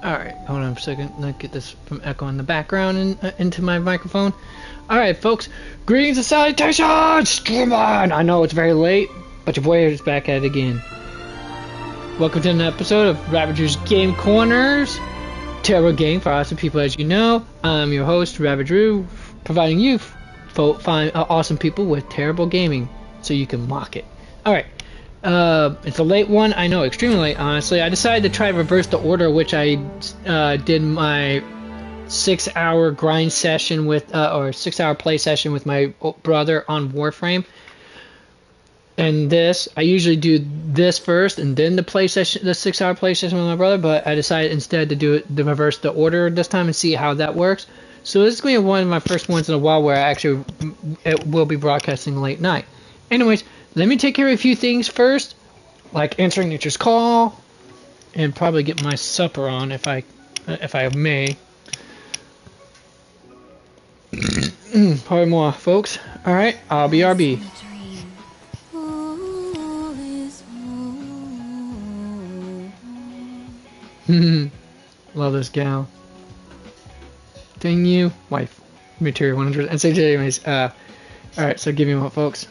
Alright, hold on a second. Let's get this from echo in the background and into my microphone. Alright, folks. Greetings and salutations! Stream on! I know it's very late, but your boy is back at it again. Welcome to an episode of Ravager's Game Corners. Terrible game for awesome people, as you know. I'm your host, Ravager, providing you find awesome people with terrible gaming so you can mock it. Alright. It's a late one, I know, extremely late, honestly. I decided to try to reverse the order which I did my 6-hour grind session with, or 6-hour play session with my brother on Warframe. And this, I usually do this first and then the 6-hour play session with my brother, but I decided instead to do it, to reverse the order this time and see how that works. So this is going to be one of my first ones in a while where it will be broadcasting late night. Anyways, let me take care of a few things first, like answering nature's call, and probably get my supper on if I may. Probably more, folks. All right, I'll be RB. Love this gal. Dang you, wife. Material 100. And so, anyways, all right. So give me one, folks.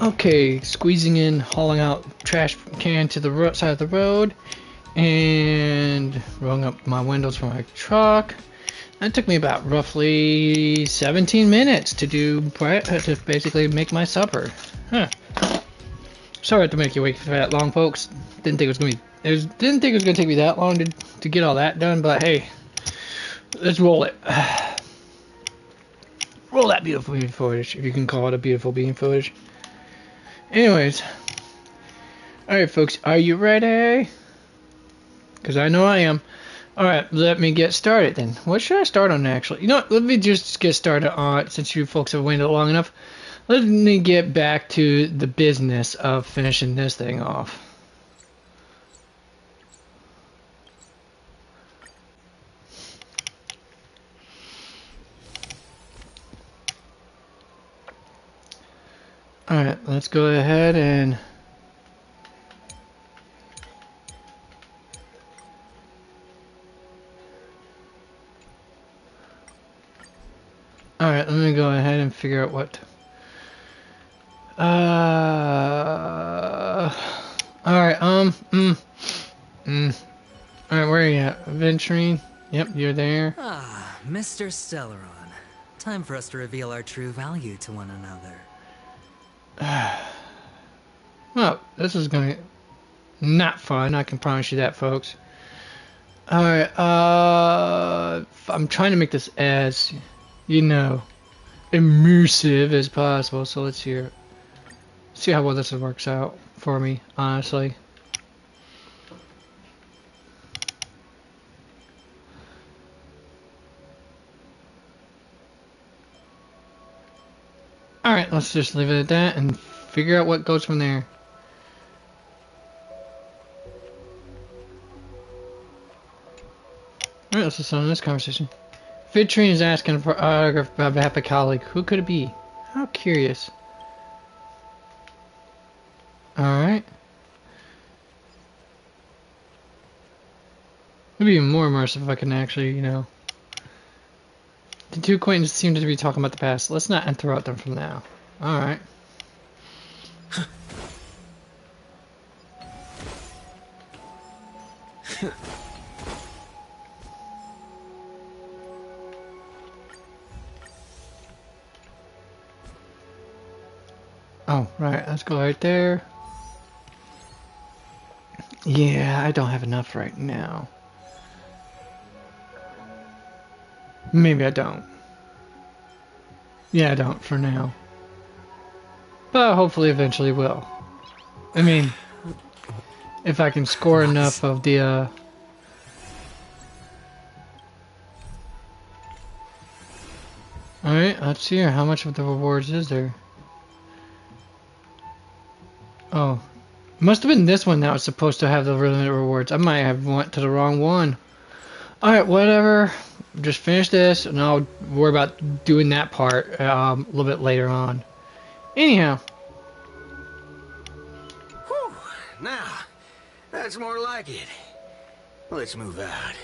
Okay, squeezing in, hauling out trash can to the side of the road, and rolling up my windows for my truck. That took me about roughly 17 minutes to to basically make my supper. Huh. Sorry to make you wait for that long, folks. Didn't think it was gonna take me that long to get all that done, but hey, let's roll it. Roll that beautiful bean footage, if you can call it a beautiful bean footage. Anyways, alright folks, are you ready? Because I know I am. Alright, let me get started then. What should I start on actually? You know what, let me just get started on, since you folks have waited long enough, let me get back to the business of finishing this thing off. Alright, let's go ahead and alright, let me go ahead and figure out what alright, alright, where are you at? Venturing? Yep, you're there. Ah, Mr. Stellaron. Time for us to reveal our true value to one another. Well, this is gonna not fun, I can promise you that, folks. Alright, I'm trying to make this as, you know, immersive as possible, so let's see how well this works out for me, honestly. Alright, let's just leave it at that and figure out what goes from there. Alright, let's just end this conversation. Vitrine is asking for autograph on behalf of a colleague. Who could it be? How curious. Alright. It'd be even more immersive if I can actually, you know. The two acquaintances seem to be talking about the past. Let's not interrupt them from now. Alright. Oh, right. Let's go right there. Yeah, I don't have enough right now. Maybe I don't. Yeah, I don't for now. But hopefully eventually will. I mean, if I can score enough of the, Alright, let's see here. How much of the rewards is there? Oh. Must have been this one that was supposed to have the limited rewards. I might have went to the wrong one. Alright, whatever. Just finish this, and I'll worry about doing that part a little bit later on. Anyhow. Whew, now, that's more like it. Let's move out.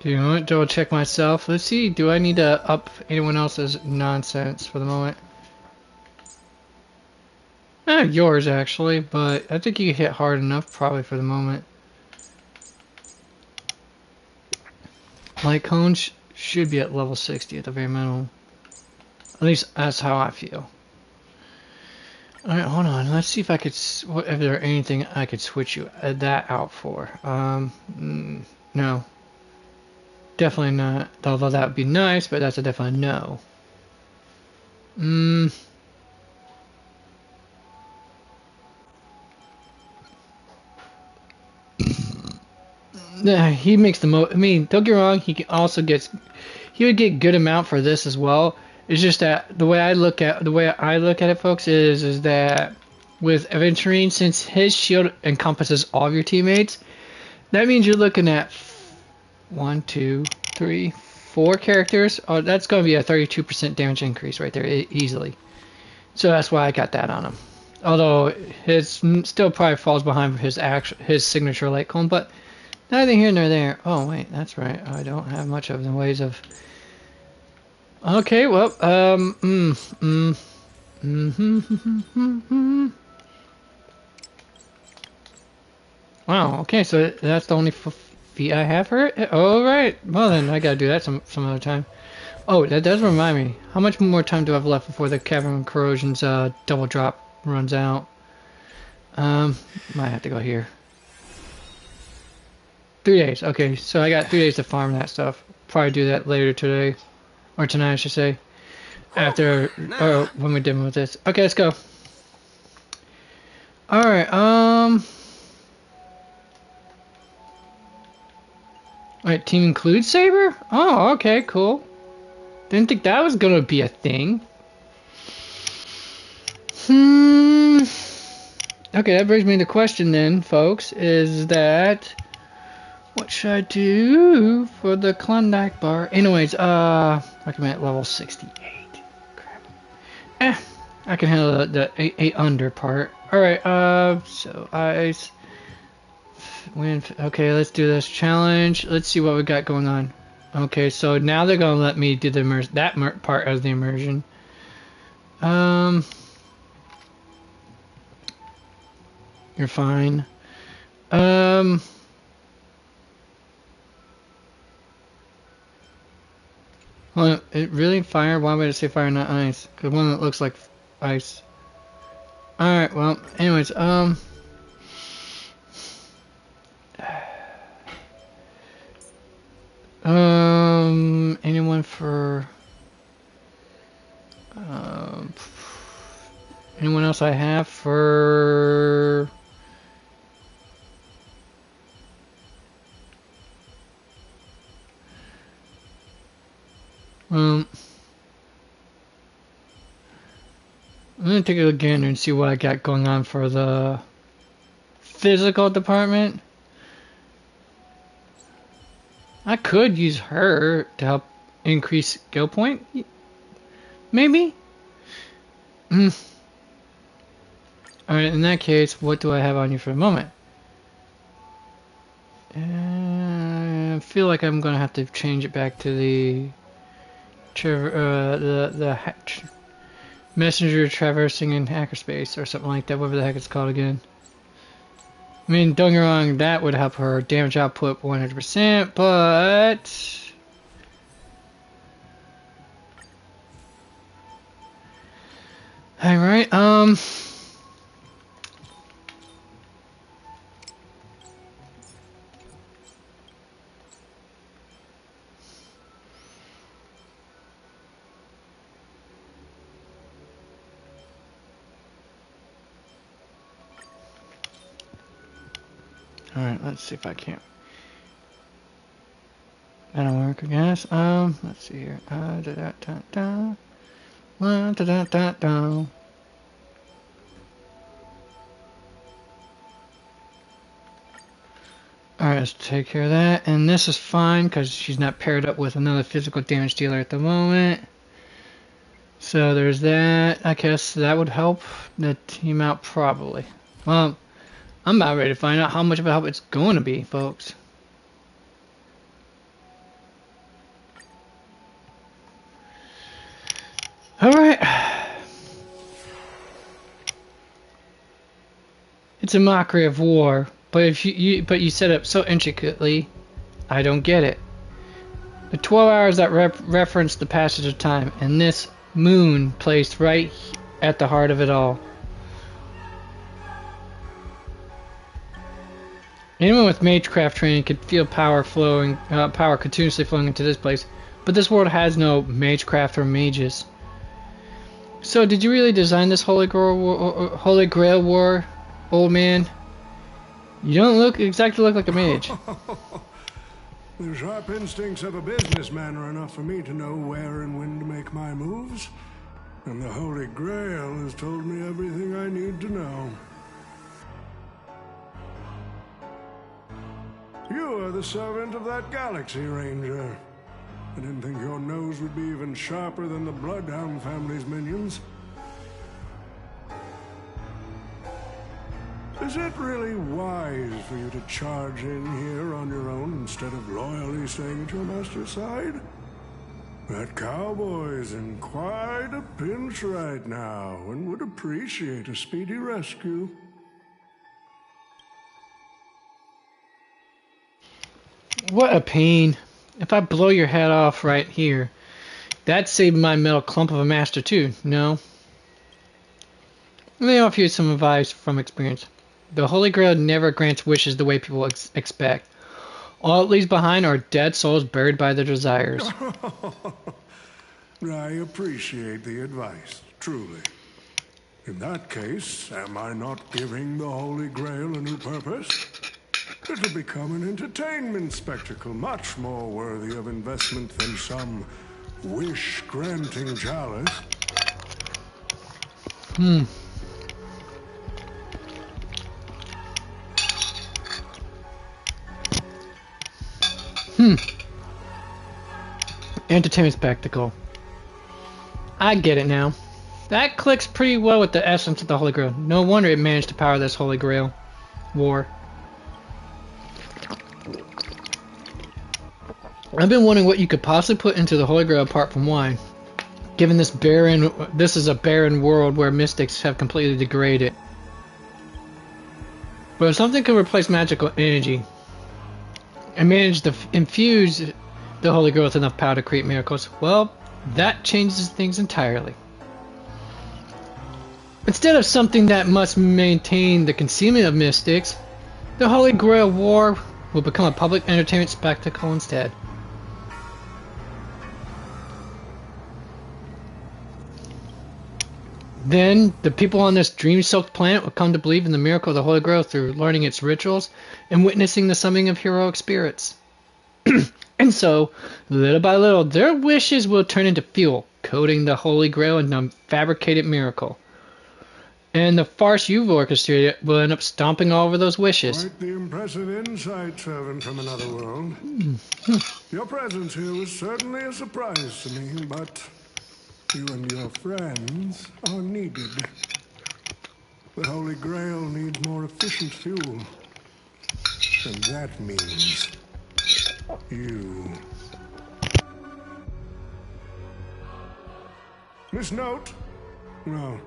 Do you want to double check myself? Let's see, do I need to up anyone else's nonsense for the moment? Yours actually, but I think you hit hard enough probably for the moment. Light cones should be at level 60 at the very minimum. At least that's how I feel. Alright, hold on. Let's see if I could, if there anything I could switch you that out for. No. Definitely not. Although that would be nice, but that's a definitely no. He makes the most. I mean, don't get me wrong. He would get good amount for this as well. It's just that the way I look at it, folks, is that with Aventurine, since his shield encompasses all of your teammates, that means you're looking at 1, 2, 3, 4 characters. Oh, that's going to be a 32% damage increase right there easily. So that's why I got that on him. Although his still probably falls behind his signature light cone, but neither here nor there. Oh wait, that's right. I don't have much of the ways of. Okay, well, Wow, okay, so that's the only feat I have for it? Alright, well then, I gotta do that some other time. Oh, that does remind me. How much more time do I have left before the Cavern Corrosion's double drop runs out? Might have to go here. 3 days, okay, so I got 3 days to farm that stuff. Probably do that later today. Or tonight, I should say. After, or when we're done with this. Okay, let's go. Alright, Alright, team includes Saber? Oh, okay, cool. Didn't think that was gonna be a thing. Okay, that brings me to the question then, folks, is that... What should I do for the Klondike bar? Anyways, recommend level 68. Crap. I can handle the 8 under part. Alright, so ice... Wind, okay, let's do this challenge. Let's see what we got going on. Okay, so now they're gonna let me do the part as the immersion. You're fine. Well, it really fire? Why would it say fire, not ice? Cause one that looks like ice. Alright, well, anyways, anyone for, anyone else I have for, I'm gonna take a gander and see what I got going on for the physical department. I could use her to help increase skill point. Maybe? Alright, in that case, what do I have on you for the moment? I feel like I'm gonna have to change it back to the messenger traversing in hackerspace or something like that, whatever the heck it's called again. I mean, don't get me wrong, that would help her damage output 100%, but... Alright, Alright, let's see if I can't. That'll work, I guess. Let's see here. Alright, let's take care of that. And this is fine because she's not paired up with another physical damage dealer at the moment. So there's that. I guess that would help the team out probably. Well, I'm about ready to find out how much of a help it's going to be, folks. Alright. It's a mockery of war, but if you set up so intricately, I don't get it. The 12 hours that reference the passage of time, and this moon placed right at the heart of it all. Anyone with magecraft training could feel power continuously flowing into this place, but this world has no magecraft or mages. So, did you really design this Holy Grail War, old man? You don't exactly look like a mage. The sharp instincts of a businessman are enough for me to know where and when to make my moves. And the Holy Grail has told me everything I need to know. You are the servant of that Galaxy Ranger. I didn't think your nose would be even sharper than the Bloodhound family's minions. Is it really wise for you to charge in here on your own instead of loyally staying at your master's side? That cowboy's in quite a pinch right now and would appreciate a speedy rescue. What a pain. If I blow your head off right here, that'd save my metal clump of a master too, no? Let me offer you some advice from experience. The Holy Grail never grants wishes the way people expect. All it leaves behind are dead souls buried by their desires. I appreciate the advice, truly. In that case, am I not giving the Holy Grail a new purpose? It'll become an entertainment spectacle much more worthy of investment than some wish-granting chalice. Entertainment spectacle. I get it now. That clicks pretty well with the essence of the Holy Grail. No wonder it managed to power this Holy Grail war. I've been wondering what you could possibly put into the Holy Grail apart from wine. Given this is a barren world where mystics have completely degraded. But if something could replace magical energy and manage to infuse the Holy Grail with enough power to create miracles, well, that changes things entirely. Instead of something that must maintain the concealment of mystics, the Holy Grail War will become a public entertainment spectacle instead. Then, the people on this dream-soaked planet will come to believe in the miracle of the Holy Grail through learning its rituals and witnessing the summoning of heroic spirits. And so, little by little, their wishes will turn into fuel, coating the Holy Grail in a fabricated miracle. And the farce you've orchestrated will end up stomping all over those wishes. Quite the impressive insight, servant from another world. Your presence here was certainly a surprise to me, but you and your friends are needed. The Holy Grail needs more efficient fuel. And that means you. Miss Note? No.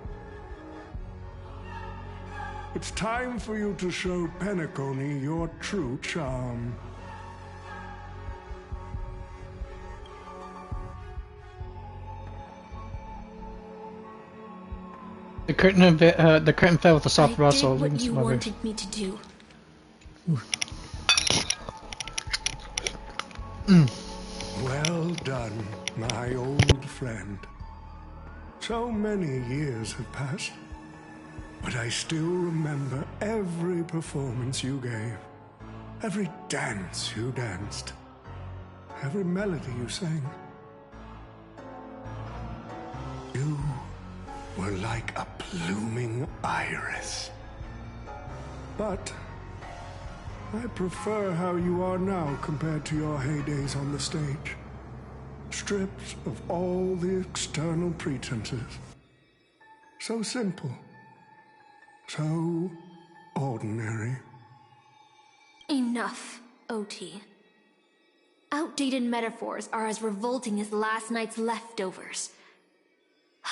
It's time for you to show Penacony your true charm. The curtain fell with a soft rustle. I did what you wanted me to do. Well done, my old friend. So many years have passed, but I still remember every performance you gave, every dance you danced, every melody you sang. You were like a blooming iris. But I prefer how you are now compared to your heydays on the stage. Stripped of all the external pretenses. So simple. So ordinary. Enough, OT. Outdated metaphors are as revolting as last night's leftovers.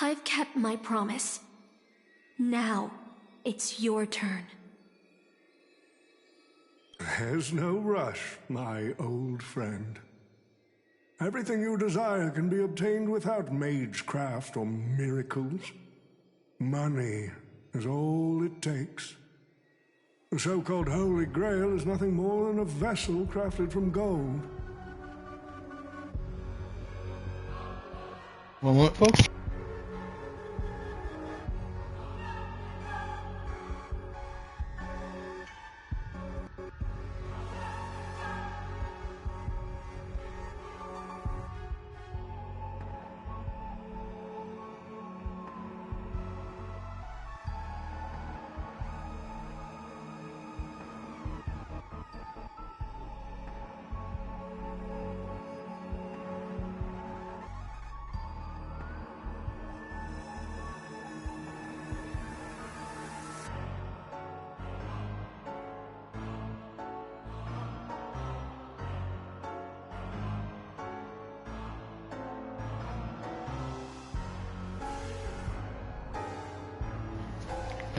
I've kept my promise. Now, it's your turn. There's no rush, my old friend. Everything you desire can be obtained without magecraft or miracles. Money is all it takes. The so-called Holy Grail is nothing more than a vessel crafted from gold. One moment, folks.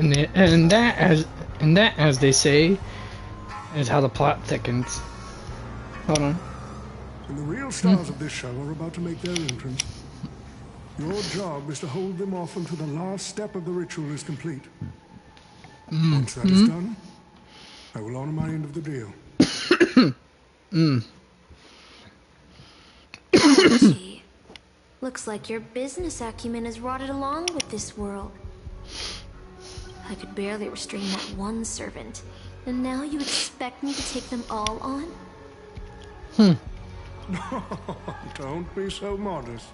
And that, as they say, is how the plot thickens. Hold on. And the real stars of this show are about to make their entrance. Your job is to hold them off until the last step of the ritual is complete. Once that is done, I will honor my end of the deal. Gee, looks like your business acumen has rotted along with this world. I could barely restrain that one servant, and now you expect me to take them all on? Don't be so modest.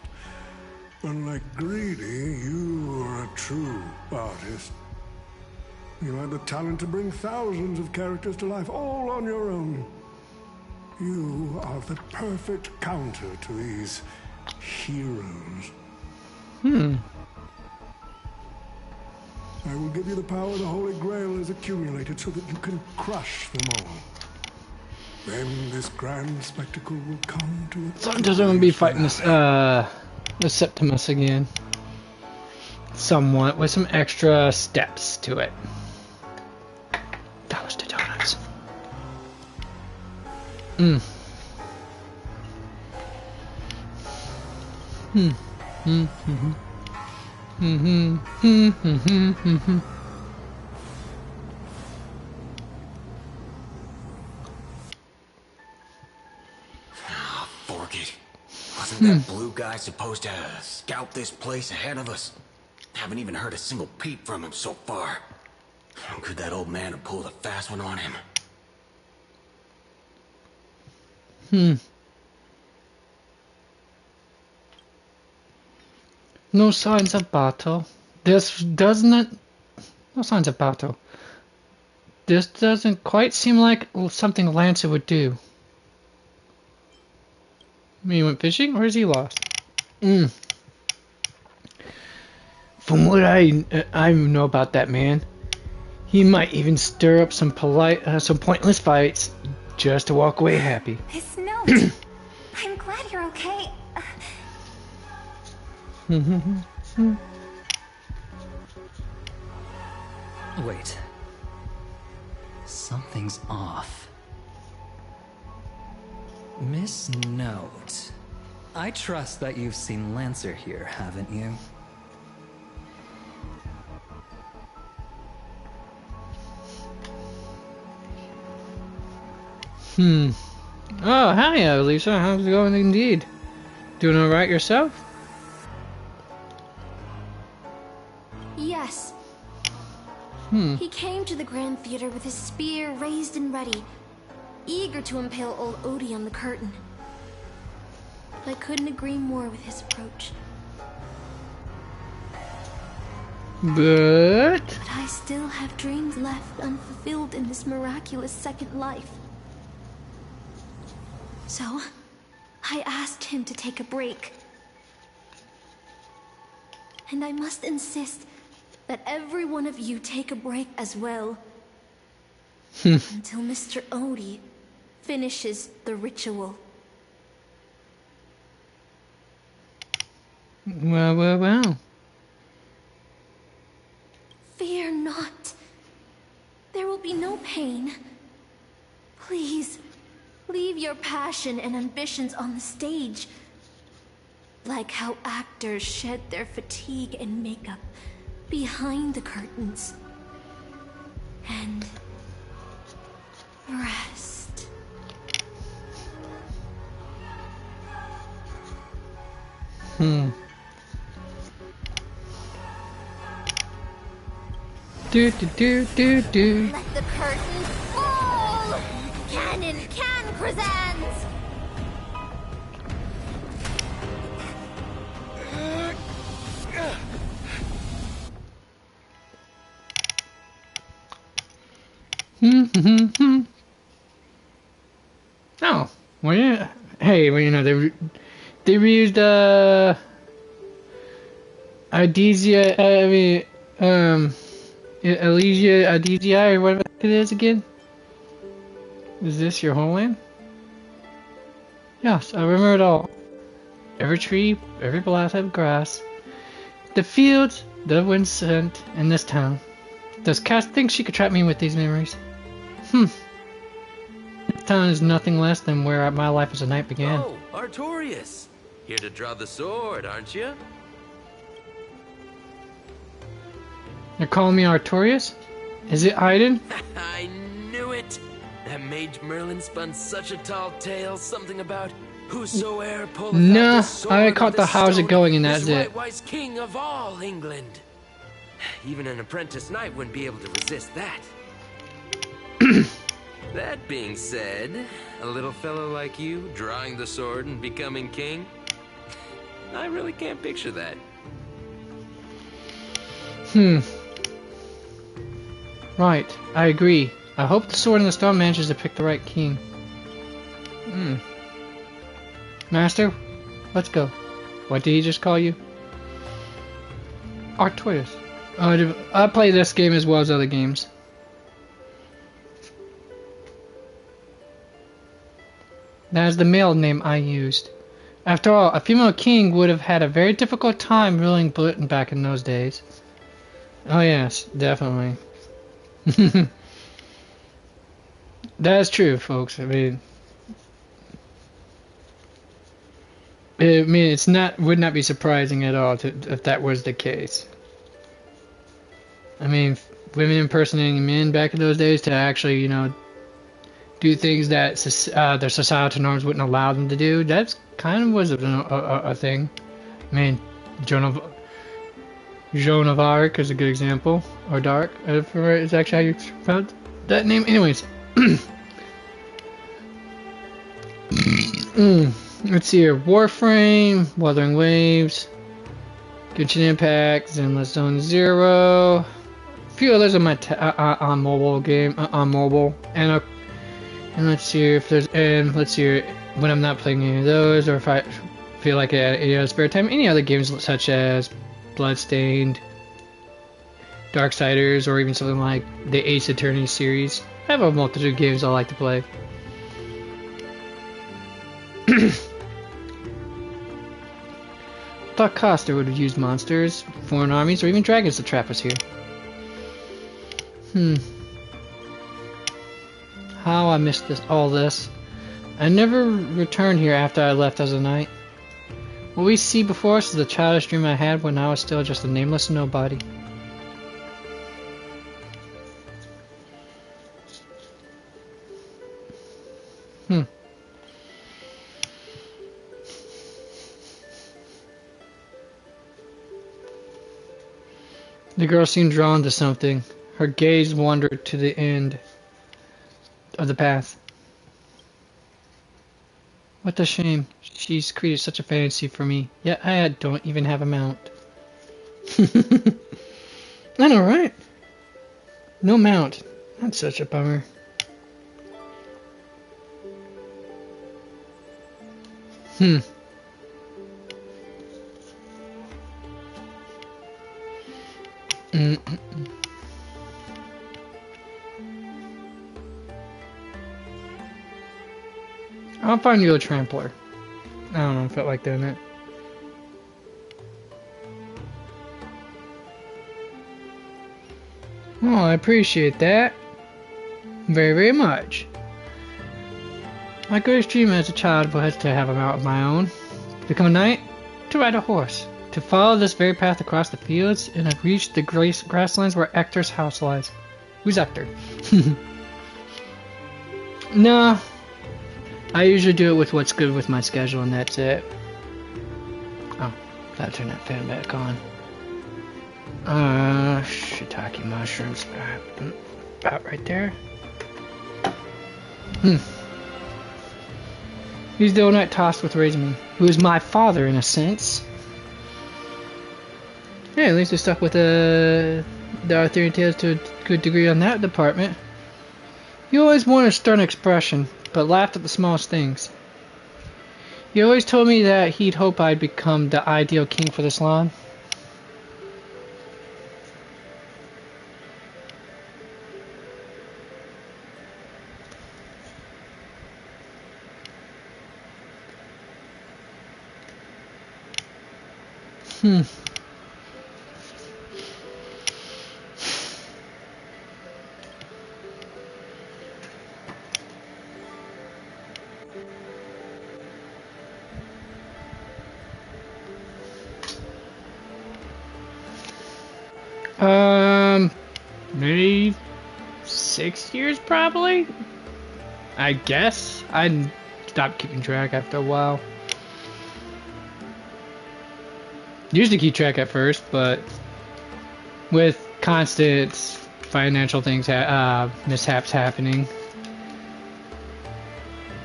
Unlike Greedy, you are a true artist. You had the talent to bring thousands of characters to life all on your own. You are the perfect counter to these heroes. I will give you the power the Holy Grail has accumulated so that you can crush them all. Then this grand spectacle will come to a... So I'm just gonna be fighting this, the Septimus again. Somewhat, with some extra steps to it. Dollars to donuts. Fork it. Wasn't that blue guy supposed to scout this place ahead of us? Haven't even heard a single peep from him so far. Could that old man have pulled a fast one on him? No signs of battle. This doesn't... No signs of battle. This doesn't quite seem like something Lancer would do. I mean, he went fishing, or is he lost? From what I know about that man, he might even stir up some pointless fights just to walk away happy. This note. I'm glad you're okay. Wait. Something's off. Miss Note. I trust that you've seen Lancer here, haven't you? Oh, hi, Lisa. How's it going indeed? Doing alright yourself? Yes. He came to the Grand Theater with his spear raised and ready, eager to impale old Odie on the curtain. I couldn't agree more with his approach. But I still have dreams left unfulfilled in this miraculous second life. So, I asked him to take a break. And I must insist that every one of you take a break as well. Until Mr. Odie finishes the ritual. Well. Fear not. There will be no pain. Please, leave your passion and ambitions on the stage. Like how actors shed their fatigue and makeup behind the curtains. And rest. Do. Let the curtain fall! Canon can presents! Oh, well, yeah. Hey, well, you know, they reused Adizia, Elysia Adizia, or whatever it is again. Is this your homeland? Yes, I remember it all. Every tree, every blade of grass, the fields, the wind scent in this town. Does Cass think she could trap me with these memories? This town is nothing less than where my life as a knight began. Oh, Artorias. Here to draw the sword, aren't you? You're calling me Artorias? Is it Aiden? I knew it. That mage Merlin spun such a tall tale, something about whosoe'er pulleth out No, the sword I or caught the the how's it stone going and is that's it. rightwise king of all England. Even an apprentice knight wouldn't be able to resist that. That being said, a little fellow like you drawing the sword and becoming king, I really can't picture that. Right, I agree. I hope the sword and the stone manages to pick the right king. Master, let's go. What did he just call you? Artorias. Oh, I play this game as well as other games. That is the male name I used. After all, a female king would have had a very difficult time ruling Britain back in those days. Oh yes, definitely. That is true, folks. I mean, it's not would not be surprising at all if that was the case. I mean, women impersonating men back in those days to actually, you know, do things that their societal norms wouldn't allow them to do. That's kind of was a thing. I mean, Joan of Arc is a good example, or Dark, is actually how you pronounce that name. Anyways, let's see here: Warframe, Wuthering Waves, Genshin Impact, Zenless Zone Zero, a few others on my on mobile, and let's see if there's let's see when I'm not playing any of those, or if I feel like I had any other spare time, any other games such as Bloodstained, Darksiders, or even something like the Ace Attorney series. I have a multitude of games I like to play. Thought Costa would have used monsters, foreign armies, or even dragons to trap us here. How I missed all this. I never returned here after I left as a knight. What we see before us is the childish dream I had when I was still just a nameless nobody. The girl seemed drawn to something. Her gaze wandered to the end of the path. What a shame. She's created such a fantasy for me, yet I don't even have a mount. I know, right? No mount. That's such a bummer. I'll find you a trampler. I don't know, I felt like doing it. Oh, I appreciate that. Very, very much. My greatest dream as a child was to have a mount of my own. To become a knight. To ride a horse. To follow this very path across the fields and have reached the grasslands where Ector's house lies. Who's Ector? No. I usually do it with what's good with my schedule, and that's it. Oh, gotta turn that fan back on. Shiitake mushrooms. About right there. He's the donut tossed with raising me, who is my father in a sense. Yeah, at least we stuck with the Arthurian tales to a good degree on that department. He always wanted a stern expression, but laughed at the smallest things. He always told me that he'd hope I'd become the ideal king for this land. Maybe 6 years, probably. I guess I stopped keeping track after a while. Used to keep track at first, but with constant financial things, mishaps happening,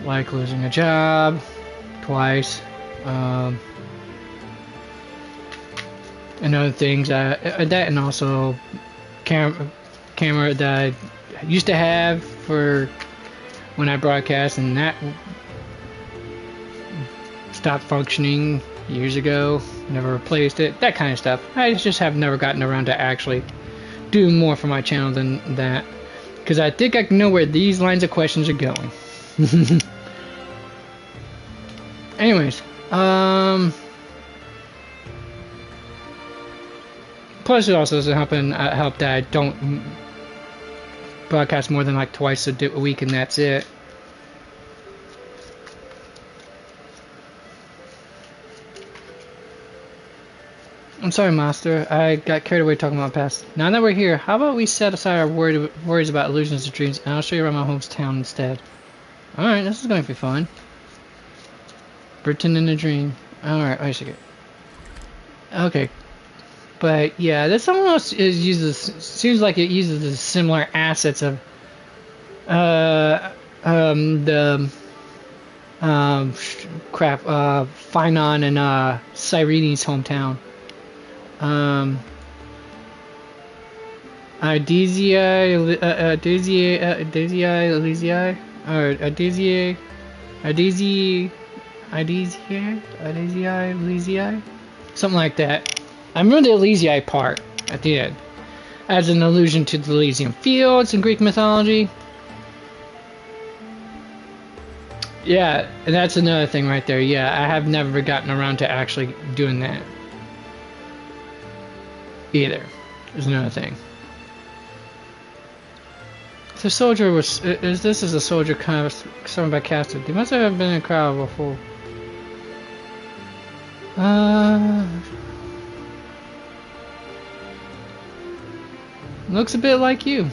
like losing a job twice, and other things, that, and also camera that I used to have for when I broadcast, and that stopped functioning years ago. Never replaced it. That kind of stuff. I just have never gotten around to actually doing more for my channel than that, because I think I know where these lines of questions are going. Anyways, plus it also doesn't help that I don't broadcast more than like twice a week, and that's it. I'm sorry, Master. I got carried away talking about past. Now that we're here, how about we set aside our worries about illusions and dreams, and I'll show you around my hometown instead. Alright, this is going to be fun. Britain in a dream. Alright, wait a second. Okay. But yeah, this almost seems like it uses the similar assets of Finon and Cyrene's hometown. Something like that. I remember the Elysiae part at the end, as an allusion to the Elysian Fields in Greek mythology. Yeah, and that's another thing right there. Yeah, I have never gotten around to actually doing that either. Is another thing. The soldier was. This is a soldier kind of summoned by Castor. They must have been in a crowd before. Looks a bit like you.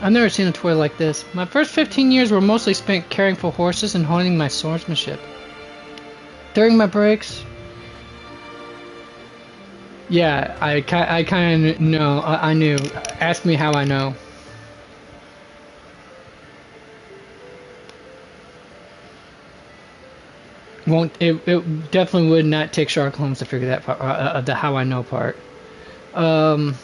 I've never seen a toy like this. My first 15 years were mostly spent caring for horses and honing my swordsmanship. During my breaks... Yeah, I kind of know. I knew. Ask me how I know. It definitely would not take Sherlock Holmes to figure that part, the how I know part. During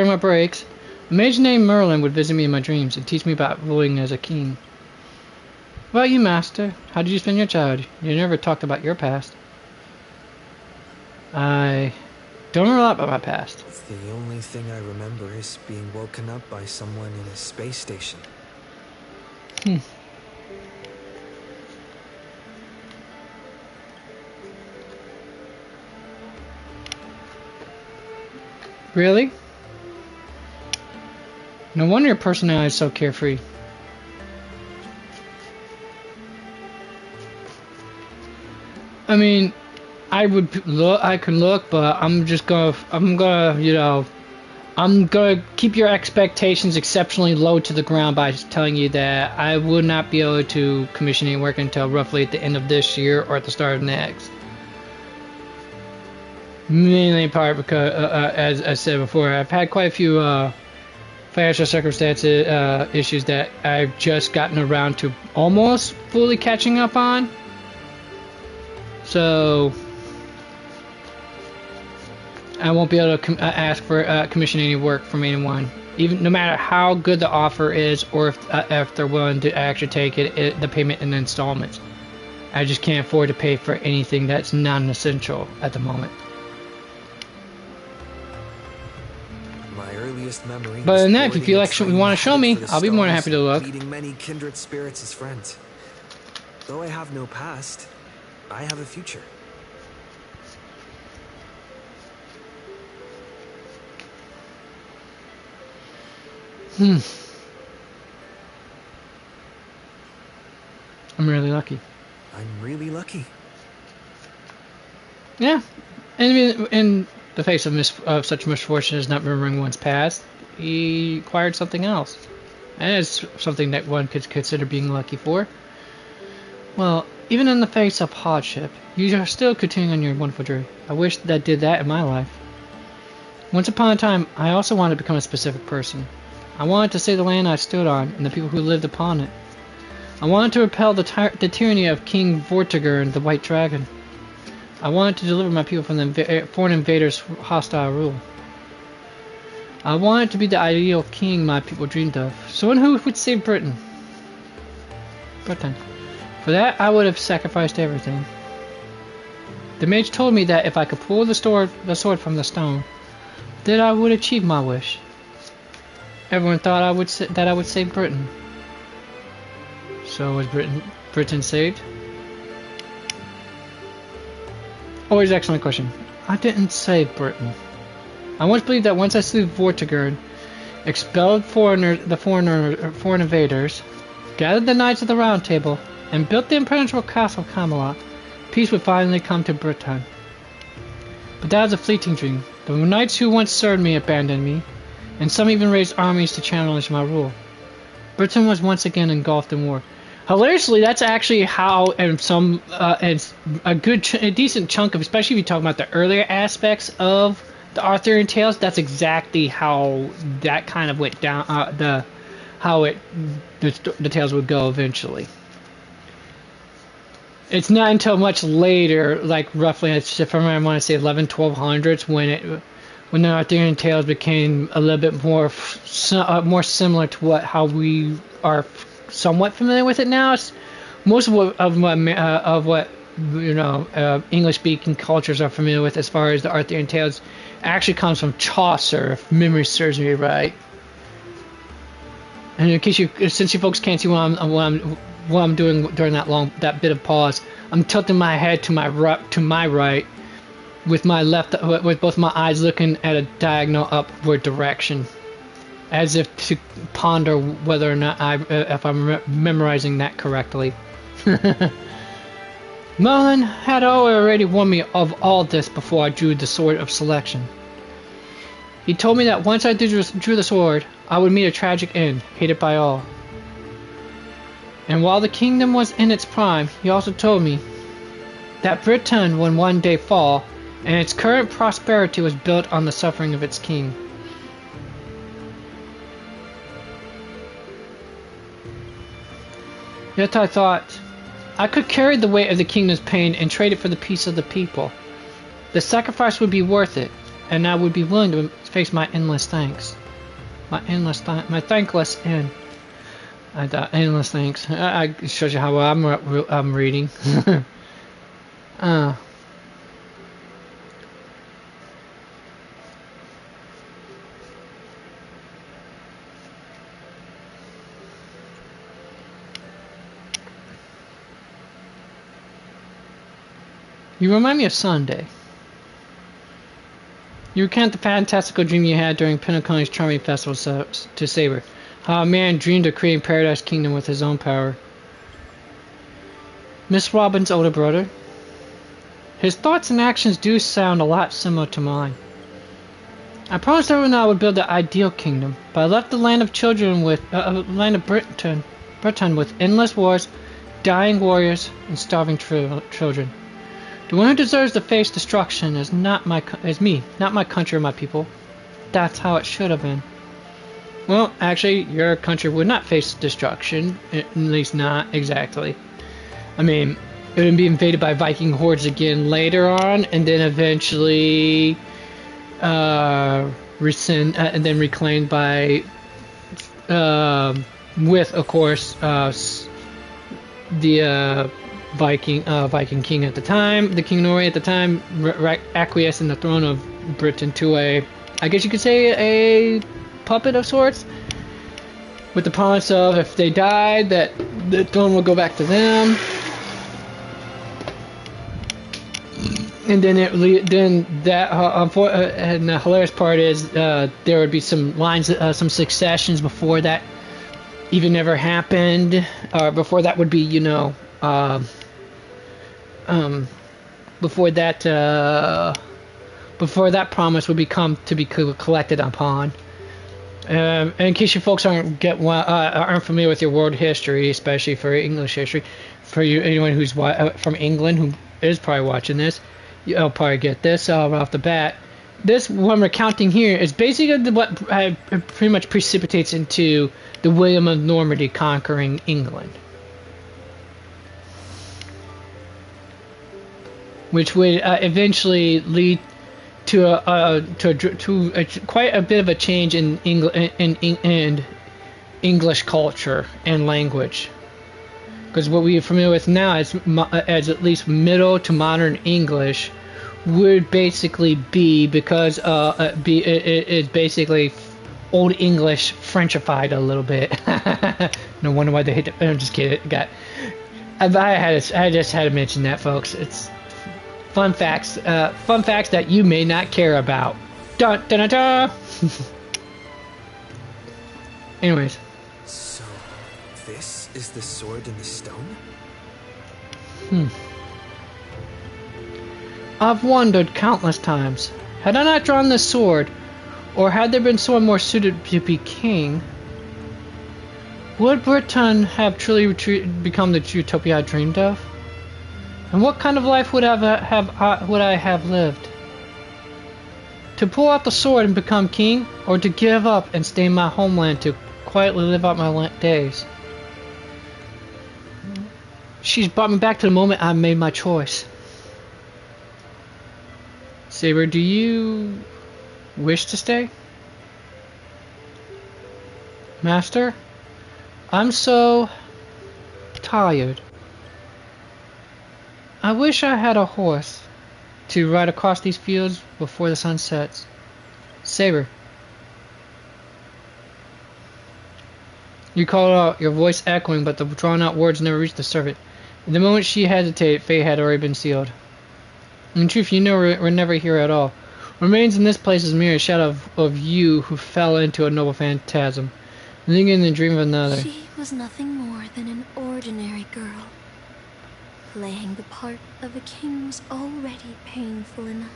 my breaks, a mage named Merlin would visit me in my dreams and teach me about ruling as a king. What about you, Master? How did you spend your childhood? You never talked about your past. I don't know a lot about my past. The only thing I remember is being woken up by someone in a space station. Really? No wonder your personality is so carefree. I mean, I can look, but I'm gonna keep your expectations exceptionally low to the ground by telling you that I would not be able to commission any work until roughly at the end of this year or at the start of next. Mainly in part because, as I said before, I've had quite a few financial circumstances issues that I've just gotten around to almost fully catching up on. So I won't be able to ask for commission any work from anyone, even no matter how good the offer is, or if they're willing to actually take the payment in installments. I just can't afford to pay for anything that's non-essential at the moment. My earliest memory. But in that, if you want to show me, I'll be more than happy to look. Meeting many kindred spirits as friends. Though I have no past, I have a future. I'm really lucky. Yeah, And in the face of such misfortune as not remembering one's past, he acquired something else. And it's something that one could consider being lucky for. Well, even in the face of hardship, you are still continuing on your wonderful journey. I wish that I did that in my life. Once upon a time, I also wanted to become a specific person. I wanted to save the land I stood on and the people who lived upon it. I wanted to repel the tyranny of King Vortigern, the White Dragon. I wanted to deliver my people from the foreign invaders' hostile rule. I wanted to be the ideal king my people dreamed of, someone who would save Britain. For that, I would have sacrificed everything. The mage told me that if I could pull the sword from the stone, that I would achieve my wish. Everyone thought that I would save Britain. So was Britain saved? Always excellent question. I didn't save Britain. I once believed that once I slew Vortigern, expelled foreign invaders, gathered the Knights of the Round Table, and built the impenetrable castle of Camelot, peace would finally come to Britain. But that was a fleeting dream. The knights who once served me abandoned me, and some even raised armies to challenge my rule. Britain was once again engulfed in war. Hilariously, that's actually how, and a decent chunk of, especially if you talk about the earlier aspects of the Arthurian tales, that's exactly how that kind of went down. The tales would go eventually. It's not until much later, like roughly, if I want to say 1200s, when the Arthurian tales became a little bit more similar to how we are somewhat familiar with it now. It's most of what English-speaking cultures are familiar with as far as the Arthurian tales actually comes from Chaucer, if memory serves me right. And in case since you folks can't see what I'm doing during that bit of pause, I'm tilting my head to my right, with both my eyes looking at a diagonal upward direction, as if to ponder whether or not if I'm memorizing that correctly. Merlin had already warned me of all this before I drew the sword of selection. He told me that once I drew the sword, I would meet a tragic end, hated by all. And while the kingdom was in its prime, he also told me that Britain would one day fall, and its current prosperity was built on the suffering of its king. Yet I thought, I could carry the weight of the kingdom's pain and trade it for the peace of the people. The sacrifice would be worth it, and I would be willing to face my endless thanks. My thankless end. I thought, endless thanks. I shows you how well I'm reading. You remind me of Sunday. You recount the fantastical dream you had during Pentecoste's charming festival to Saber. How a man dreamed of creating Paradise Kingdom with his own power. Miss Robin's older brother. His thoughts and actions do sound a lot similar to mine. I promised everyone I would build the ideal kingdom, but I left the land of children land of Britain with endless wars, dying warriors, and starving children. The one who deserves to face destruction is me, not my country or my people. That's how it should have been. Well, actually, your country would not face destruction, at least not exactly. I mean, it would be invaded by Viking hordes again later on, and then eventually and then reclaimed by, with, of course, the Viking king at the time, the King Nori at the time, acquiesced in the throne of Britain to I guess you could say, a puppet of sorts, with the promise of if they died, that the throne would go back to them. And then and the hilarious part is there would be some lines, some successions before that even ever happened, or before that would be, before that before that promise would become to be collected upon. And in case you folks aren't familiar with your world history, especially for English history, for you anyone who's from England who is probably watching this, you'll probably get this right off the bat. This what I'm recounting here is basically what pretty much precipitates into the William of Normandy conquering England, which would eventually lead to quite a bit of a change in English culture and language. Because what we're familiar with now as at least middle to modern English would basically be because it's basically Old English Frenchified a little bit. No wonder why they hit it. I'm just kidding. I just had to mention that, folks. It's fun facts that you may not care about. Dun dun dun dun. Anyways. So, this is the sword in the stone? I've wondered countless times. Had I not drawn this sword, or had there been someone more suited to be king, would Britain have truly become the utopia I dreamed of? And what kind of life would I have lived? To pull out the sword and become king, or to give up and stay in my homeland to quietly live out my days? She's brought me back to the moment I made my choice. Saber, do you wish to stay? Master, I'm so tired. I wish I had a horse to ride across these fields before the sun sets. Saber. You called out, your voice echoing, but the drawn-out words never reached the servant. In the moment she hesitated, fate had already been sealed. In truth, you know we're never here at all. What remains in this place is mere shadow of you who fell into a noble phantasm, lingering in the dream of another. She was nothing more than an ordinary girl. Playing the part of a king was already painful enough.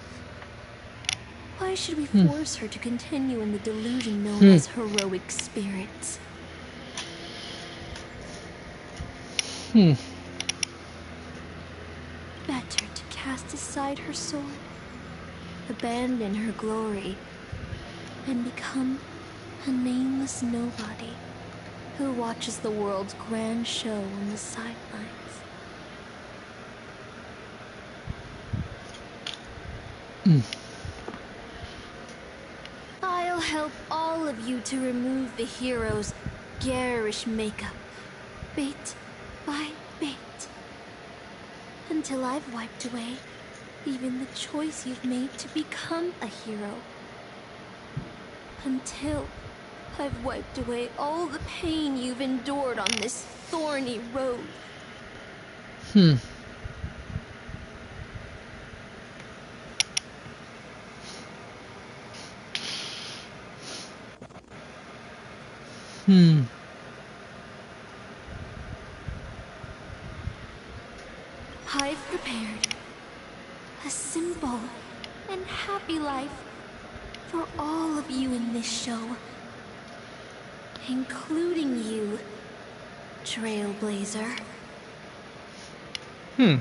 Why should we force her to continue in the delusion known as heroic spirits? Better to cast aside her sword, abandon her glory, and become a nameless nobody who watches the world's grand show on the sidelines. I'll help all of you to remove the hero's garish makeup, bit by bit, until I've wiped away even the choice you've made to become a hero. Until I've wiped away all the pain you've endured on this thorny road. I've prepared a simple and happy life for all of you in this show, including you, Trailblazer. How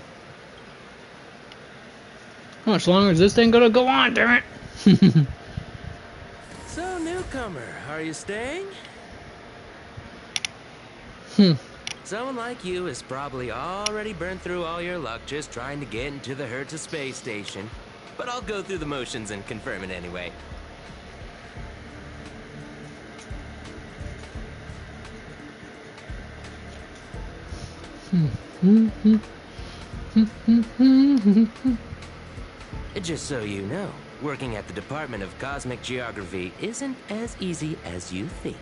much longer is this thing gonna go on, damn it? So, newcomer, are you staying? Someone like you has probably already burned through all your luck just trying to get into the Hertz space station. But I'll go through the motions and confirm it anyway. Just so you know, working at the Department of Cosmic Geography isn't as easy as you think.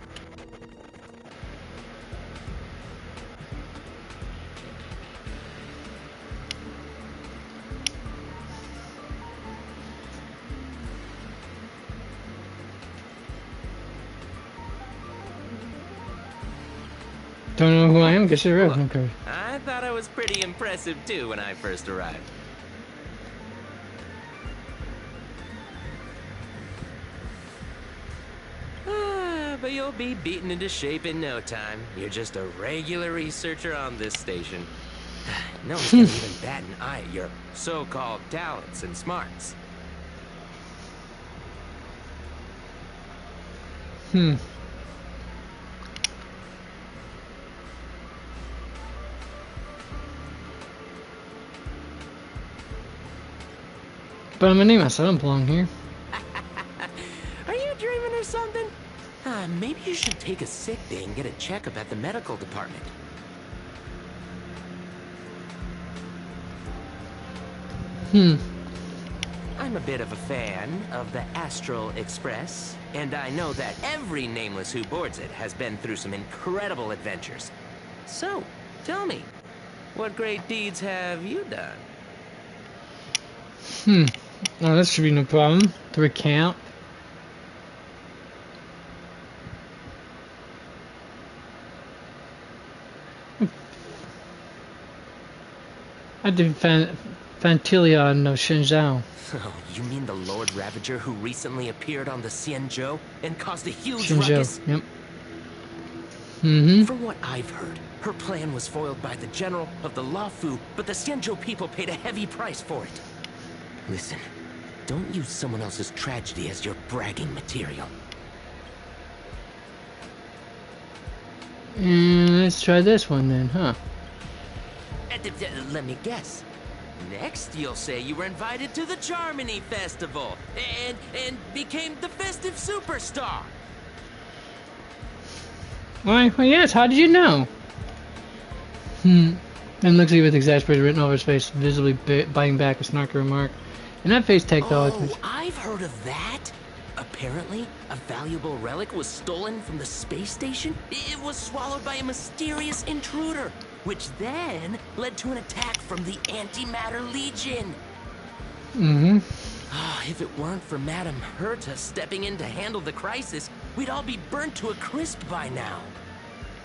Don't know who I am? Guess you're real. Look, Okay. I thought I was pretty impressive too when I first arrived. but you'll be beaten into shape in no time. You're just a regular researcher on this station. No one's gonna even bat an eye at your so-called talents and smarts. But I'm a name, I said I don't belong here. Are you dreaming or something? Maybe you should take a sick day and get a checkup at the medical department. I'm a bit of a fan of the Astral Express, and I know that every nameless who boards it has been through some incredible adventures. So, tell me, what great deeds have you done? Oh, that should be no problem to recount. I did Fantilia no Shenzhou. Oh, you mean the Lord Ravager who recently appeared on the Xianzhou and caused a huge Shenzhou, ruckus? yep. From what I've heard, her plan was foiled by the general of the Luofu, but the Xianzhou people paid a heavy price for it. Listen, don't use someone else's tragedy as your bragging material. Let's try this one then, huh? Let me guess. Next, you'll say you were invited to the Charmony Festival and became the festive superstar. Why? Well, yes. How did you know? And looks at you with exasperation written over his face, visibly biting back a snarky remark. And that face tagged all. Oh, I've heard of that. Apparently, a valuable relic was stolen from the space station. It was swallowed by a mysterious intruder, which then led to an attack from the Antimatter Legion. If it weren't for Madame Herta stepping in to handle the crisis, we'd all be burnt to a crisp by now.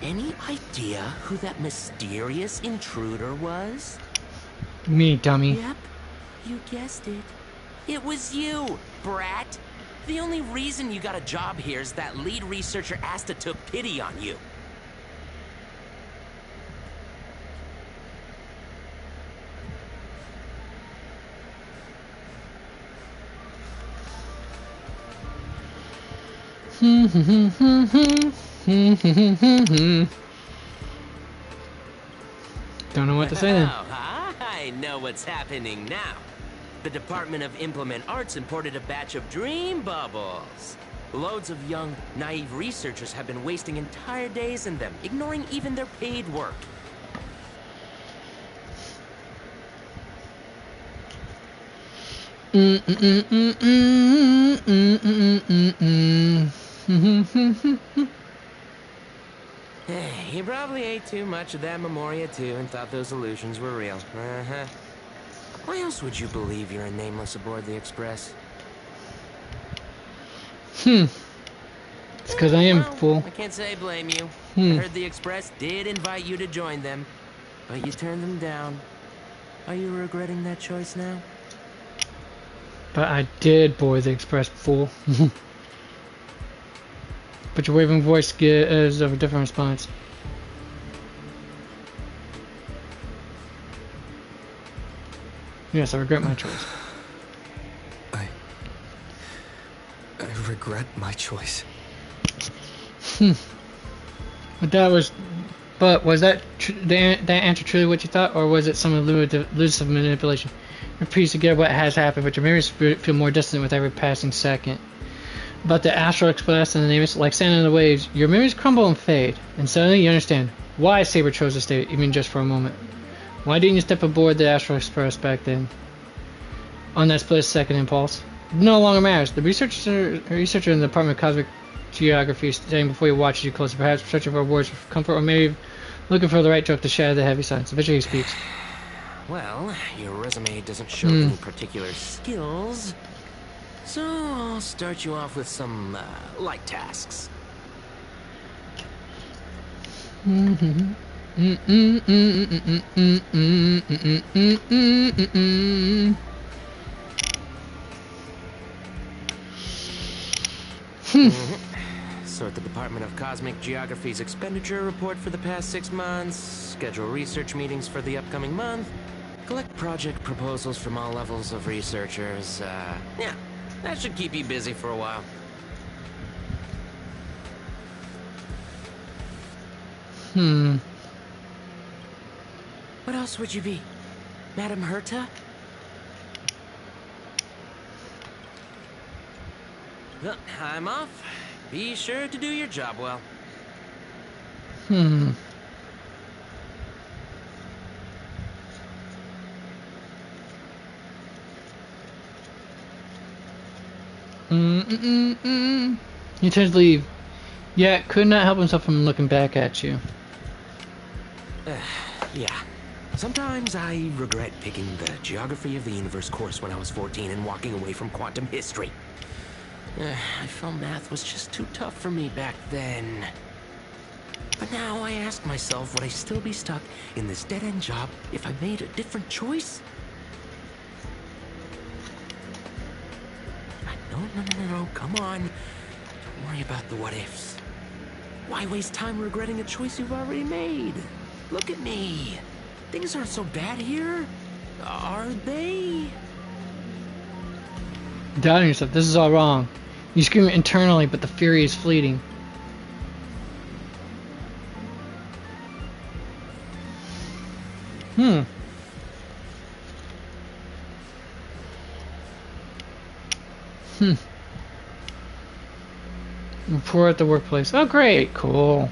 Any idea who that mysterious intruder was? Me, dummy. Yep, you guessed it. It was you, brat. The only reason you got a job here is that lead researcher Asta took pity on you. Don't know what to say then. Oh, I know what's happening now. The Department of Implement Arts imported a batch of dream bubbles. Loads of young, naive researchers have been wasting entire days in them, ignoring even their paid work. You probably ate too much of that Memoria too and thought those illusions were real. Why else would you believe you're a nameless aboard the Express? It's because I am fool. I can't say I blame you. I heard the Express did invite you to join them, but you turned them down. Are you regretting that choice now? But I did board the Express, fool. But your waving voice gives of a different response. Yes, I regret my choice. I regret my choice. But was that that answer truly what you thought, or was it some elusive manipulation? You're pleased to get what has happened, but your memories feel more distant with every passing second. But the Astral Express and the name is like sand in the waves. Your memories crumble and fade, and suddenly you understand why Saber chose to stay, even just for a moment. Why didn't you step aboard the Astral Express back then? On that split-second impulse, it no longer matters. The researcher in the Department of Cosmic Geography standing before you watches you closely, perhaps searching for words of comfort, or maybe looking for the right joke to shatter the heavy silence. Eventually he speaks. Well, your resume doesn't show any particular skills, so I'll start you off with some light tasks. sort the Department of Cosmic Geography's expenditure report for the past 6 months, schedule research meetings for the upcoming month, collect project proposals from all levels of researchers. Yeah, that should keep you busy for a while. What else would you be? Madame Herta? Well, I'm off. Be sure to do your job well. He turns to leave, yet could not help himself from looking back at you. Yeah. Sometimes I regret picking the Geography of the Universe course when I was 14 and walking away from quantum history. I felt math was just too tough for me back then. But now I ask myself, would I still be stuck in this dead-end job if I made a different choice? No, come on. Don't worry about the what-ifs. Why waste time regretting a choice you've already made? Look at me. Things aren't so bad here, are they? Doubting yourself, this is all wrong. You scream it internally, but the fury is fleeting. Report at the workplace. Oh, great, cool.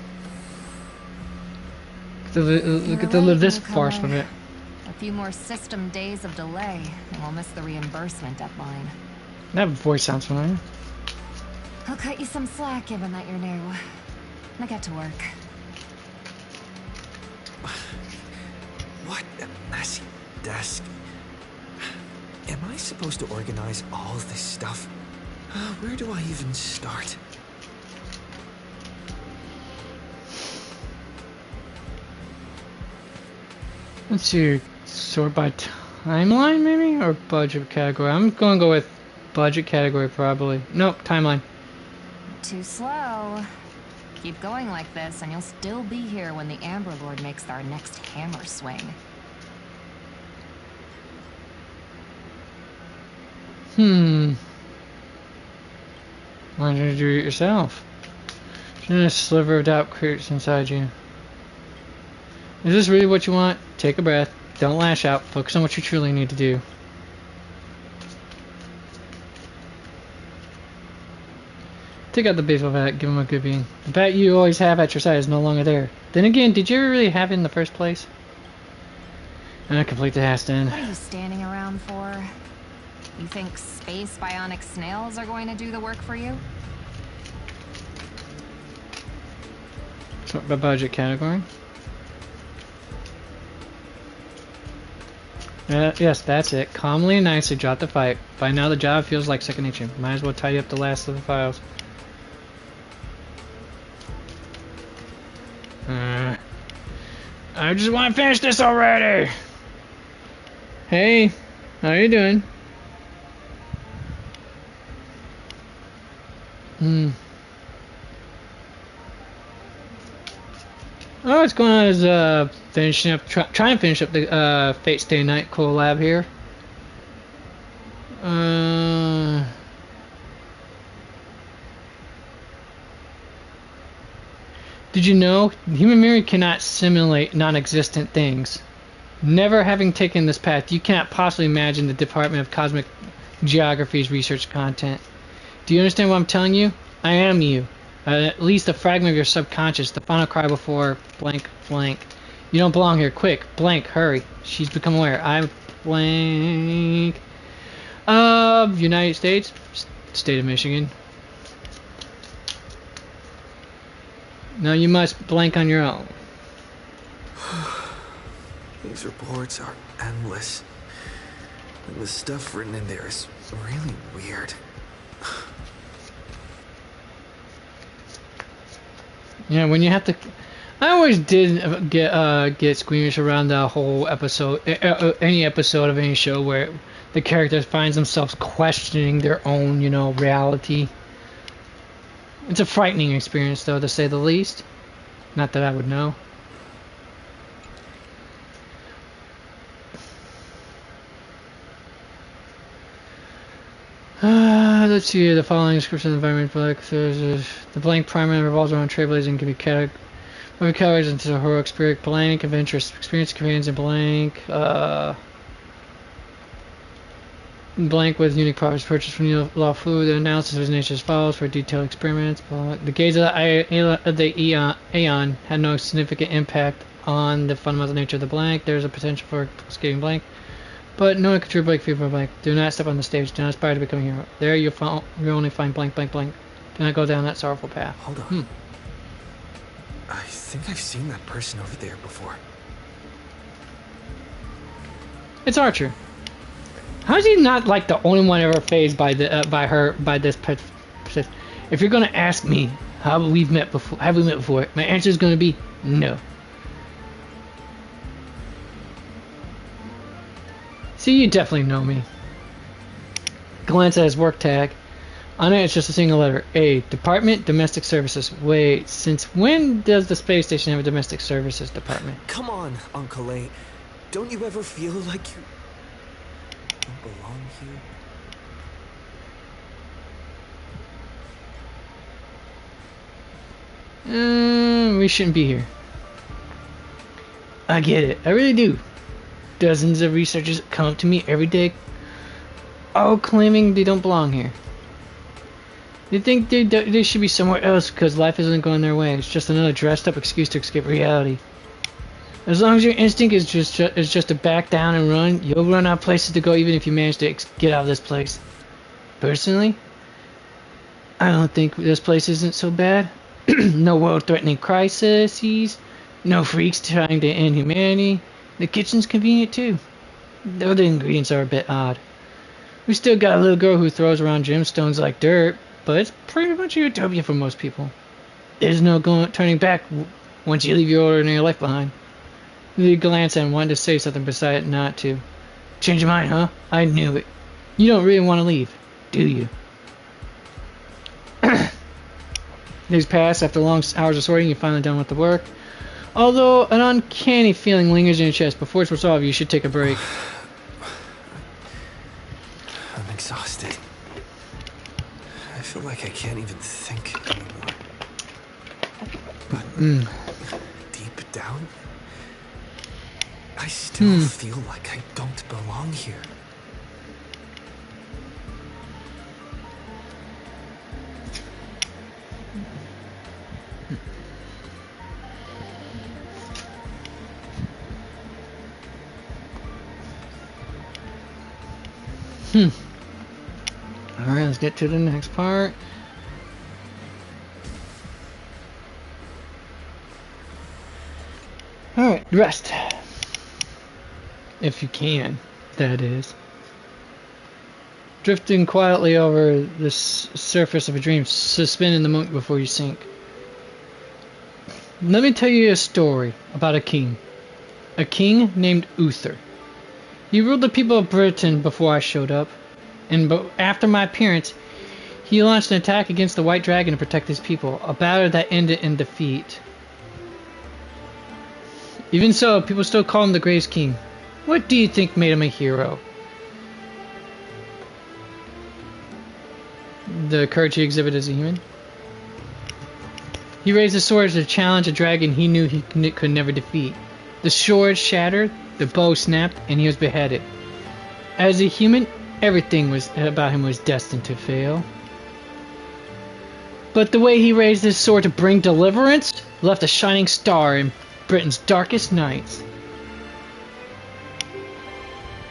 Get to live this farce with it. A few more system days of delay, and we'll miss the reimbursement deadline. That voice sounds familiar. I'll cut you some slack, given that you're new. Now get to work. What a messy desk. Am I supposed to organize all this stuff? Where do I even start? Let's see, sort by timeline maybe? Or budget category? I'm gonna go with budget category probably. Nope, timeline. Too slow. Keep going like this and you'll still be here when the Amber Lord makes our next hammer swing. Why did you do it yourself? Shouldn't a sliver of doubt creeps inside you? Is this really what you want? Take a breath. Don't lash out. Focus on what you truly need to do. Take out the baseball bat. Give him a good beating. The bat you always have at your side is no longer there. Then again, did you ever really have it in the first place? Complete the task then. What are you standing around for? You think space bionic snails are going to do the work for you? Sort by budget category. Yes, that's it. Calmly and nicely drop the fight. By now the job feels like second nature. Might as well tidy up the last of the files. I just want to finish this already! Hey, how you doing? Oh, what's going on is finishing up, trying to finish up the Fate Stay Night collab here. Did you know human memory cannot simulate non-existent things? Never having taken this path, you cannot possibly imagine the Department of Cosmic Geography's research content. Do you understand what I'm telling you? I am you. At least a fragment of your subconscious, the final cry before blank blank. You don't belong here. Quick, blank, hurry. She's become aware. I'm blank. United States, State of Michigan. Now you must blank on your own. These reports are endless. And the stuff written in there is really weird. Yeah, when you have to... I always did get squeamish around the whole episode, any episode of any show where the characters find themselves questioning their own, reality. It's a frightening experience, though, to say the least. Not that I would know. Let's see. The following description of the environment blank. The blank primarily revolves around trailblazing and can be categorized into the heroic spirit blank, adventurous experience, companions, and blank. Blank with unique properties purchased from the law food. The analysis of his nature as follows for detailed experiments. The gaze of the Aeon had no significant impact on the fundamental nature of the blank. There is a potential for escaping blank, but no one can true blank fever blank. Do not step on the stage. Do not aspire to become a hero. There you only find blank, blank, blank. Do not go down that sorrowful path. Hold on. I think I've seen that person over there before. It's Archer. How is he not like the only one ever phased by the by this? If you're gonna ask me have we met before, my answer is gonna be no. See, you definitely know me. Glance at his work tag. On it, it's just a single letter A. Department, Domestic Services. Wait, since when does the space station have a Domestic Services department? Come on, Uncle A. Don't you ever feel like you don't belong here? We shouldn't be here. I get it. I really do. Dozens of researchers come up to me every day, all claiming they don't belong here. They think they should be somewhere else because life isn't going their way. It's just another dressed up excuse to escape reality. As long as your instinct is just to back down and run, you'll run out of places to go even if you manage to get out of this place. Personally, I don't think this place isn't so bad. No world-threatening crises, no freaks trying to end humanity. The kitchen's convenient too, though the ingredients are a bit odd. We still got a little girl who throws around gemstones like dirt, but it's pretty much a utopia for most people. There's no turning back once you leave your ordinary life behind. Lee glanced and wanted to say something, but decided not to. Change your mind, huh? I knew it. You don't really want to leave, do you? Days pass. After long hours of sorting, you're finally done with the work. Although an uncanny feeling lingers in your chest. Before it's resolved, you should take a break. I'm exhausted. I feel like I can't even think anymore. But deep down, I still feel like I don't belong here. Alright, let's get to the next part. Alright, rest. If you can, that is. Drifting quietly over the surface of a dream, suspend in the moment before you sink. Let me tell you a story about a king. A king named Uther. He ruled the people of Britain before I showed up, and after my appearance, he launched an attack against the White Dragon to protect his people, a battle that ended in defeat. Even so, people still call him the Greatest King. What do you think made him a hero? The courage he exhibited as a human? He raised his sword to challenge a dragon he knew he could never defeat. The sword shattered, the bow snapped, and he was beheaded. As a human, everything about him was destined to fail. But the way he raised his sword to bring deliverance left a shining star in Britain's darkest nights.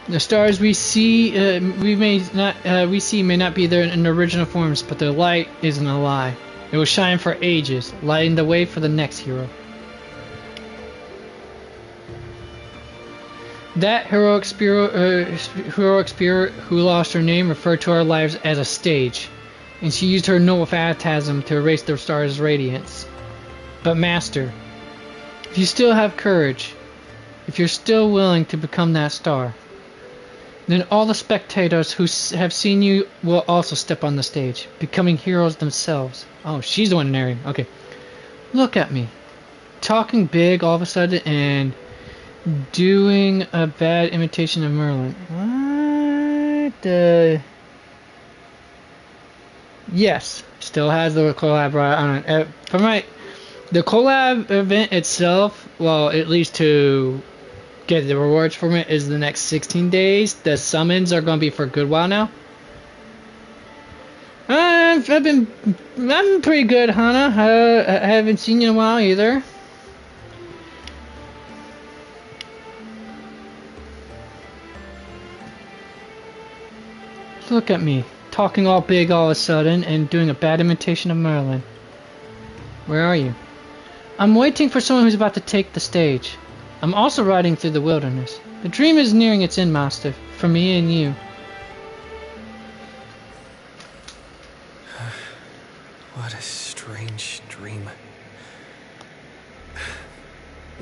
The stars we see may not be there in original forms, but their light isn't a lie. It will shine for ages, lighting the way for the next hero. That heroic spirit who lost her name referred to our lives as a stage, and she used her noble phantasm to erase the star's radiance. But Master, if you still have courage, if you're still willing to become that star, Then all the spectators who have seen you will also step on the stage, becoming heroes themselves. Oh, she's the one narrating. Okay. Look at me. Talking big all of a sudden and doing a bad imitation of Merlin. What the... Yes. Still has the collab right on it. For the collab event itself, well, at least to get the rewards from it, is the next 16 days. The summons are going to be for a good while now. I'm pretty good, Hannah. I haven't seen you in a while either. Look at me, talking all big all of a sudden and doing a bad imitation of Merlin. Where are you? I'm waiting for someone who's about to take the stage. I'm also riding through the wilderness. The dream is nearing its end, Master, for me and you. What a strange dream.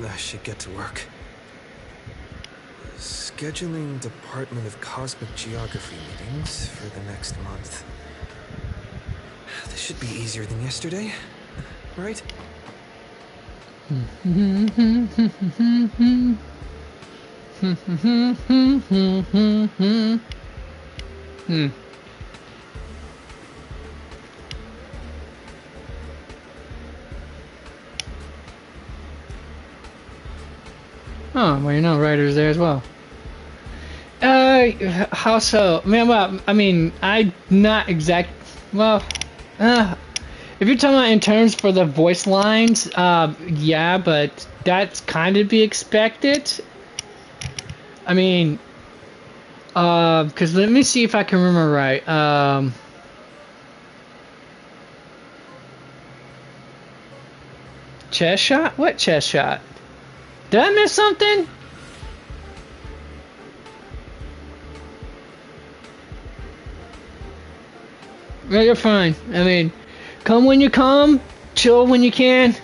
I should get to work. Scheduling Department of Cosmic Geography meetings for the next month. This should be easier than yesterday, right? Oh, well, you know, writers there as well. How so? Man, well, I mean, I'm not exact. Well, if you're talking about in terms for the voice lines, yeah, but that's kind of be expected. I mean, because let me see if I can remember right. Chest shot? What chest shot? Did I miss something? Well, you're fine. I mean, come when you come, chill when you can.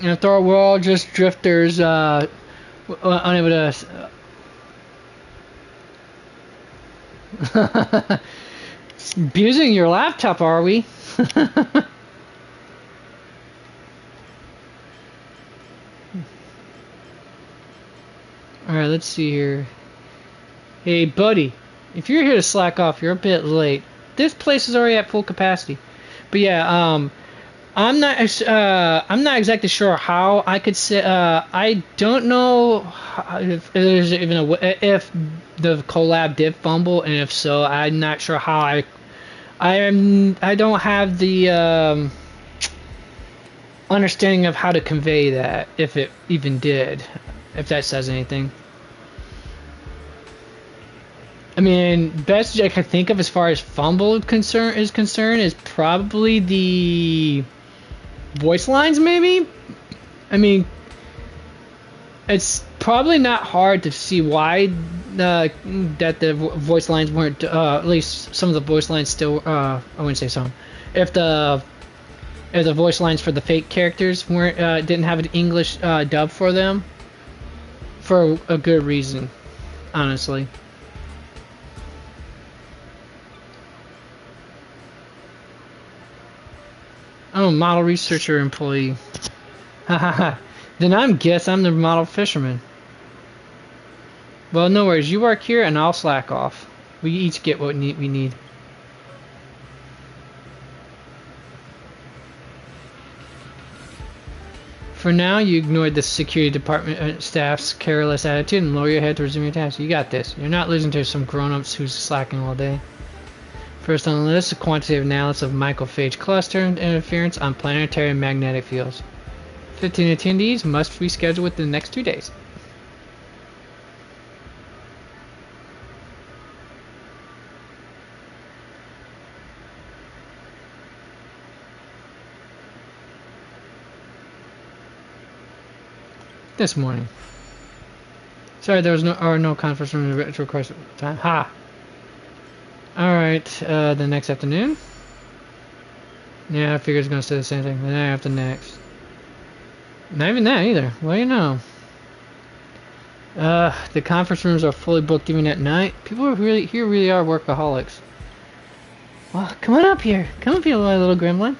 And after all, we're all just drifters, unable to... Abusing your laptop, are we? Alright, let's see here. Hey, buddy. If you're here to slack off, you're a bit late. This place is already at full capacity. But yeah, I'm not exactly sure how I could say. I don't know if there's even if the collab did fumble, and if so, I'm not sure how I don't have the understanding of how to convey that, if it even did, if that says anything. I mean, best I can think of as far as fumble is concerned is probably the voice lines, maybe. I mean, it's probably not hard to see why that the voice lines weren't, at least some of the voice lines still, I wouldn't say some. If the voice lines for the fake characters weren't, didn't have an English dub for them, for a good reason, honestly. Oh, model researcher employee. Hahaha. Then I'm the model fisherman. Well, no worries. You work here and I'll slack off. We each get what we need. For now, you ignored the security department staff's careless attitude and lower your head to resume your task. You got this. You're not losing to some grown-ups who's slacking all day. First on the list, a quantitative analysis of microphage cluster interference on planetary magnetic fields. 15 attendees must be scheduled within the next 2 days. This morning. Sorry, there was no conference room to request time. Ha! Alright, the next afternoon. Yeah, I figured it's gonna say the same thing. The night after next. Not even that either. Well, you know. The conference rooms are fully booked even at night. People really are workaholics. Well, come on up here. Come up here, my little gremlin.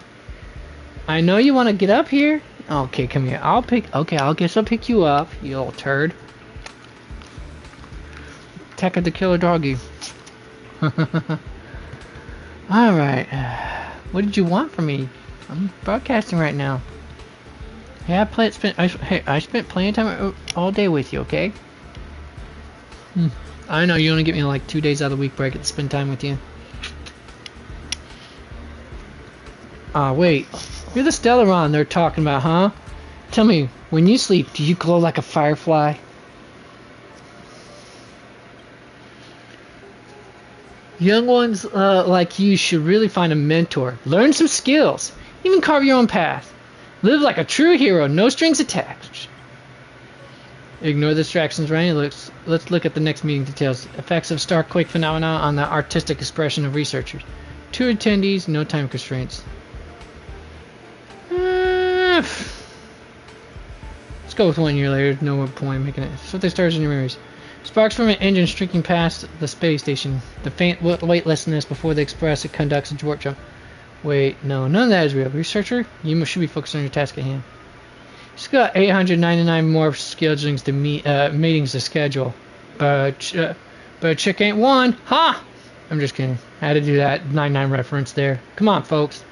I know you want to get up here. Okay, come here. I'll guess I'll pick you up, you little turd. Attack of the killer doggy. Alright. What did you want from me? I'm broadcasting right now. Hey, I spent plenty of time all day with you, okay? I know you only get me like 2 days out of the week where I get to spend time with you. Wait. You're the Stellaron they're talking about, huh? Tell me, when you sleep, do you glow like a firefly? Young ones like you should really find a mentor. Learn some skills. Even carve your own path. Live like a true hero, no strings attached. Ignore the distractions, right? Let's look at the next meeting details. Effects of Starquake phenomena on the artistic expression of researchers. 2 attendees, no time constraints. Let's go with 1 year later. No point making it. Something stars in your memories. Sparks from an engine streaking past the space station. The faint weightlessness before the Express it conducts a warp jump. Wait, no, none of that is real. Researcher, you should be focused on your task at hand. She's got 899 more scheduling to meetings to schedule, but chick ain't one. Ha! I'm just kidding. I had to do that 99 reference there. Come on, folks.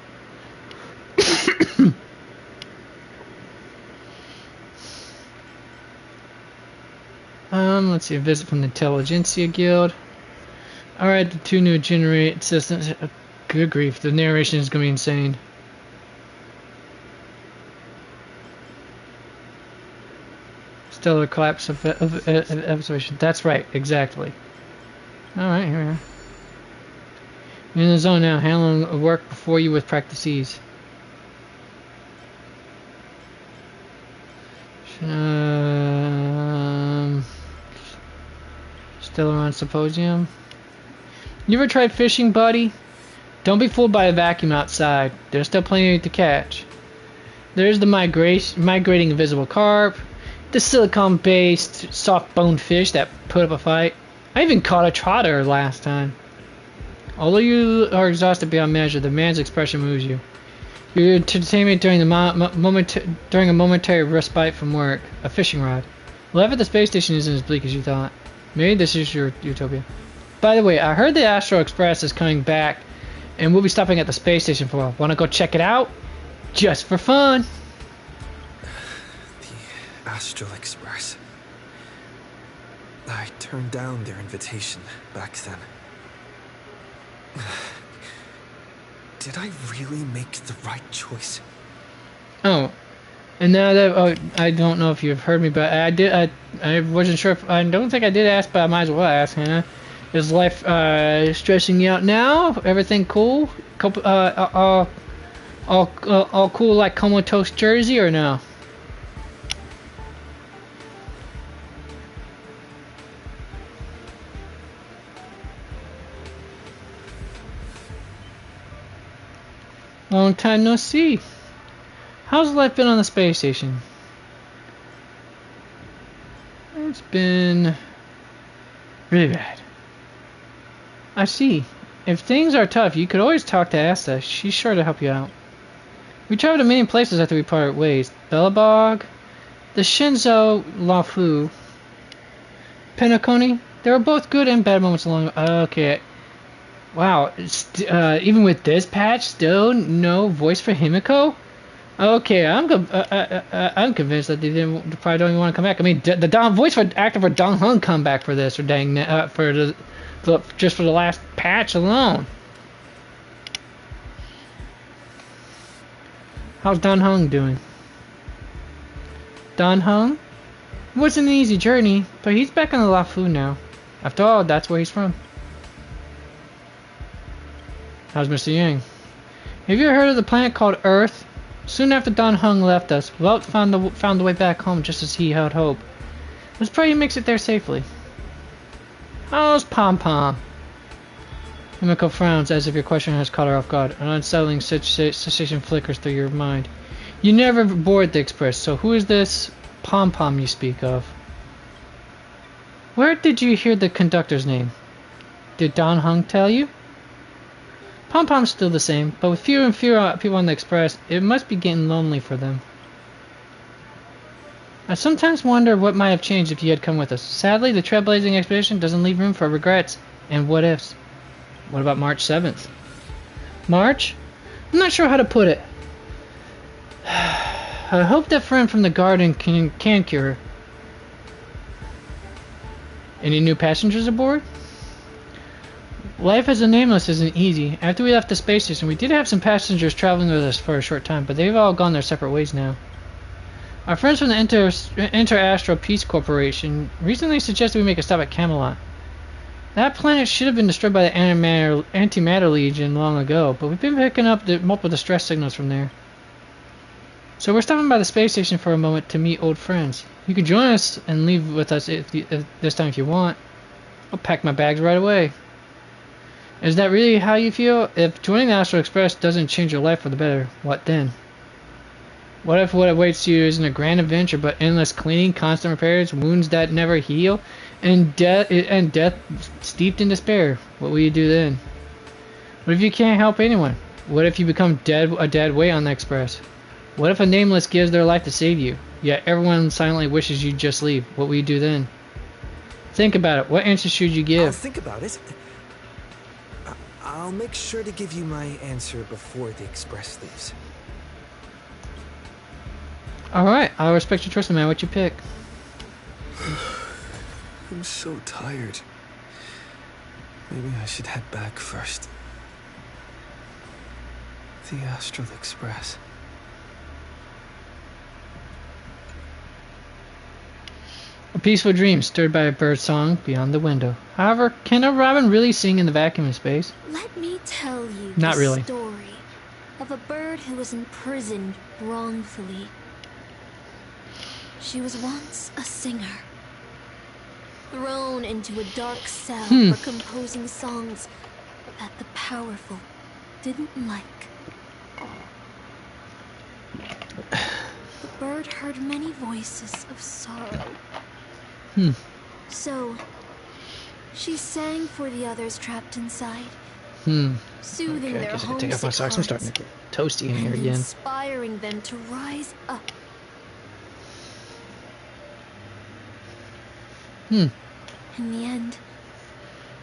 Let's see, a visit from the Intelligentsia Guild. Alright, the 2 new generate systems. Good grief, the narration is going to be insane. Stellar collapse of observation. That's right, exactly. Alright, here we are. You're in the zone now. Handling work before you with practices. Stellaron Symposium. You ever tried fishing, buddy? Don't be fooled by a vacuum outside. There's still plenty to catch. There's the migrating invisible carp, the silicon-based soft-boned fish that put up a fight. I even caught a trotter last time. Although you are exhausted beyond measure, the man's expression moves you. Your entertainment during a momentary respite from work, a fishing rod. Life at the space station isn't as bleak as you thought. Maybe this is your utopia. By the way, I heard the Astro Express is coming back, and we'll be stopping at the space station for a while. Wanna go check it out? Just for fun. The Astral Express. I turned down their invitation back then. Did I really make the right choice? Oh, and now that I don't know if you've heard me, but I wasn't sure if I don't think I did ask, but I might as well ask, Hannah. Is life stressing you out now? Everything cool? All cool like comatose Jersey or no? Long time no see. How's life been on the space station? It's been really bad. I see. If things are tough, you could always talk to Asta. She's sure to help you out. We traveled to many places after we parted ways. Bellabog, the Shinzo Lafu, Penacony. There were both good and bad moments along. Okay. Wow. Even with this patch, still no voice for Himiko? Okay, I'm convinced that they probably don't even want to come back. I mean, the voice for actor for Dong Hung come back for this, or dang, just for the last patch alone. How's Don Hung doing? Don Hung? It wasn't an easy journey, but he's back on the Lafu now. After all, that's where he's from. How's Mr. Yang? Have you ever heard of the planet called Earth? Soon after Don Hung left us, Welt found the way back home just as he had hoped. Let's pray he makes it there safely. How's Pom Pom? Himiko frowns as if your question has caught her off guard. An unsettling sensation flickers through your mind. You never board the express, so who is this pom-pom you speak of? Where did you hear the conductor's name? Did Don Hung tell you? Pom-pom's still the same, but with fewer and fewer people on the express, it must be getting lonely for them. I sometimes wonder what might have changed if you had come with us. Sadly, the trailblazing expedition doesn't leave room for regrets and what-ifs. What about March 7th? March? I'm not sure how to put it. I hope that friend from the garden can cure her. Any new passengers aboard? Life as a nameless isn't easy. After we left the space station, we did have some passengers traveling with us for a short time, but they've all gone their separate ways now. Our friends from the Inter-Astral Peace Corporation recently suggested we make a stop at Camelot. That planet should have been destroyed by the Antimatter Legion long ago, but we've been picking up multiple distress signals from there. So we're stopping by the space station for a moment to meet old friends. You can join us and leave with us this time if you want. I'll pack my bags right away. Is that really how you feel? If joining the Astral Express doesn't change your life for the better, what then? What if what awaits you isn't a grand adventure, but endless cleaning, constant repairs, wounds that never heal, and death steeped in despair? What will you do then? What if you can't help anyone? What if you become a dead weight on the express? What if a nameless gives their life to save you, yet everyone silently wishes you'd just leave? What will you do then? Think about it. What answer should you give? I'll think about it. I'll make sure to give you my answer before the express leaves. Alright, I'll respect your choice no matter what you pick. I'm so tired. Maybe I should head back first. The Astral Express. A peaceful dream stirred by a bird song beyond the window. However, can a robin really sing in the vacuum of space? Let me tell you Not the really. story of a bird who was imprisoned wrongfully. She was once a singer, thrown into a dark cell for composing songs that the powerful didn't like. The bird heard many voices of sorrow. So, she sang for the others trapped inside, soothing Okay, I their guess I can take off my homesick socks. I'm starting hearts to get toasty in here and again. inspiring them to rise up. In the end,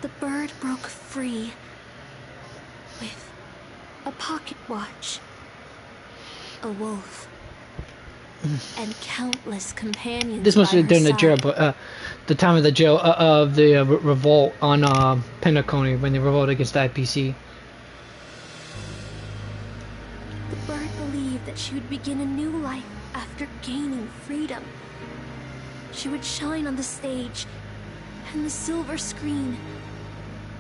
the bird broke free with a pocket watch, a wolf, and countless companions. This must by have been her during side. the time of the revolt on Pentaconi when they revolted against the IPC. The bird believed that she would begin a new life after gaining freedom. She would shine on the stage and the silver screen,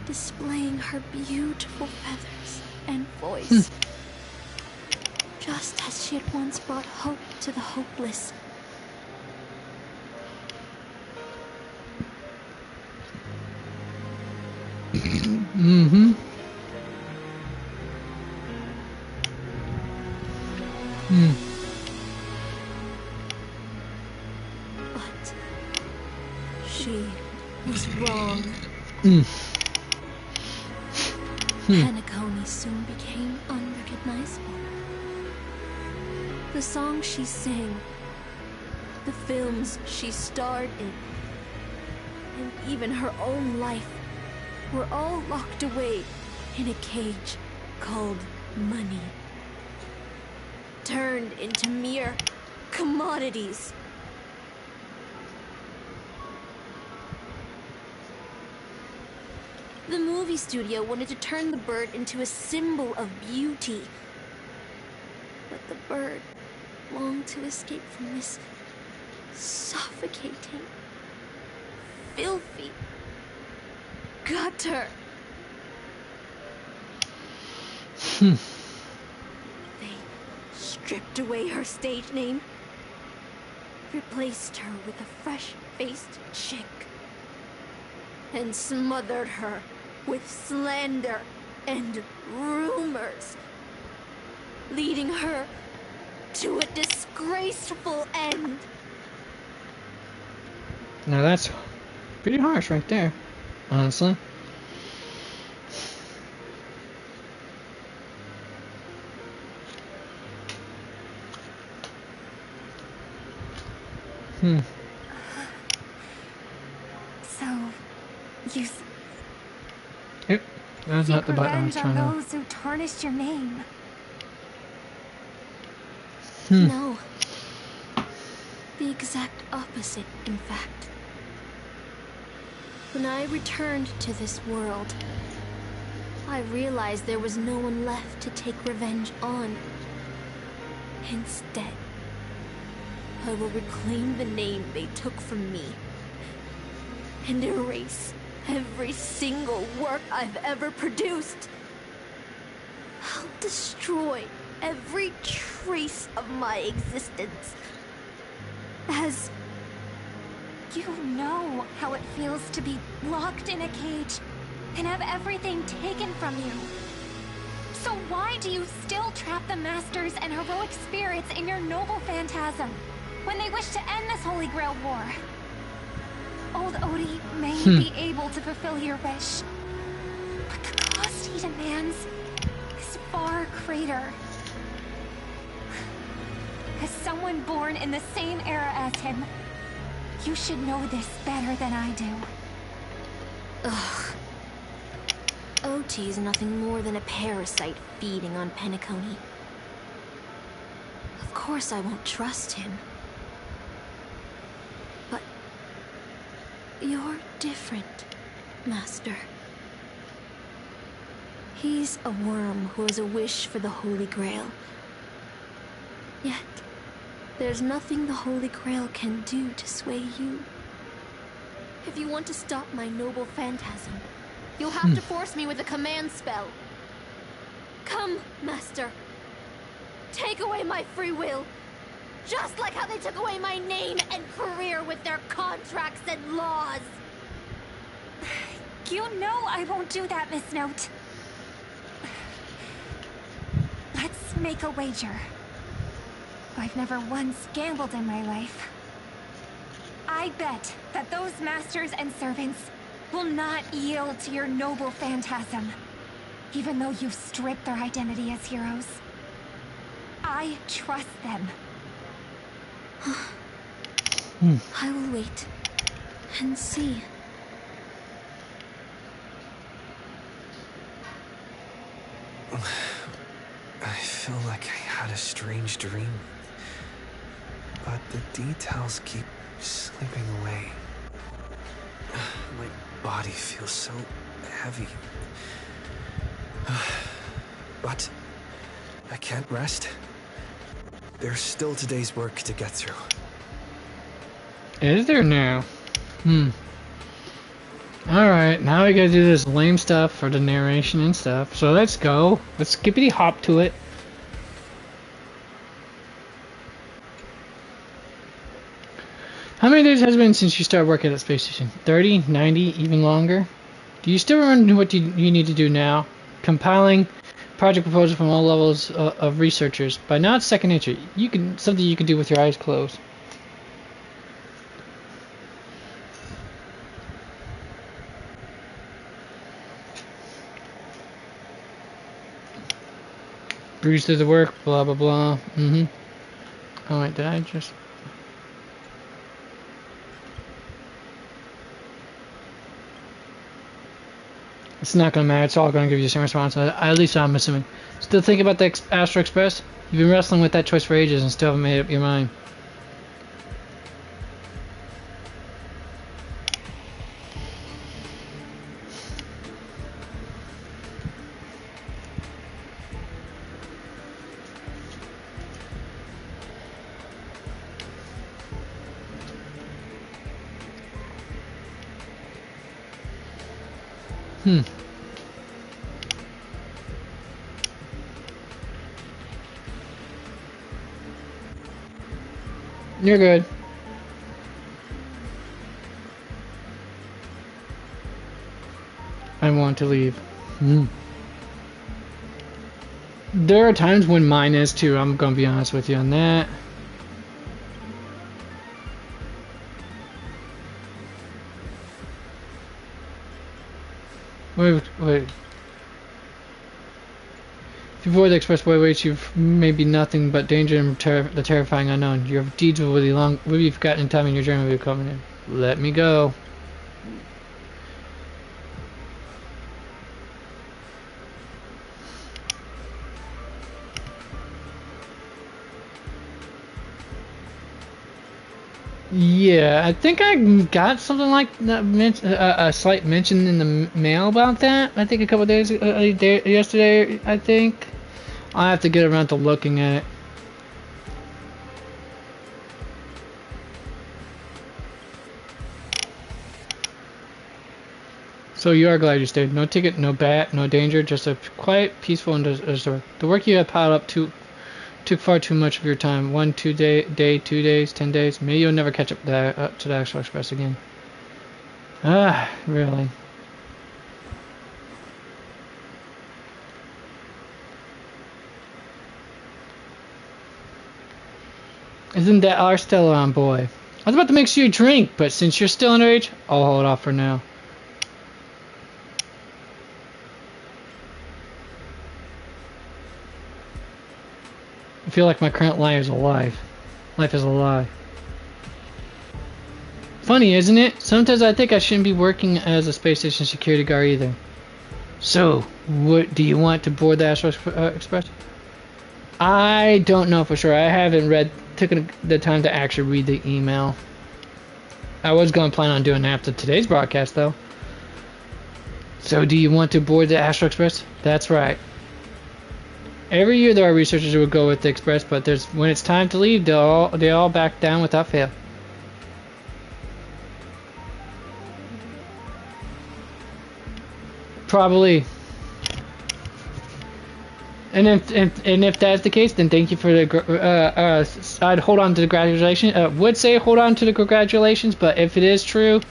displaying her beautiful feathers and voice. Just as she had once brought hope to the hopeless. But she was wrong. Pentaconi soon became unrecognizable. The songs she sang, the films she starred in, and even her own life were all locked away in a cage called money. Turned into mere commodities. The movie studio wanted to turn the bird into a symbol of beauty. But the bird longed to escape from this suffocating, filthy gutter. They stripped away her stage name, replaced her with a fresh-faced chick, and smothered her with slander and rumors, leading her to a disgraceful end. Now that's pretty harsh right there, honestly. So, you Yep, that's not the button I was revenge trying on to... those who tarnished your name. No. The exact opposite, in fact. When I returned to this world, I realized there was no one left to take revenge on. Instead, I will reclaim the name they took from me and erase every single work I've ever produced. I'll destroy every trace of my existence. As You know how it feels to be locked in a cage and have everything taken from you. So why do you still trap the Masters and heroic spirits in your noble phantasm when they wish to end this Holy Grail war? Old Odie may be able to fulfill your wish, but the cost he demands is far greater. As someone born in the same era as him, you should know this better than I do. Ugh. OT's nothing more than a parasite feeding on Penacony. Of course I won't trust him. But you're different, Master. He's a worm who has a wish for the Holy Grail. Yet, there's nothing the Holy Grail can do to sway you. If you want to stop my noble phantasm, you'll have to force me with a command spell. Come, Master. Take away my free will. Just like how they took away my name and career with their contracts and laws. You know I won't do that, Miss Note. Let's make a wager. I've never once gambled in my life. I bet that those masters and servants will not yield to your noble phantasm, even though you've stripped their identity as heroes. I trust them. I will wait and see. I feel like I had a strange dream, but the details keep slipping away. My body feels so heavy. But I can't rest. There's still today's work to get through. Is there now? Alright, now we gotta do this lame stuff for the narration and stuff. So let's go. Let's skippity hop to it. How many days has it been since you started working at the space station? 30, 90, even longer? Do you still remember what you need to do now? Compiling project proposals from all levels of researchers. By now it's second nature. Something you can do with your eyes closed. Breeze through the work, blah blah blah. Oh wait, did I just... It's not gonna matter, it's all gonna give you the same response, at least I'm assuming. Still think about the Astro Express? You've been wrestling with that choice for ages and still haven't made up your mind. You're good. I want to leave. There are times when mine is too. I'm gonna be honest with you on that. Wait. If you avoid the expressway waits, you've maybe nothing but danger and the terrifying unknown. Your deeds will be forgotten in time, and your journey will be coming in. Let me go. Yeah, I think I got something like that, a slight mention in the mail about that. I think a couple days yesterday. I think I have to get around to looking at it. So you are glad you stayed. No ticket, no bat, no danger. Just a quiet, peaceful, and the work you have piled up took far too much of your time. 2 days, 10 days. Maybe you'll never catch up to the Astral Express again. Ah, really. Isn't that our Stellon boy? I was about to mix you a drink, but since you're still underage, I'll hold off for now. I feel like my current life is a lie. Life is a lie. Funny, isn't it? Sometimes I think I shouldn't be working as a space station security guard either. So, what do you want to board the Astro Express? I don't know for sure. I haven't taken the time to actually read the email. I was going to plan on doing that after today's broadcast, though. So, do you want to board the Astro Express? That's right. Every year there are researchers who will go with the Express, but when it's time to leave, they all back down without fail. Probably. And if that's the case, then thank you for the I'd hold on to the congratulations. Would say hold on to the congratulations, but if it is true,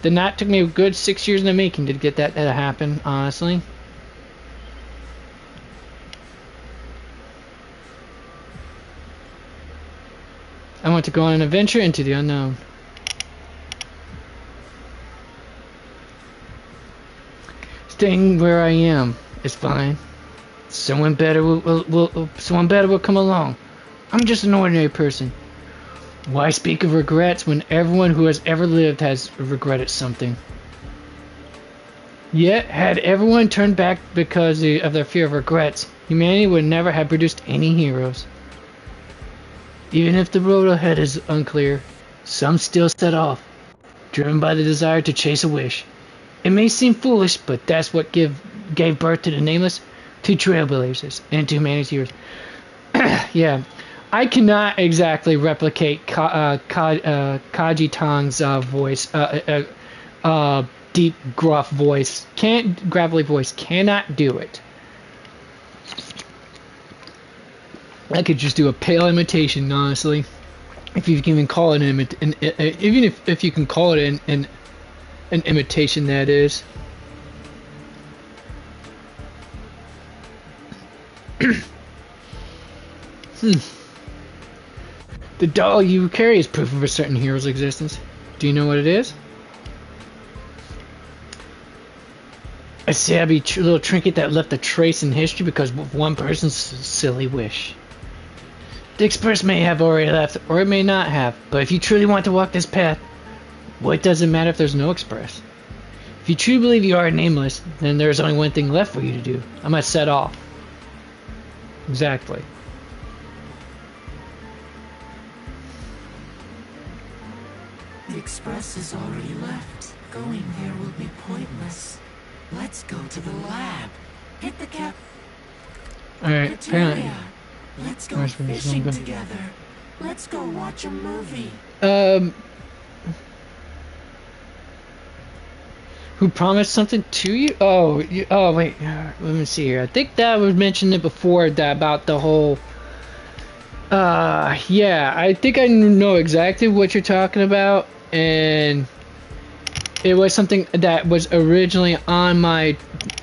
then that took me a good 6 years in the making to get that to happen. Honestly. I want to go on an adventure into the unknown. Staying where I am is fine. Someone better will come along. I'm just an ordinary person. Why speak of regrets when everyone who has ever lived has regretted something? Yet, had everyone turned back because of their fear of regrets, humanity would never have produced any heroes. Even if the road ahead is unclear, some still set off, driven by the desire to chase a wish. It may seem foolish, but that's what gave birth to the Nameless, to Trailblazers, and to humanity's heroes. Yeah, I cannot exactly replicate Kaji Tong's voice, deep, gruff voice, gravelly voice. Cannot do it. I could just do a pale imitation, honestly. If you can even call it even if you can call it an imitation, that is. The doll you carry is proof of a certain hero's existence. Do you know what it is? A savvy little trinket that left a trace in history because of one person's silly wish. The Express may have already left, or it may not have, but if you truly want to walk this path, what does it matter if there's no Express? If you truly believe you are nameless, then there's only one thing left for you to do. I must set off. Exactly. The Express has already left. Going there will be pointless. Let's go to the lab. Hit the cap. Alright, apparently. Let's go fishing together. Let's go watch a movie. Who promised something to you? Oh, wait. Let me see here. I think that was mentioned it before that about the whole. Yeah. I think I know exactly what you're talking about, and it was something that was originally on my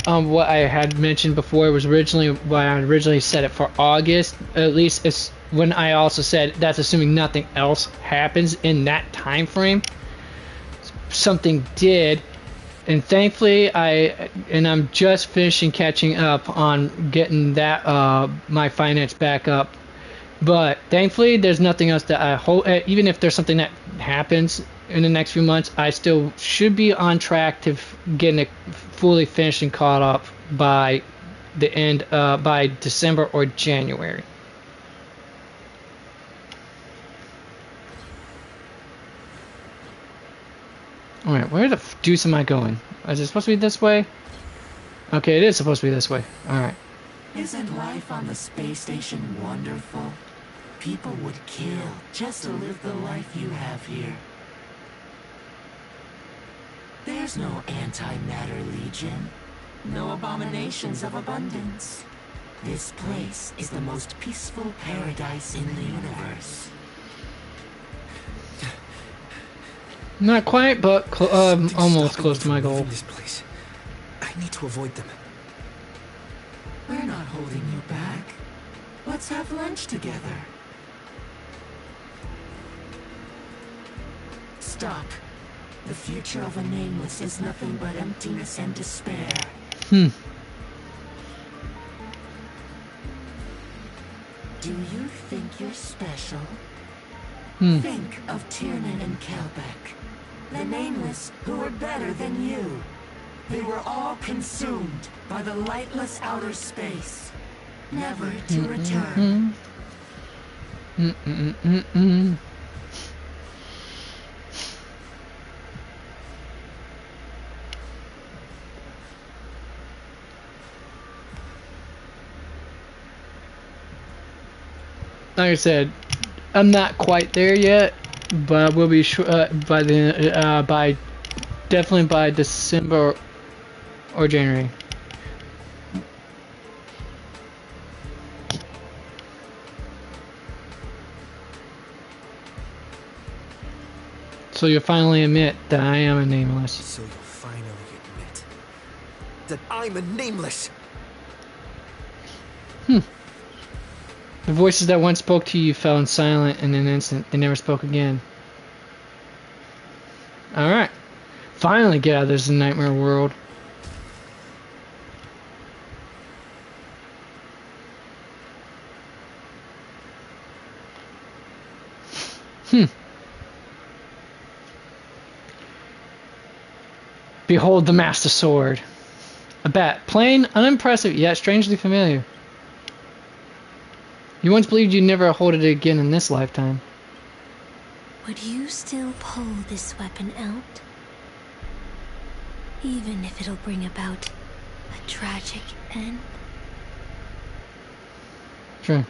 what I had mentioned before was originally why I originally set it for August. At least it's when I also said that's assuming nothing else happens in that time frame. Something did, and thankfully I'm just finishing catching up on getting that my finance back up. But thankfully, there's nothing else that I hope. Even if there's something that happens in the next few months, I still should be on track to getting it fully finished and caught up by the end, by December or January. All right, where the deuce am I going? Is it supposed to be this way? Okay, it is supposed to be this way. All right. Isn't life on the space station wonderful? People would kill just to live the life you have here. There's no antimatter legion, no abominations of abundance. This place is the most peaceful paradise in the universe. Not quite, but almost close to my goal. This place. I need to avoid them. We're not holding you back. Let's have lunch together. Stop. The future of a nameless is nothing but emptiness and despair. Do you think you're special? Think of Tiernan and Kelbeck. The nameless who were better than you. They were all consumed by the lightless outer space, never to return. Like I said, I'm not quite there yet, but we'll be by definitely by December or January. So you'll finally admit that I am a nameless. So you'll finally admit that I'm a nameless. The voices that once spoke to you fell silent in an instant. They never spoke again. Alright. Finally get out of this nightmare world. Behold the Master Sword. A bat. Plain, unimpressive, yet strangely familiar. You once believed you'd never hold it again in this lifetime. Would you still pull this weapon out? Even if it'll bring about a tragic end? Sure.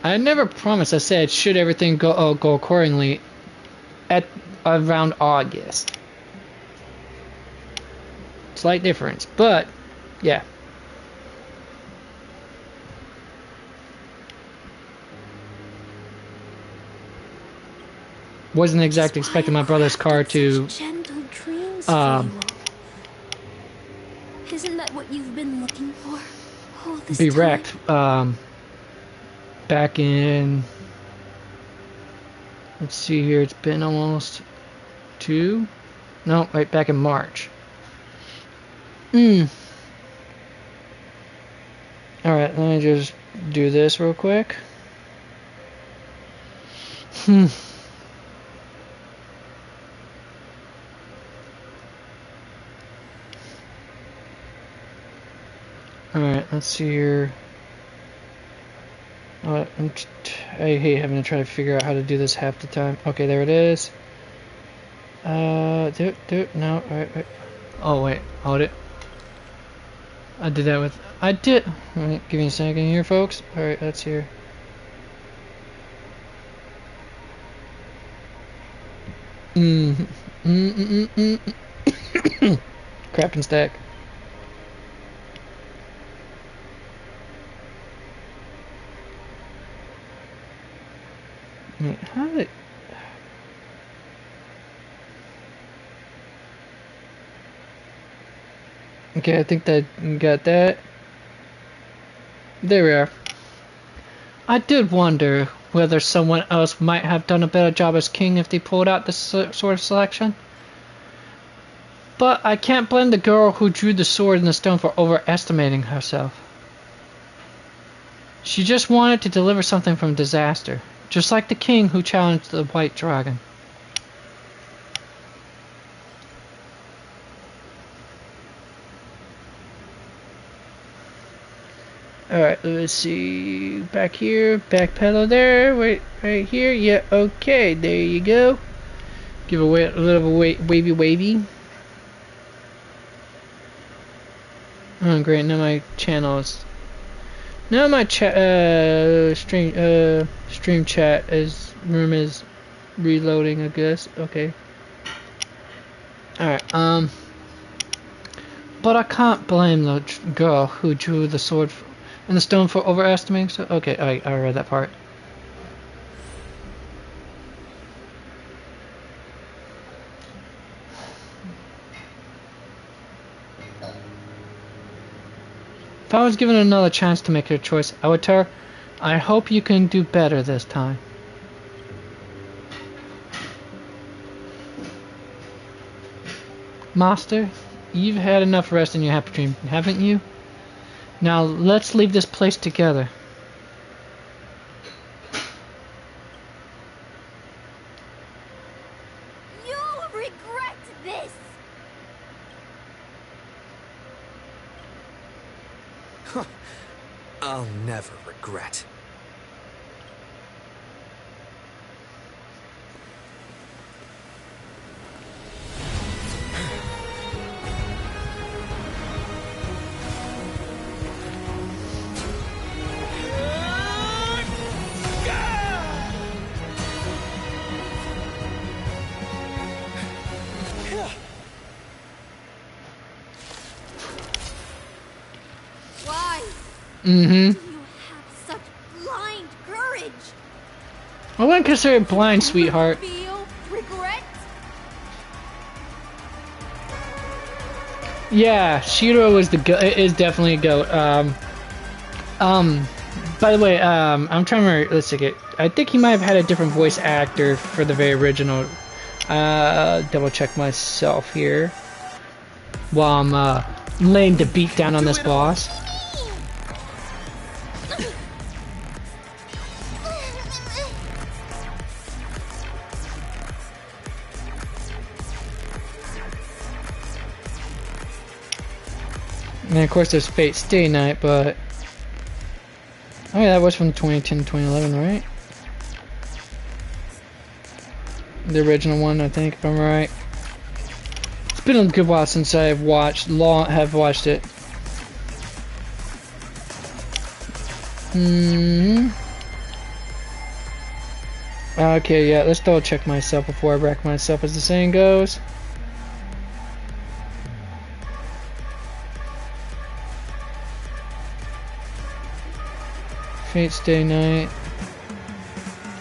I never promised. I said should everything go accordingly at around August. Slight difference, but yeah. Wasn't exactly expecting my brother's car to gentle dreams for you all. Isn't that what you've been looking for all this be time? wrecked. Back in, let's see here, it's been almost right back in March. Alright, let me just do this real quick. Alright, let's see here. I hate having to try to figure out how to do this half the time. Okay, there it is. Do it. No, wait. Oh, wait, hold it. I did that with. I did. Alright, give me a second here, folks. Alright, that's here. Crap and stack. Okay, I think that got that. There we are. I did wonder whether someone else might have done a better job as king if they pulled out this sort of selection. But I can't blame the girl who drew the sword and the stone for overestimating herself. She just wanted to deliver something from disaster, just like the king who challenged the white dragon. Alright, let's see. Back here, back pedal there, wait, right here. Yeah, okay, there you go. Give a little wavy. Oh, great, now my channels. Now my stream chat room is reloading, I guess. Okay. Alright, but I can't blame the girl who drew the sword and the stone for overestimating. So okay, I read that part. If I was given another chance to make a choice, I would tell her, I hope you can do better this time. Master, you've had enough rest in your happy dream, haven't you? Now let's leave this place together. You'll regret this! I'll never regret. Do you have such blind courage? I wouldn't consider it blind, sweetheart. Feel regret? Yeah, Shiro is is definitely a goat. By the way, I'm trying to remember. Let's see. I think he might have had a different voice actor for the very original. Double check myself here while I'm laying the beat down on this boss. And of course there's Fate Stay Night, but oh yeah, that was from 2010 2011, right? The original one, I think, if I'm right. It's been a good while since I've watched it. Okay, yeah, let's double check myself before I wreck myself, as the saying goes. Fate Stay Night.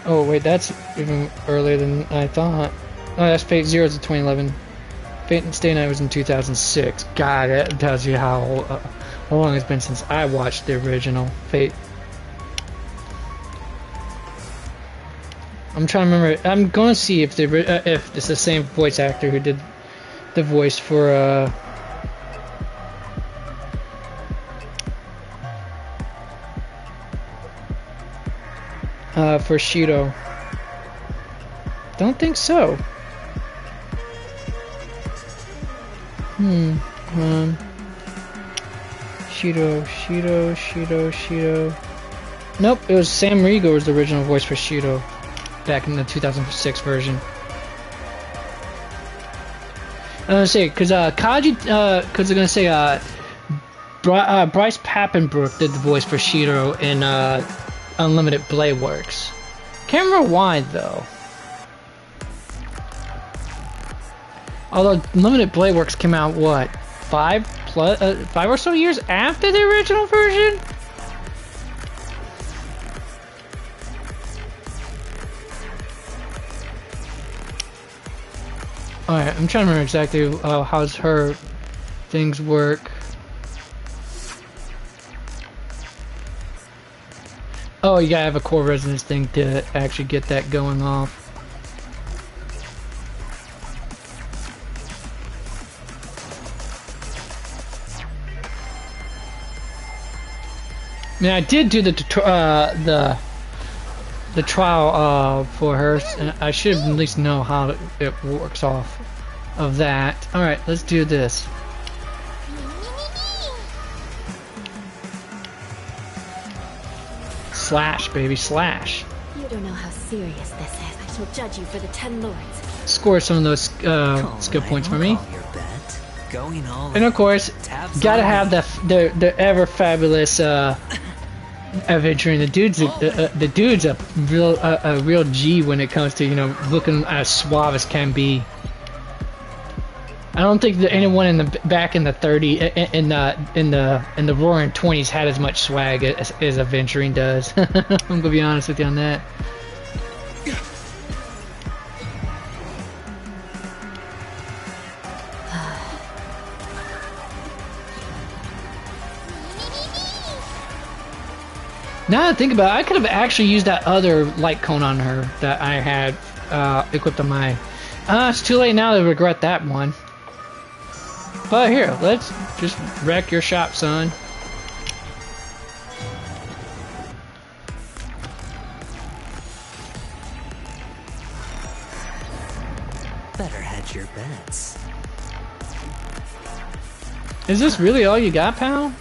Oh wait, that's even earlier than I thought. Oh, that's Fate Zero's in 2011. Fate Stay Night was in 2006. God, that tells you how long it's been since I watched the original Fate. I'm trying to remember. I'm going to see if it's the same voice actor who did the voice for Shiro. Don't think so. Shiro. Nope, it was Sam Riegel was the original voice for Shiro back in the 2006 version. I was gonna say, cause they're gonna say Bryce Papenbrook did the voice for Shiro in Unlimited Blade Works. Can't remember why though. Although Unlimited Blade Works came out what, 5 or so years after the original version? Alright, I'm trying to remember exactly how's her things work. Oh, you gotta have a core resonance thing to actually get that going off. I mean, I did do the trial for her, and I should at least know how it works off of that. All right, let's do this. Slash, baby, slash. You don't know how serious this is. I shall judge you for the 10 lords. Score some of those skill points for me. And of course, gotta have the ever fabulous adventuring. The dude's a real G when it comes to, you know, looking as suave as can be. I don't think that anyone in the back in the Roaring 20s had as much swag as adventuring does. I'm gonna be honest with you on that. Now that I think about it, I could have actually used that other light cone on her that I had equipped on my... it's too late now to regret that one. But here, let's just wreck your shop, son. Better hedge your bets. Is this really all you got, pal?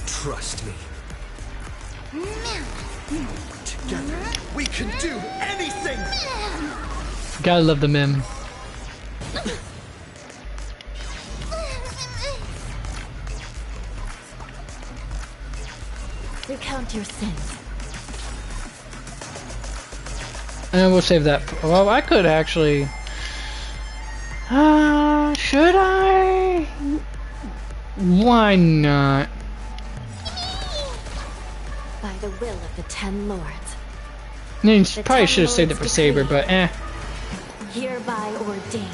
Trust me. Together, we can do anything! Gotta love the meme. Recount your sins. And we'll save that. Well, I could actually... should I? Why not? By the will of the 10 lords. I mean, probably should have saved it for Saber, but eh. Hereby ordained.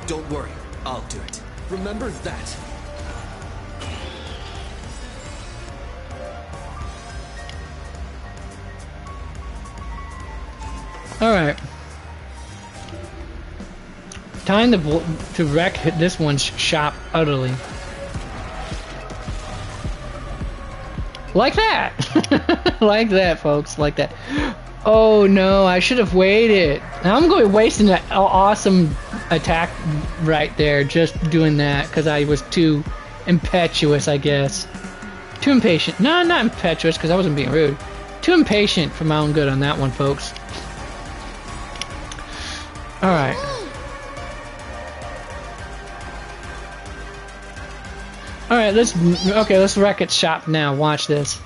Don't worry, I'll do it. Remember that. Alright. Time to wreck this one's shop utterly. Like that! Like that, folks. Like that. Oh no, I should have waited. Now I'm going to be wasting that awesome attack right there just doing that because I was too impetuous, I guess. Too impatient. No, not impetuous because I wasn't being rude. Too impatient for my own good on that one, folks. Alright. Alright, let's wreck its shop now. Watch this.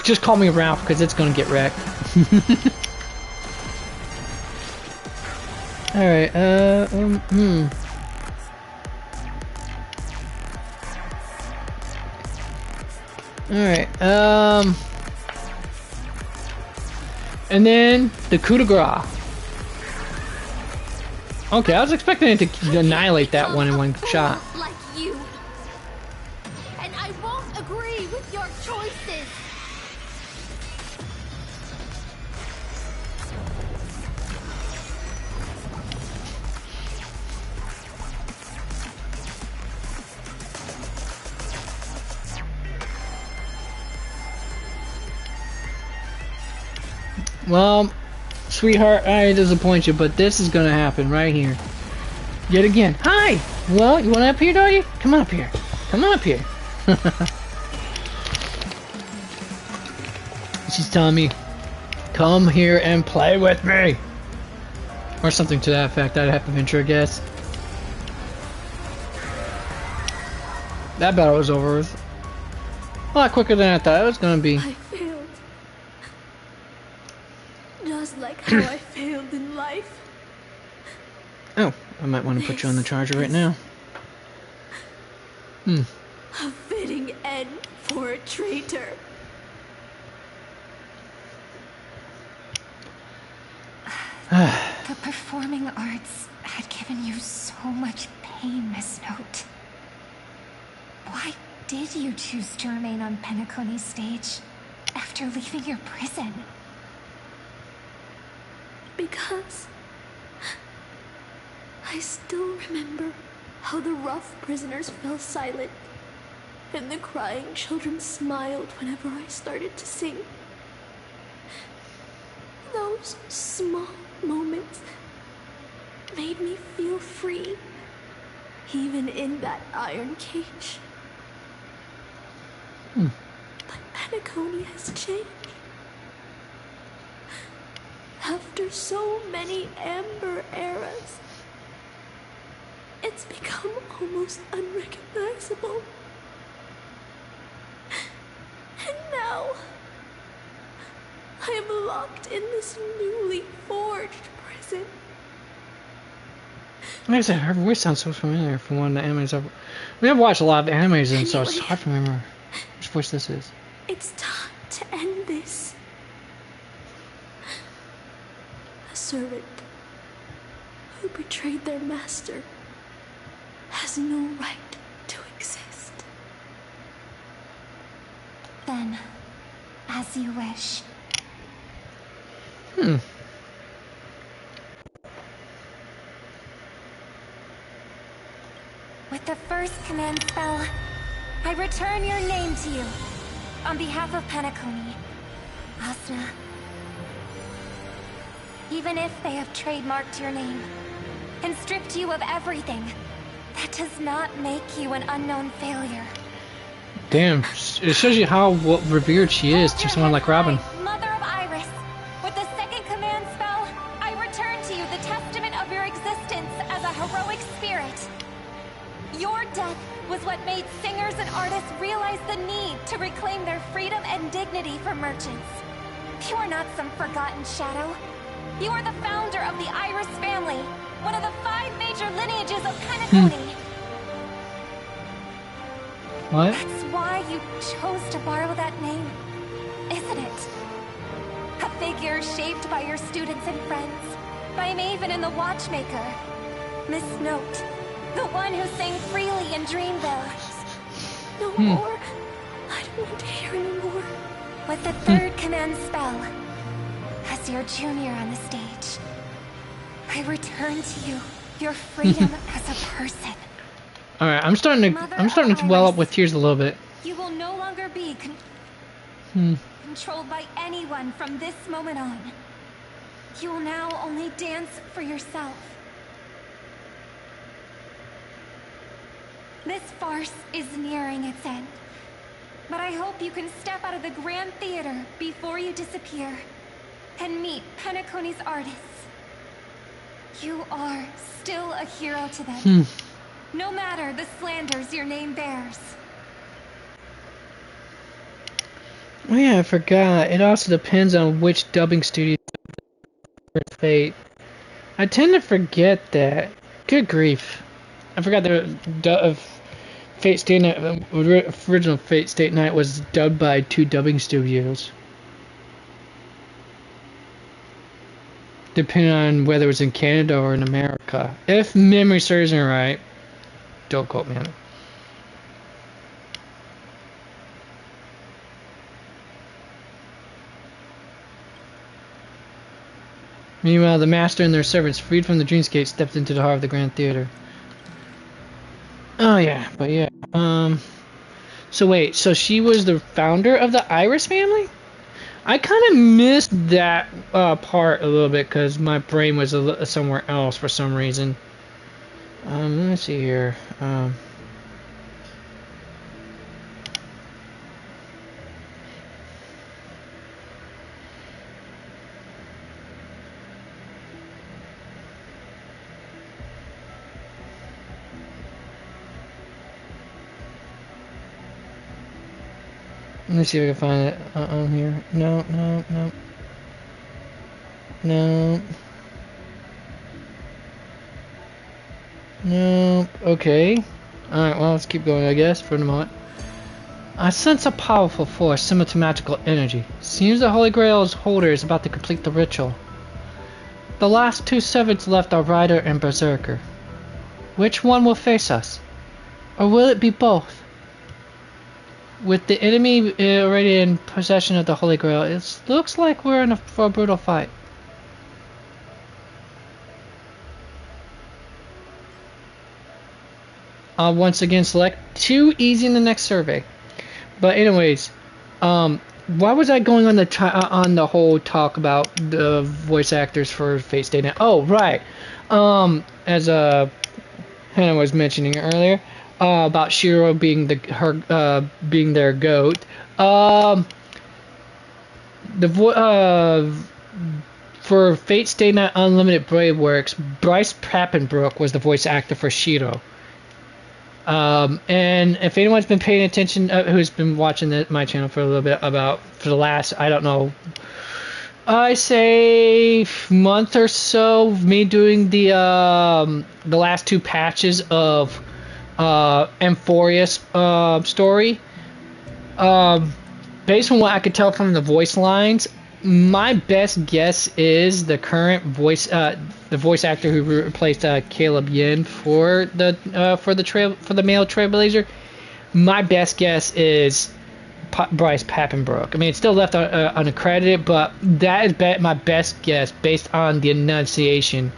Just call me Ralph because it's gonna get wrecked. Alright, Alright, and then the coup de grace. Okay, I was expecting it to annihilate that one in one shot. Like you. And I won't agree with your choices. Well, sweetheart, I disappoint you, but this is gonna happen right here. Yet again. Hi! Well, you want up here, doggy? Come on up here. Come on up here. She's telling me, come here and play with me. Or something to that effect. I'd have to venture a guess. That battle was over with a lot quicker than I thought it was gonna be. I failed. Just like how I failed in life. Oh, I might want to put you on the charger right now. A fitting end for a traitor. The performing arts had given you so much pain, Miss Note. Why did you choose to remain on Penacony's stage after leaving your prison? Because I still remember how the rough prisoners fell silent, and the crying children smiled whenever I started to sing. Those small moments made me feel free, even in that iron cage. But Penacony has changed. After so many Amber eras, it's become almost unrecognizable. And now, I am locked in this newly forged prison. Like I said, her voice sounds so familiar from one of the animes I've watched a lot of animes, and so it's hard to remember which voice this is. It's time to end this. A servant who betrayed their master has no right to exist. Then, as you wish. With the first command spell, I return your name to you. On behalf of Penacony, Asuna. Even if they have trademarked your name and stripped you of everything, that does not make you an unknown failure. Damn, it shows you how revered she is to someone like Robin. Mother of Iris, with the second command spell, I return to you the testament of your existence as a heroic spirit. Your death was what made singers and artists realize the need to reclaim their freedom and dignity for merchants. You are not some forgotten shadow. You are the founder of the Iris family, one of the 5 major lineages of Penacony. What? That's why you chose to borrow that name, isn't it? A figure shaped by your students and friends, by Maven and the Watchmaker. Miss Note, the one who sang freely in Dreamville. No more. I don't want to hear anymore. With the third command spell, as your junior on the stage, I return to you your freedom as a person. All right, I'm starting to well up with tears a little bit. You will no longer be controlled by anyone from this moment on. You will now only dance for yourself. This farce is nearing its end, but I hope you can step out of the Grand Theater before you disappear and meet Penacony's artists. You are still a hero to them, no matter the slanders your name bears. Oh yeah, I forgot. It also depends on which dubbing studio Fate. I tend to forget that. Good grief. I forgot the Fate Stay Night, original Fate Stay Night was dubbed by 2 dubbing studios. Depending on whether it was in Canada or in America. If memory serves me right. Don't quote me on it. Meanwhile, the master and their servants, freed from the dreamscape, stepped into the heart of the Grand Theater. Oh yeah, but yeah. So wait, so she was the founder of the Iris family? I kind of missed that part a little bit because my brain was somewhere else for some reason. Let me see here. Let me see if I can find it on here. No. No. Okay. Alright, well, let's keep going, I guess, for the moment. I sense a powerful force similar to magical energy. Seems the Holy Grail's holder is about to complete the ritual. The last 2 servants left are Rider and Berserker. Which one will face us? Or will it be both? with the enemy already in possession of the Holy Grail, it looks like we're in for a brutal fight. Once again, select too easy in the next survey. But anyways, why was I going on the whole talk about the voice actors for Fate Stay Night? Oh, right. As Hannah was mentioning earlier, about Shiro being being their goat. For Fate Stay Night Unlimited Brave Works, Bryce Papenbrook was the voice actor for Shiro. And if anyone's been paying attention, who's been watching my channel for a little bit, for the last, I don't know, I say month or so, me doing the last 2 patches of Amphoria's story. Based on what I could tell from the voice lines, my best guess is the current voice actor who replaced Caleb Yin for the male Trailblazer. My best guess is Bryce Papenbrook. I mean, it's still left unaccredited, but that is my best guess based on the enunciation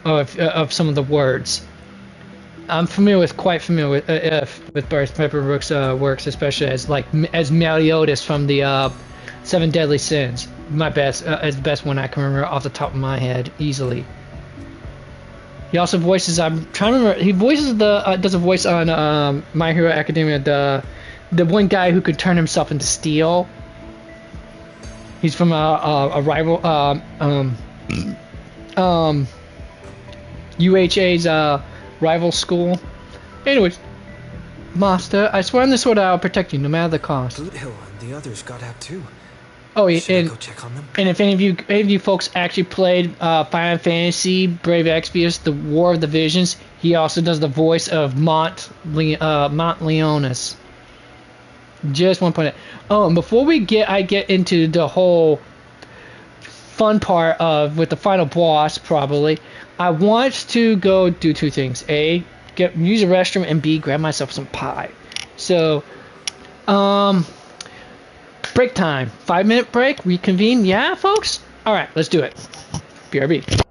of some of the words. I'm quite familiar with Bryce Papenbrook's works, especially as Meliodas from the 7 Deadly Sins. My best is the best one I can remember off the top of my head easily. He also voices. I'm trying to remember. He voices does a voice on My Hero Academia. The one guy who could turn himself into steel. He's from a rival UHA's rival school. Anyways, Master, I swear on this sword I'll protect you no matter the cost. Boothill and the others got out too. Oh, Should I go check on them? And if any of you folks actually played Final Fantasy Brave Exvius, The War of the Visions, he also does the voice of Mont Leonis. Just one point. Oh, and before I get into the whole fun part with the final boss, probably, I want to go do 2 things. A, use a restroom, and B, grab myself some pie. So, break time. 5-minute break. Reconvene. Yeah, folks? Alright, let's do it. BRB.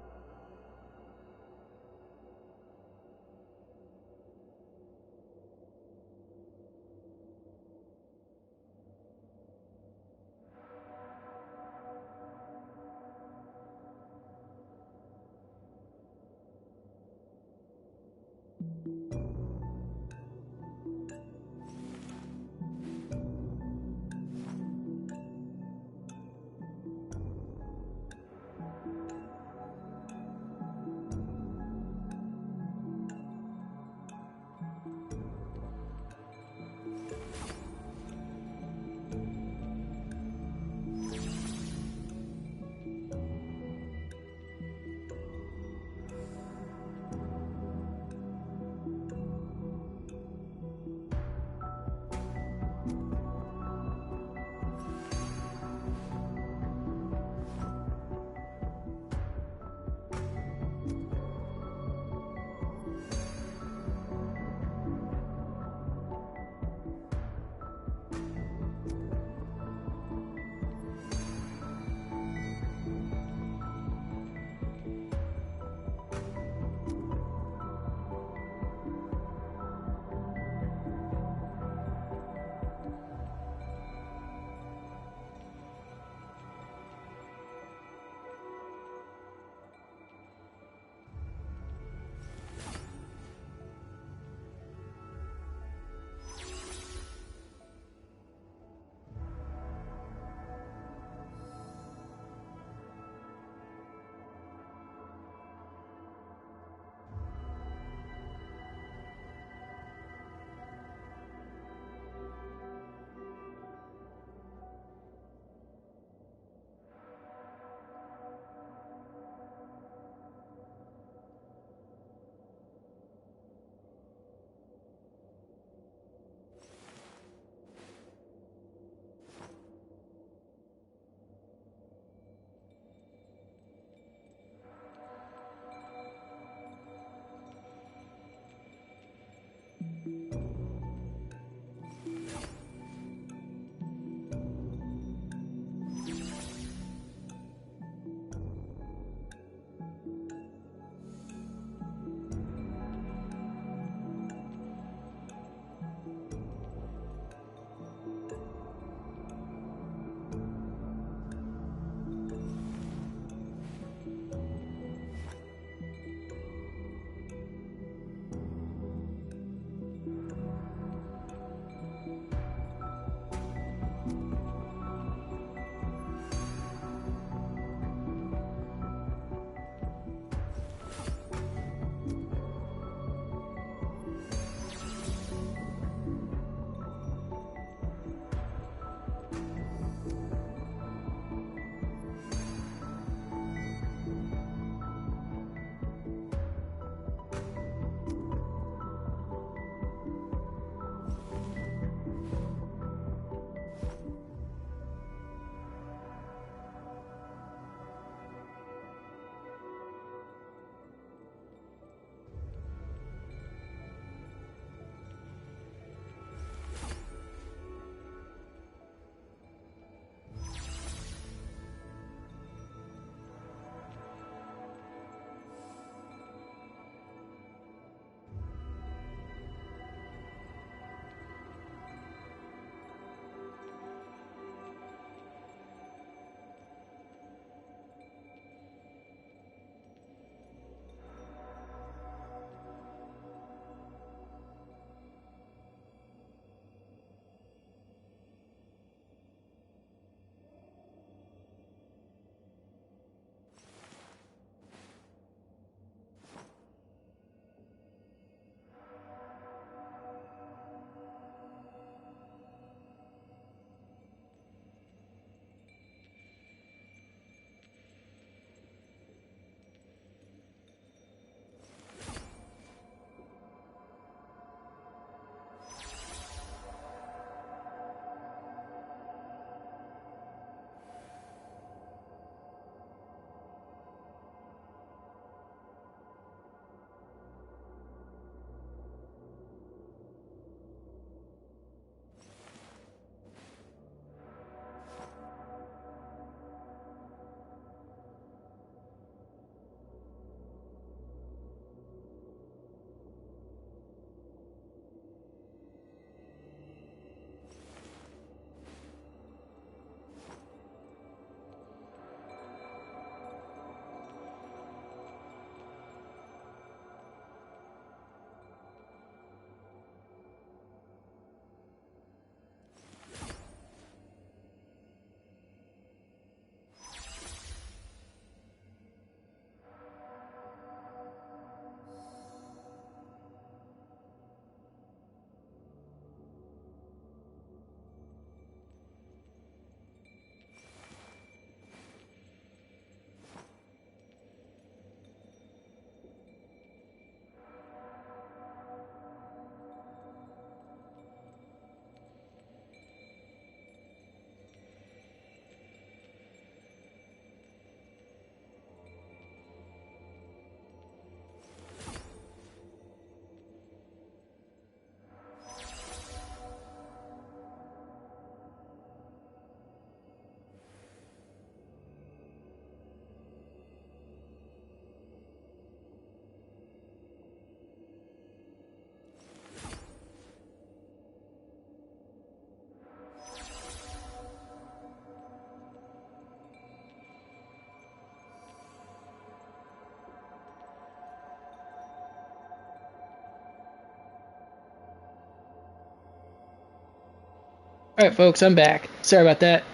Alright, folks, I'm back. Sorry about that.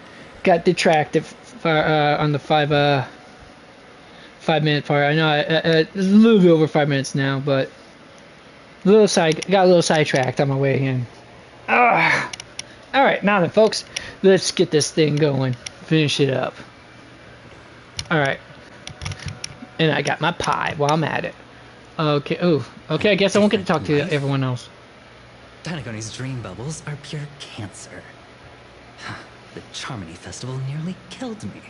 Got detracted on the 5-minute part. I know it's a little bit over 5 minutes now, but got a little sidetracked on my way in. Alright, now then, folks, let's get this thing going. Finish it up. Alright. And I got my pie while I'm at it. Okay, okay, I guess I won't get to talk to everyone else. Danagoni's dream bubbles are pure cancer. The Charmony Festival nearly killed me.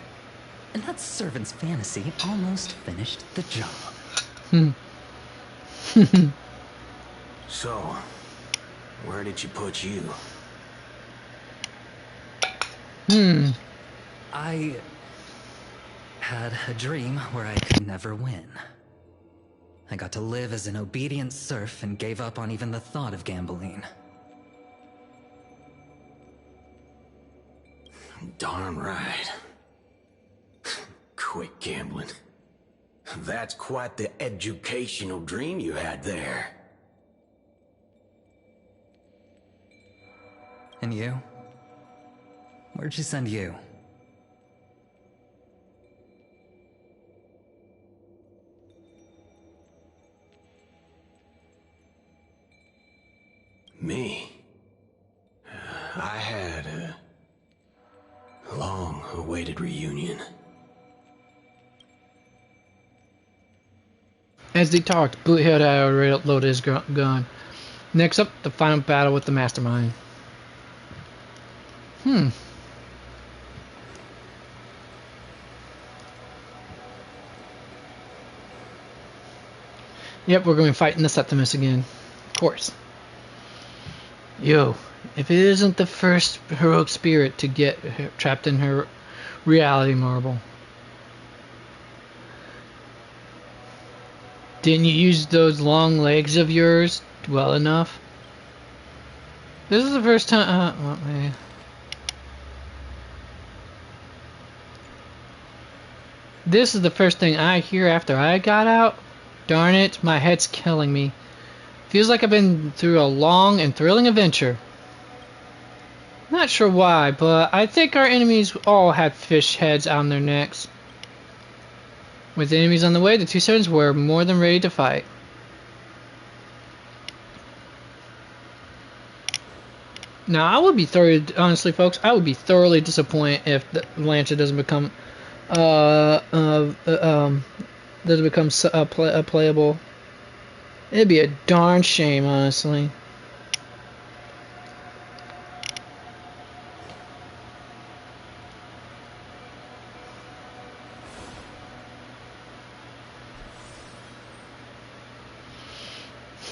And that servant's fantasy almost finished the job. So, where did you put you? I had a dream where I could never win. I got to live as an obedient serf and gave up on even the thought of gambling. Darn right. Quit gambling. That's quite the educational dream you had there. And you? Where'd she send you? Me? I had a long-awaited reunion. As they talked, Boothead had already loaded his gun. Next up, the final battle with the Mastermind. Yep, we're going to be fighting the Septimus again. Of course. Yo, if it isn't the first heroic spirit to get trapped in her reality marble. Didn't you use those long legs of yours well enough? This is the first time. This is the first thing I hear after I got out. Darn it, my head's killing me. Feels like I've been through a long and thrilling adventure. Not sure why, but I think our enemies all had fish heads on their necks. With the enemies on the way, the two servants were more than ready to fight. Now, I would be honestly, folks, I would be thoroughly disappointed if the Lancia doesn't become, playable. It'd be a darn shame, honestly.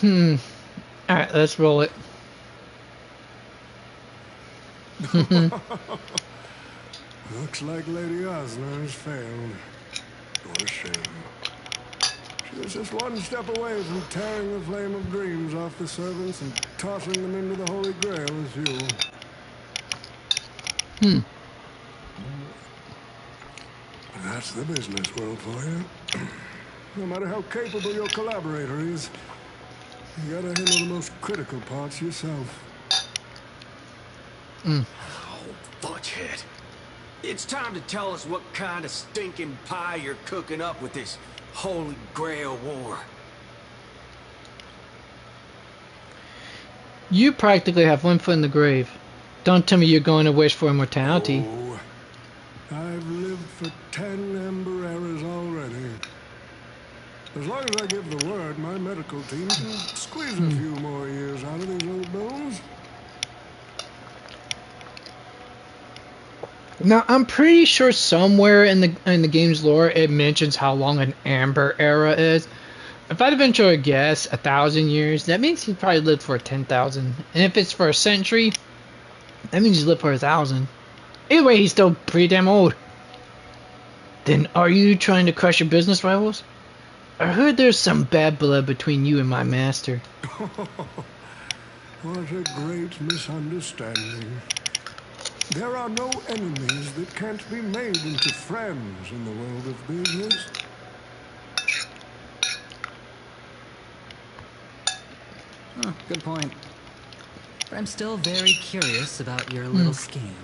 Alright, let's roll it. Looks like Lady Osler has failed. What a shame. She was just one step away from tearing the flame of dreams off the servants and tossing them into the Holy Grail as fuel. That's the business world for you. No matter how capable your collaborator is, you gotta handle the most critical parts yourself. Oh, fudgehead. It's time to tell us what kind of stinking pie you're cooking up with this Holy Grail war. You practically have one foot in the grave. Don't tell me you're going to wish for immortality. Oh, I've lived for 10 Ember eras already. As long as I give the word, my medical team can squeeze a few more years out of these old bones. Now, I'm pretty sure somewhere in the game's lore it mentions how long an Amber era is. If I'd venture a guess, 1,000 years, that means he probably lived for 10,000. And if it's for a century, that means he's lived for 1,000. Either way, he's still pretty damn old. Then are you trying to crush your business rivals? I heard there's some bad blood between you and my master. What a great misunderstanding. There are no enemies that can't be made into friends in the world of business. Good point. but I'm still very curious about your little scheme.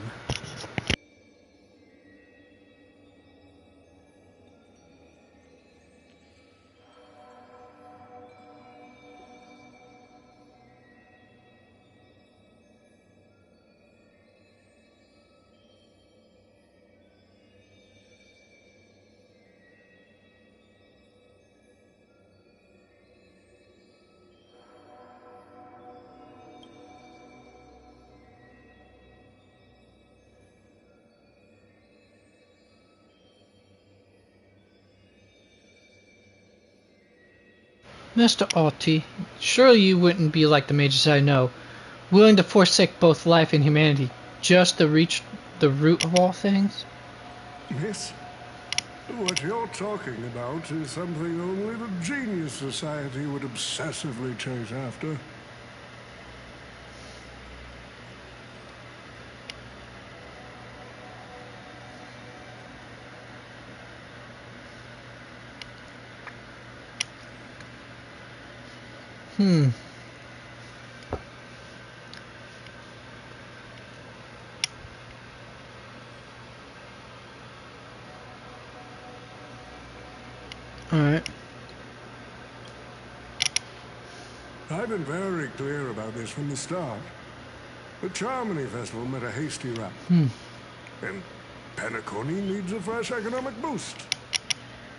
Mr. Alti, surely you wouldn't be like the mages I know, willing to forsake both life and humanity just to reach the root of all things? Miss, what you're talking about is something only the Genius Society would obsessively chase after. Alright. I've been very clear about this from the start. The Charmony Festival met a hasty wrap. And Penacony needs a fresh economic boost.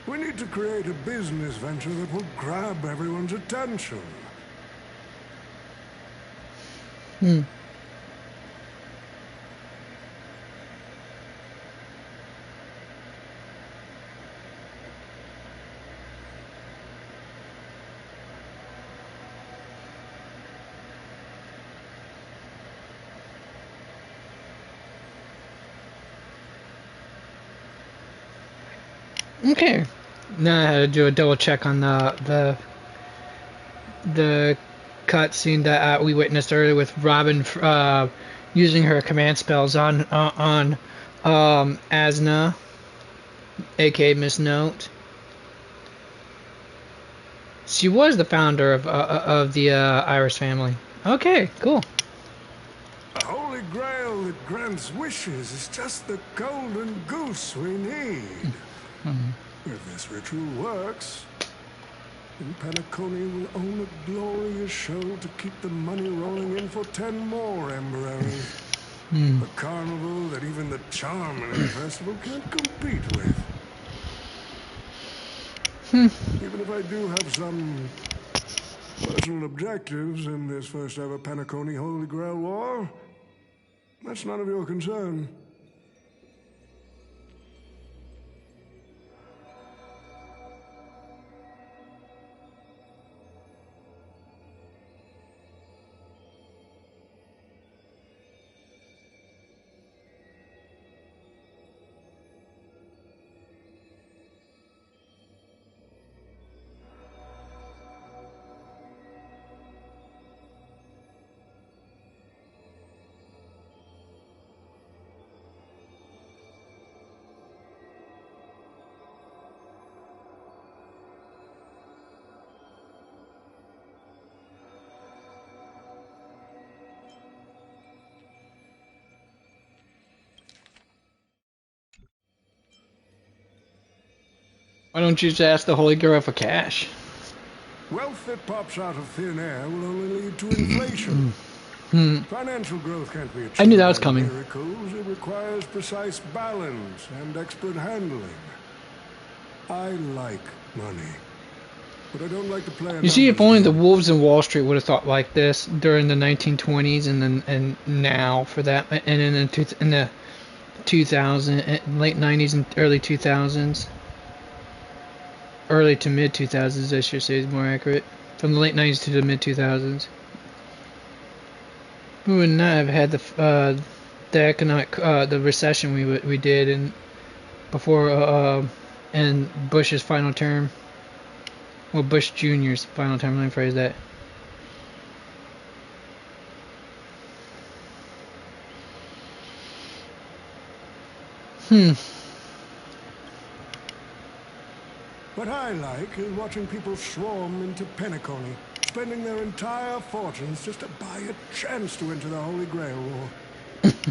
We need to create a business venture that will grab everyone's attention. Okay. Now I had to do a double check on the cutscene that we witnessed earlier with Robin using her command spells on Asna, aka Miss Note. She was the founder of the Iris family. Okay, cool. A holy grail that grants wishes is just the golden goose we need. If this ritual works, then Penacony will own a glorious show to keep the money rolling in for 10 more Emberaries. A carnival that even the Charmony Festival can't compete with. Even if I do have some personal objectives in this first ever Penacony Holy Grail War, that's none of your concern. Why don't you just ask the Holy Girl for cash? Wealth that pops out of thin air will only lead to inflation. Financial growth can't be achieved I knew that was by coming. miracles. It requires precise balance and expert handling. I like money, but I don't like to play a You see, if numbers only the game. wolves in Wall Street would have thought like this during the 1920s and now for that, and in the 2000 late 90s and early 2000s, early to mid 2000s, I should say, is more accurate. From the late 90s to the mid 2000s, we would not have had the economic the recession we did and before in Bush's final term. Well, Bush Jr.'s final term. Let me phrase that. What I like is watching people swarm into Penacony, spending their entire fortunes just to buy a chance to enter the Holy Grail War.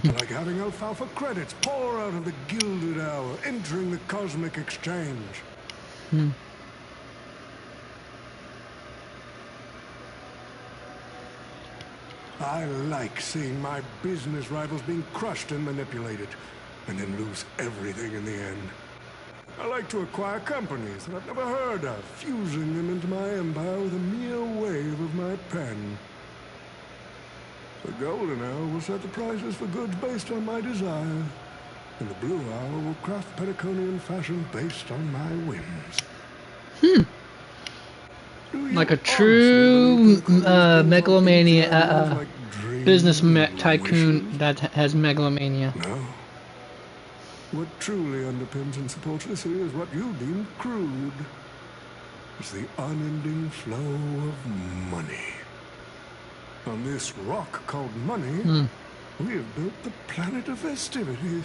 Like having alfalfa credits pour out of the gilded hour, entering the cosmic exchange. I like seeing my business rivals being crushed and manipulated, and then lose everything in the end. I like to acquire companies that I've never heard of, fusing them into my empire with a mere wave of my pen. The golden hour will set the prices for goods based on my desire, and the blue hour will craft Penaconian fashion based on my whims. Like a true megalomania business tycoon that has megalomania. No. What truly underpins and supports this is what you deem crude. It's the unending flow of money. On this rock called money, we have built the planet of festivities.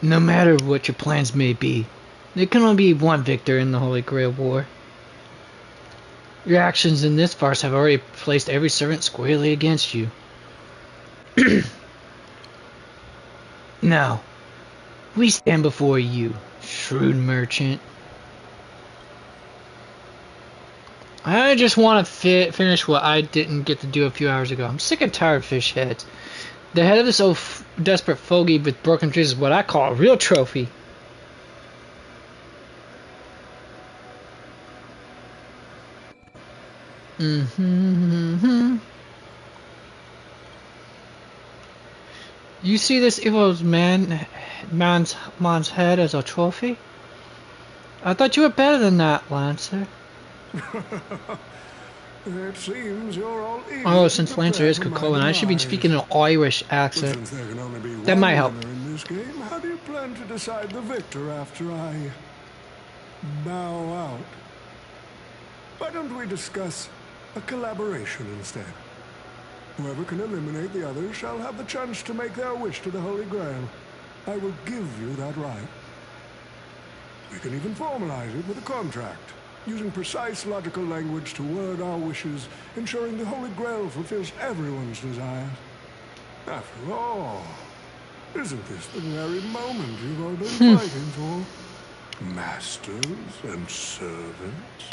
No matter what your plans may be, there can only be one victor in the Holy Grail War. Your actions in this farce have already placed every servant squarely against you. Now, we stand before you, shrewd merchant. I just want to finish what I didn't get to do a few hours ago. I'm sick and tired of fish heads. The head of this old desperate fogey with broken trees is what I call a real trophy. You see this evil man's head as a trophy? I thought you were better than that, Lancer. It seems you're all oh, since Lancer is Cocoan, I should be speaking an Irish accent. That might help. In this game, how do you plan to decide the victor after I bow out? Why don't we discuss a collaboration instead? Whoever can eliminate the others shall have the chance to make their wish to the Holy Grail. I will give you that right. We can even formalize it with a contract, using precise logical language to word our wishes, ensuring the Holy Grail fulfills everyone's desires. After all, isn't this the very moment you've all been fighting for? Masters and servants?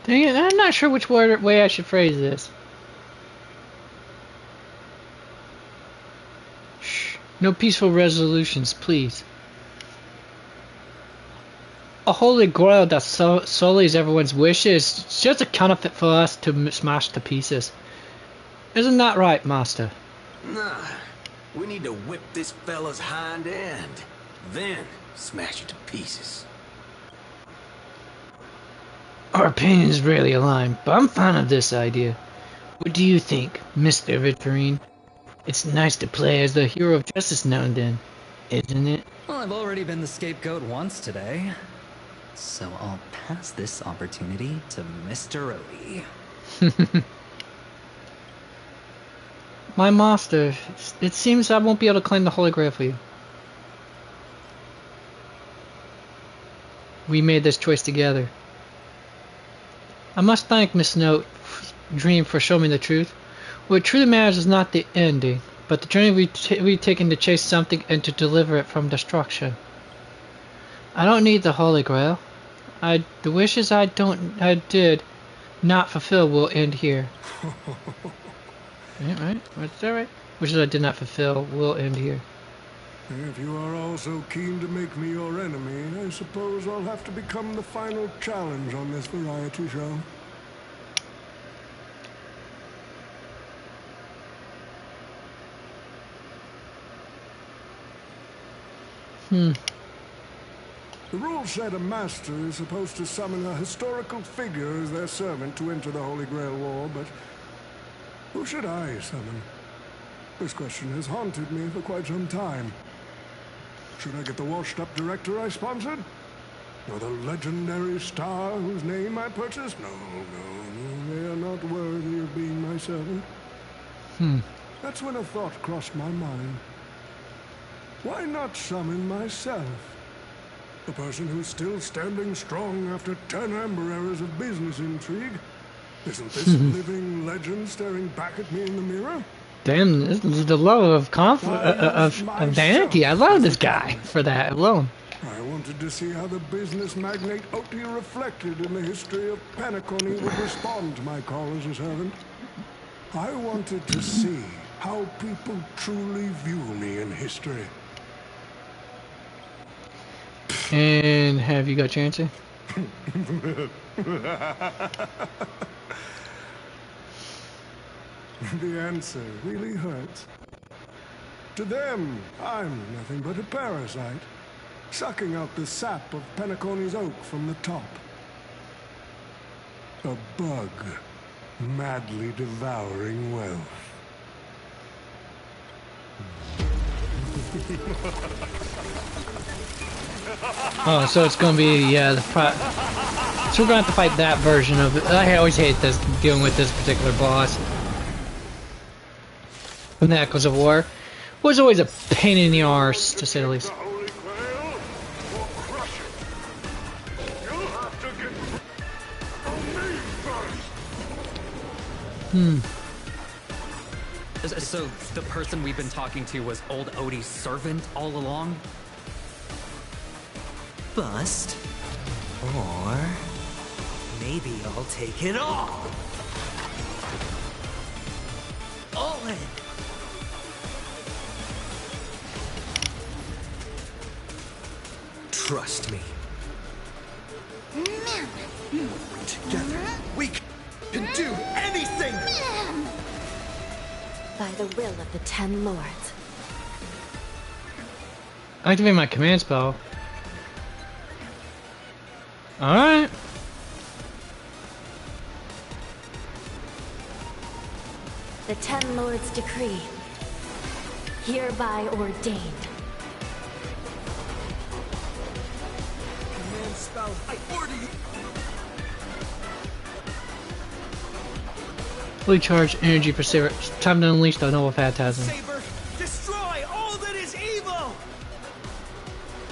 Dang it, I'm not sure which way I should phrase this. Shh. No peaceful resolutions, please. A holy grail that sullies everyone's wishes is just a counterfeit for us to smash to pieces. Isn't that right, Master? Nah, we need to whip this fella's hind end, then smash it to pieces. Our opinions rarely align, but I'm fond of this idea. What do you think, Mr. Victorine? It's nice to play as the hero of justice now and then, isn't it? Well, I've already been the scapegoat once today, so I'll pass this opportunity to Mr. Odie. My master, it seems I won't be able to claim the Holy Grail for you. We made this choice together. I must thank Miss Dream for showing me the truth. What truly matters is not the ending, but the journey we've taken to chase something and to deliver it from destruction. I don't need the Holy Grail. The wishes I did not fulfill will end here. Right? What's that right? Wishes I did not fulfill will end here. If you are all so keen to make me your enemy, I suppose I'll have to become the final challenge on this variety show. The rules said a master is supposed to summon a historical figure as their servant to enter the Holy Grail War, but who should I summon? This question has haunted me for quite some time. Should I get the washed-up director I sponsored? Or the legendary star whose name I purchased? No, they are not worthy of being my servant. That's when a thought crossed my mind. Why not summon myself? The person who's still standing strong after 10 amber eras of business intrigue. Isn't this living legend staring back at me in the mirror? Damn, this is the level of vanity. I love this guy for that alone. I wanted to see how the business magnate Oti reflected in the history of Penacony would respond to my call as a servant. I wanted to see how people truly view me in history. And have you got your answer? The answer really hurts. To them, I'm nothing but a parasite, sucking out the sap of Penacony's oak from the top. A bug, madly devouring wealth. Oh, so it's gonna be, yeah, so we're gonna have to fight that version of it. I always hate this, dealing with this particular boss. From the Echoes of War. Was always a pain in the arse, to say the least. So the person we've been talking to was old Odie's servant all along? Bust. Or maybe I'll take it all. All in. Trust me. Together, we can do anything! By the will of the 10 lords. Activate my command spell. Alright. The 10 lords decree. Hereby ordained. Command spell, I order you. Fully charged energy per saber. Time to unleash the noble phantasm. Saber, destroy all that is evil!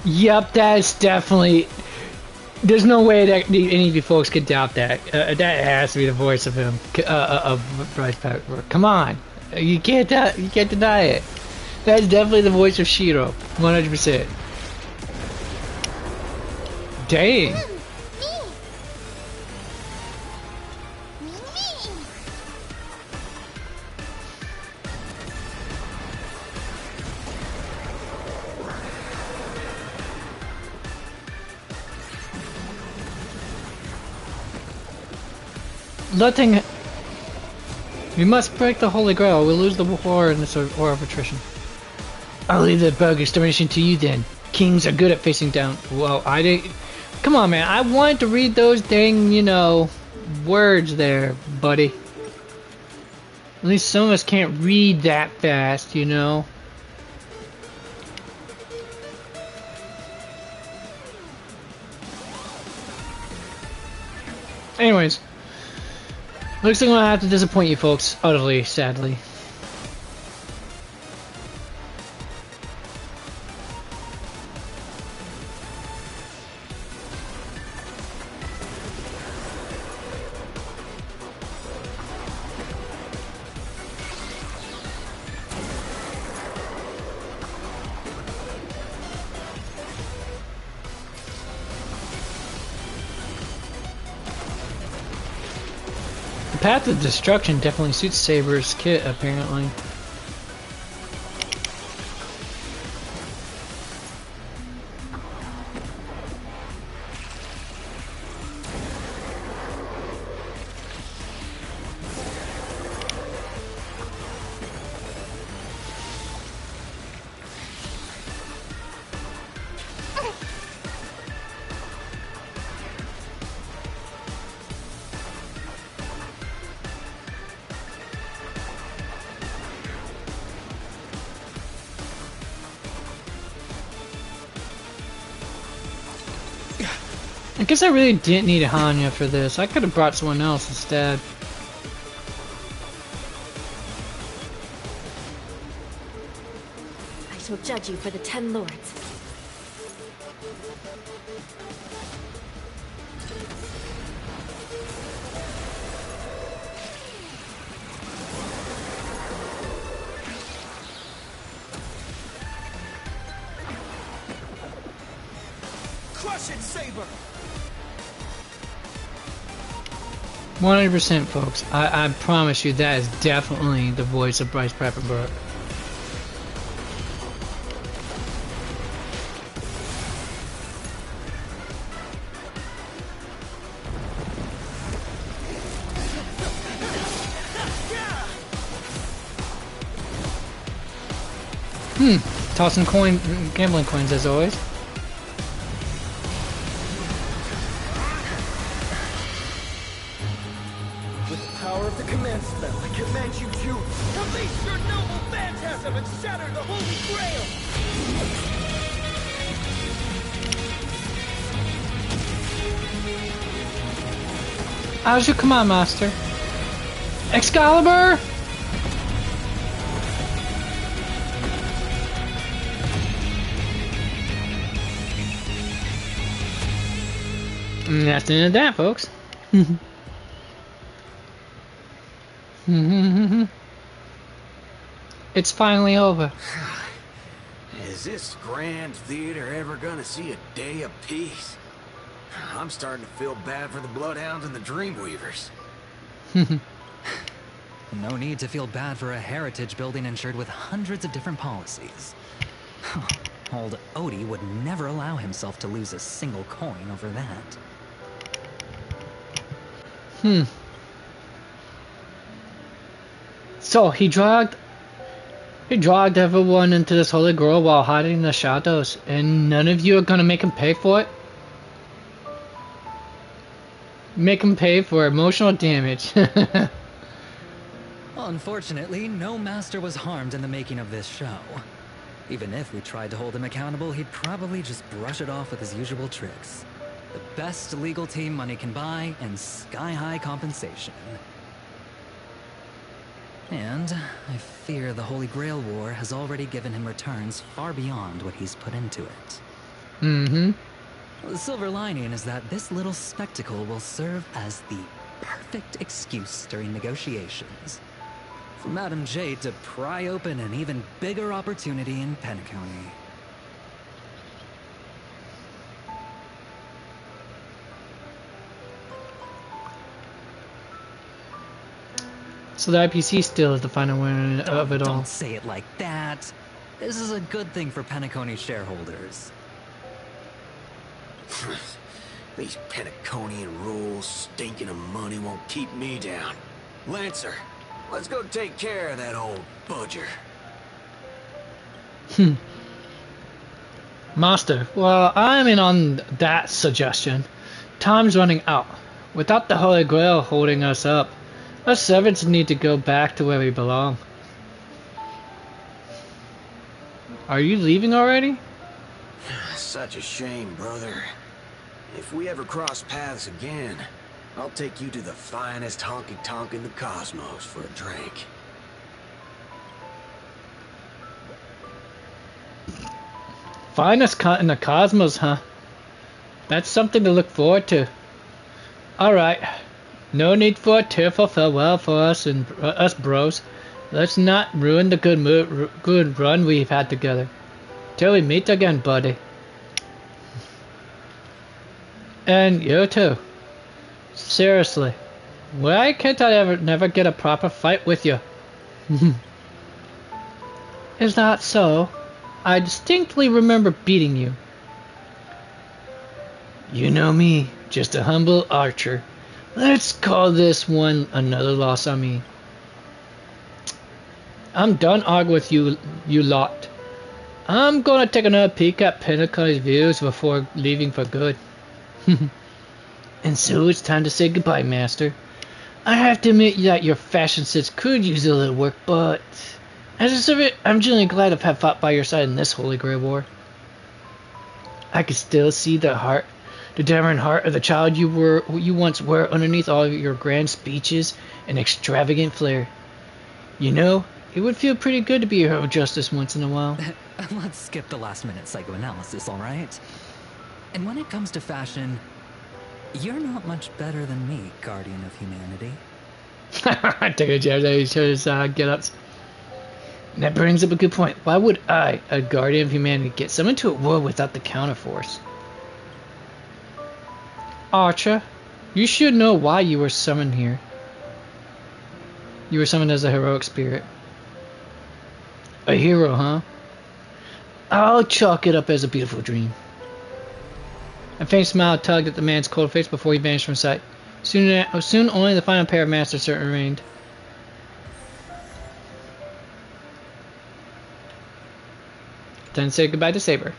Yep, that's definitely. There's no way that any of you folks could doubt that. That has to be the voice of him, of Bryce Pepper. Come on, you can't deny it. That's definitely the voice of Shiro, 100%. Dang. Letting. We must break the Holy Grail. We'll lose the war in this war of attrition. I'll leave the bug extermination to you then. Kings are good at facing down. Well, I didn't. Come on, man. I wanted to read those dang, words there, buddy. At least some of us can't read that fast, Anyways. Looks like I'm gonna have to disappoint you folks, utterly, sadly. The path of destruction definitely suits Saber's kit, apparently. I guess I really didn't need Hanya for this. I could have brought someone else instead. I shall judge you for the 10 lords. Crush it, Saber! 100%, folks. I promise you that is definitely the voice of Bryce Papenbrook. Tossing gambling coins as always. With the power of the command spell, I command you to release your noble phantasm and shatter the Holy Grail! How's your command master? Excalibur! And that's the end of that, folks. It's finally over. Is this grand theater ever gonna see a day of peace? I'm starting to feel bad for the Bloodhounds and the Dreamweavers. No need to feel bad for a heritage building insured with hundreds of different policies. Old Odie would never allow himself to lose a single coin over that. So he dragged everyone into this holy grove while hiding in the shadows, and none of you are gonna make him pay for it? Make him pay for emotional damage. Unfortunately, no master was harmed in the making of this show. Even if we tried to hold him accountable, he'd probably just brush it off with his usual tricks. The best legal team money can buy, and sky-high compensation. And I fear the Holy Grail War has already given him returns far beyond what he's put into it. The silver lining is that this little spectacle will serve as the perfect excuse during negotiations for Madame Jade to pry open an even bigger opportunity in Penacony. So the IPC still is the final winner of it all. Don't say it like that. This is a good thing for Penacony shareholders. These Penaconian rules, stinking of money, won't keep me down. Lancer, let's go take care of that old budger. Master, well, I'm in on that suggestion. Time's running out. Without the Holy Grail holding us up, us servants need to go back to where we belong. Are you leaving already? Such a shame, brother. If we ever cross paths again, I'll take you to the finest honky-tonk in the cosmos for a drink. Finest in the cosmos, huh? That's something to look forward to. Alright. No need for a tearful farewell for us and us bros. Let's not ruin the good run we've had together. Till we meet again, buddy. And you too. Seriously. Why can't I never get a proper fight with you? Is that so? I distinctly remember beating you. You know me, just a humble archer. Let's call this one another loss on me. I'm done arguing with you lot. I'm gonna take another peek at Penacony's views before leaving for good. And so it's time to say goodbye, Master. I have to admit that your fashion sense could use a little work, but as a servant, I'm genuinely glad to have fought by your side in this Holy Grail War. I can still see the heart the daring heart of the child you once were underneath all of your grand speeches and extravagant flair. You know, it would feel pretty good to be a hero of justice once in a while. Let's skip the last-minute psychoanalysis, all right? And when it comes to fashion, you're not much better than me, Guardian of Humanity. Take a jab at each other's get-ups. And that brings up a good point. Why would I, a Guardian of Humanity, get summoned to a war without the counterforce? Archer, you should know why you were summoned here. You were summoned as a heroic spirit. A hero, huh? I'll chalk it up as a beautiful dream. A faint smile tugged at the man's cold face before he vanished from sight. Soon only the final pair of masters remained. Then say goodbye to Saber.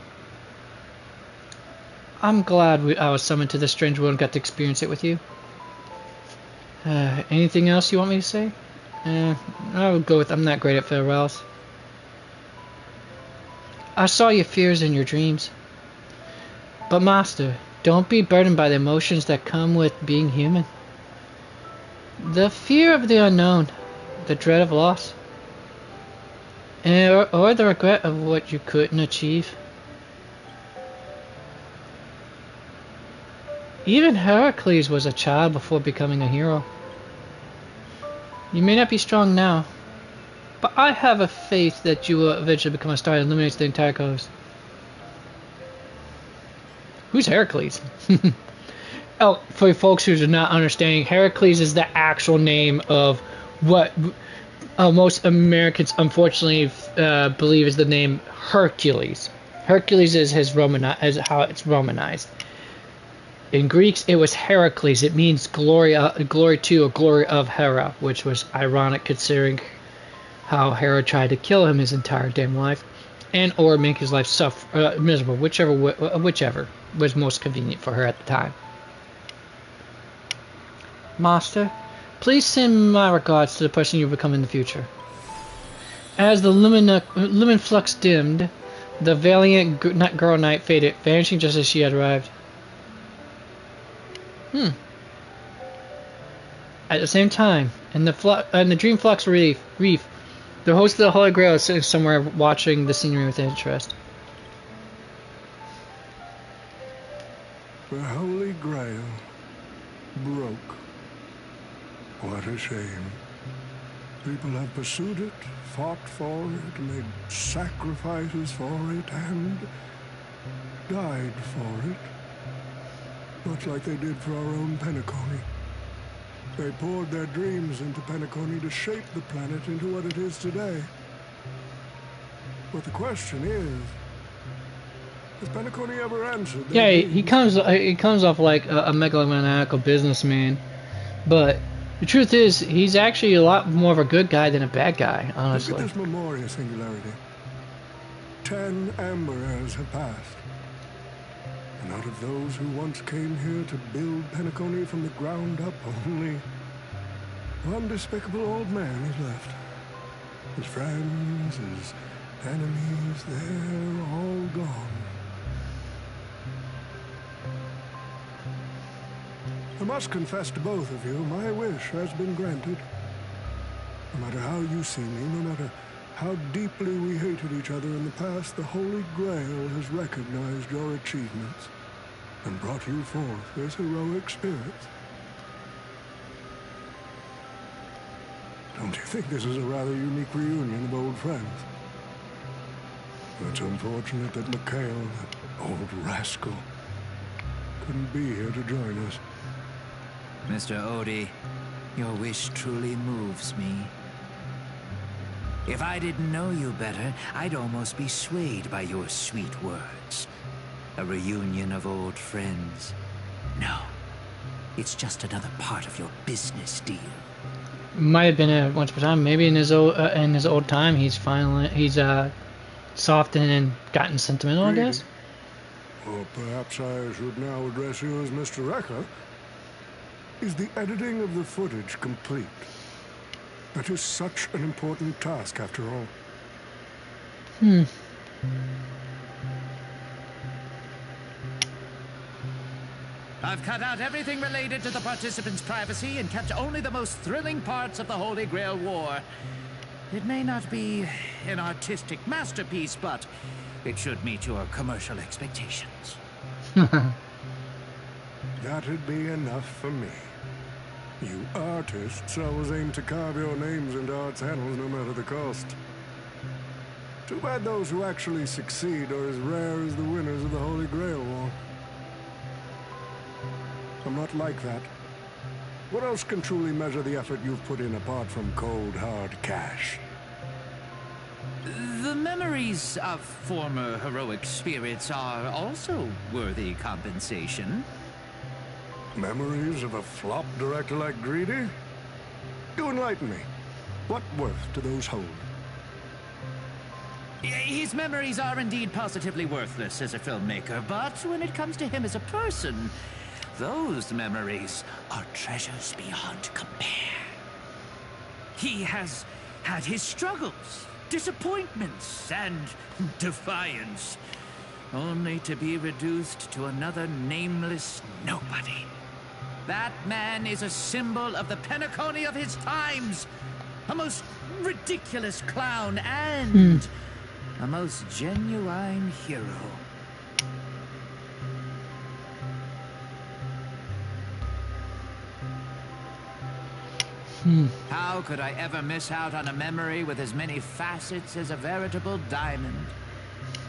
I'm glad I was summoned to this strange world and got to experience it with you. Anything else you want me to say? I'll go with I'm not great at farewells. I saw your fears in your dreams. But Master, don't be burdened by the emotions that come with being human. The fear of the unknown, the dread of loss, or the regret of what you couldn't achieve. Even Heracles was a child before becoming a hero. You may not be strong now, but I have a faith that you will eventually become a star that illuminates the entire coast. Who's Heracles? Oh, for folks who are not understanding, Heracles is the actual name of what most Americans unfortunately believe is the name Hercules. Hercules is how it's Romanized. In Greeks, it was Heracles. It means glory to or glory of Hera, which was ironic considering how Hera tried to kill him his entire damn life, and or make his life miserable, whichever was most convenient for her at the time. Master, please send my regards to the person you become in the future. As the lumen flux dimmed, the valiant girl knight faded, vanishing just as she had arrived. At the same time, in the Dream Flux Reef, the host of the Holy Grail is sitting somewhere watching the scenery with interest. The Holy Grail broke. What a shame. People have pursued it, fought for it, made sacrifices for it, and died for it. Much like they did for our own Penacony. They poured their dreams into Penacony to shape the planet into what it is today. But the question is, has Penacony ever answered their dreams? he comes off like a megalomaniacal businessman, but the truth is, he's actually a lot more of a good guy than a bad guy, honestly. Look at this Memoria singularity. 10 Amber Heirs have passed. And out of those who once came here to build Penacony from the ground up, only one despicable old man is left. His friends, his enemies, they're all gone. I must confess to both of you, my wish has been granted. No matter how you see me, no matter how deeply we hated each other in the past, the Holy Grail has recognized your achievements and brought you forth as heroic spirits. Don't you think this is a rather unique reunion of old friends? It's unfortunate that Mikhail, that old rascal, couldn't be here to join us. Mr. Odie, your wish truly moves me. If I didn't know you better, I'd almost be swayed by your sweet words. A reunion of old friends. No, it's just another part of your business deal. Might have been once upon a time. Maybe in his old time, he's softened and gotten sentimental, I guess. Or perhaps I should now address you as Mr. Recker. Is the editing of the footage complete? That is such an important task, after all. I've cut out everything related to the participants' privacy and kept only the most thrilling parts of the Holy Grail War. It may not be an artistic masterpiece, but it should meet your commercial expectations. That'd be enough for me. You artists always aim to carve your names into art's annals no matter the cost. Too bad those who actually succeed are as rare as the winners of the Holy Grail War. I'm not like that. What else can truly measure the effort you've put in apart from cold, hard cash? The memories of former heroic spirits are also worthy compensation. Memories of a flop director like Greedy? Do enlighten me. What worth do those hold? His memories are indeed positively worthless as a filmmaker, but when it comes to him as a person, those memories are treasures beyond compare. He has had his struggles, disappointments, and defiance, only to be reduced to another nameless nobody. That man is a symbol of the Penacony of his times, a most ridiculous clown and a most genuine hero. How could I ever miss out on a memory with as many facets as a veritable diamond?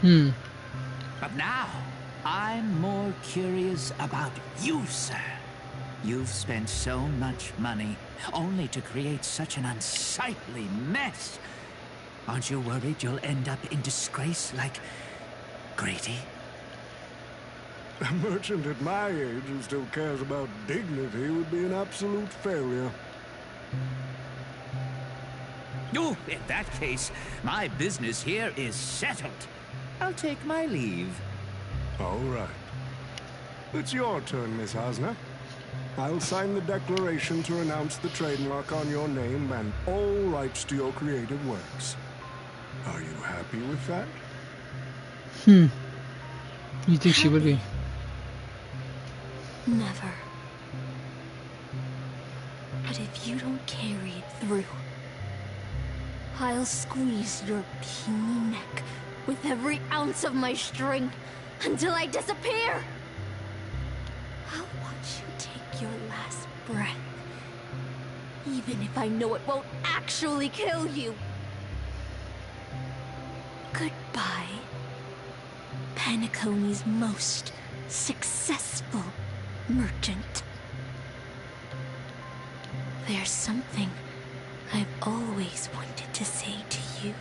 But now, I'm more curious about you, sir. You've spent so much money, only to create such an unsightly mess. Aren't you worried you'll end up in disgrace like Grady? A merchant at my age who still cares about dignity would be an absolute failure. Oh, in that case, my business here is settled. I'll take my leave. All right. It's your turn, Miss Osner. I'll sign the declaration to renounce the trademark on your name and all rights to your creative works. Are you happy with that? You think she would be? Never. But if you don't carry it through, I'll squeeze your puny neck with every ounce of my strength until I disappear. I'll watch you take your last breath, even if I know it won't actually kill you. Goodbye, Penacony's most successful merchant. There's something I've always wanted to say to you.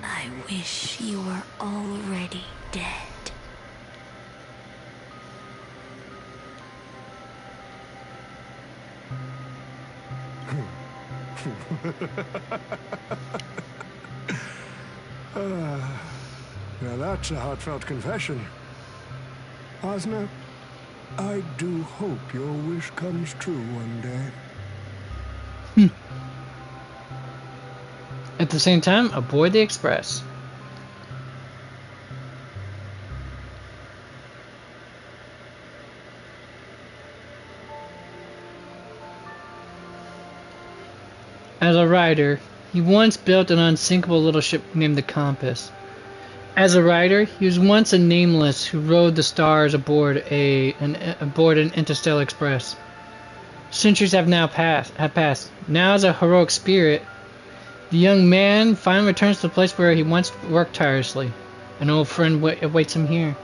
I wish you were already dead. Now that's a heartfelt confession. Osner, I do hope your wish comes true one day. At the same time, aboard the Express. As a rider, he once built an unsinkable little ship named the Compass. As a rider, he was once a nameless who rode the stars aboard an interstellar express. Centuries have passed. Now, as a heroic spirit, the young man finally returns to the place where he once worked tirelessly. An old friend awaits him here.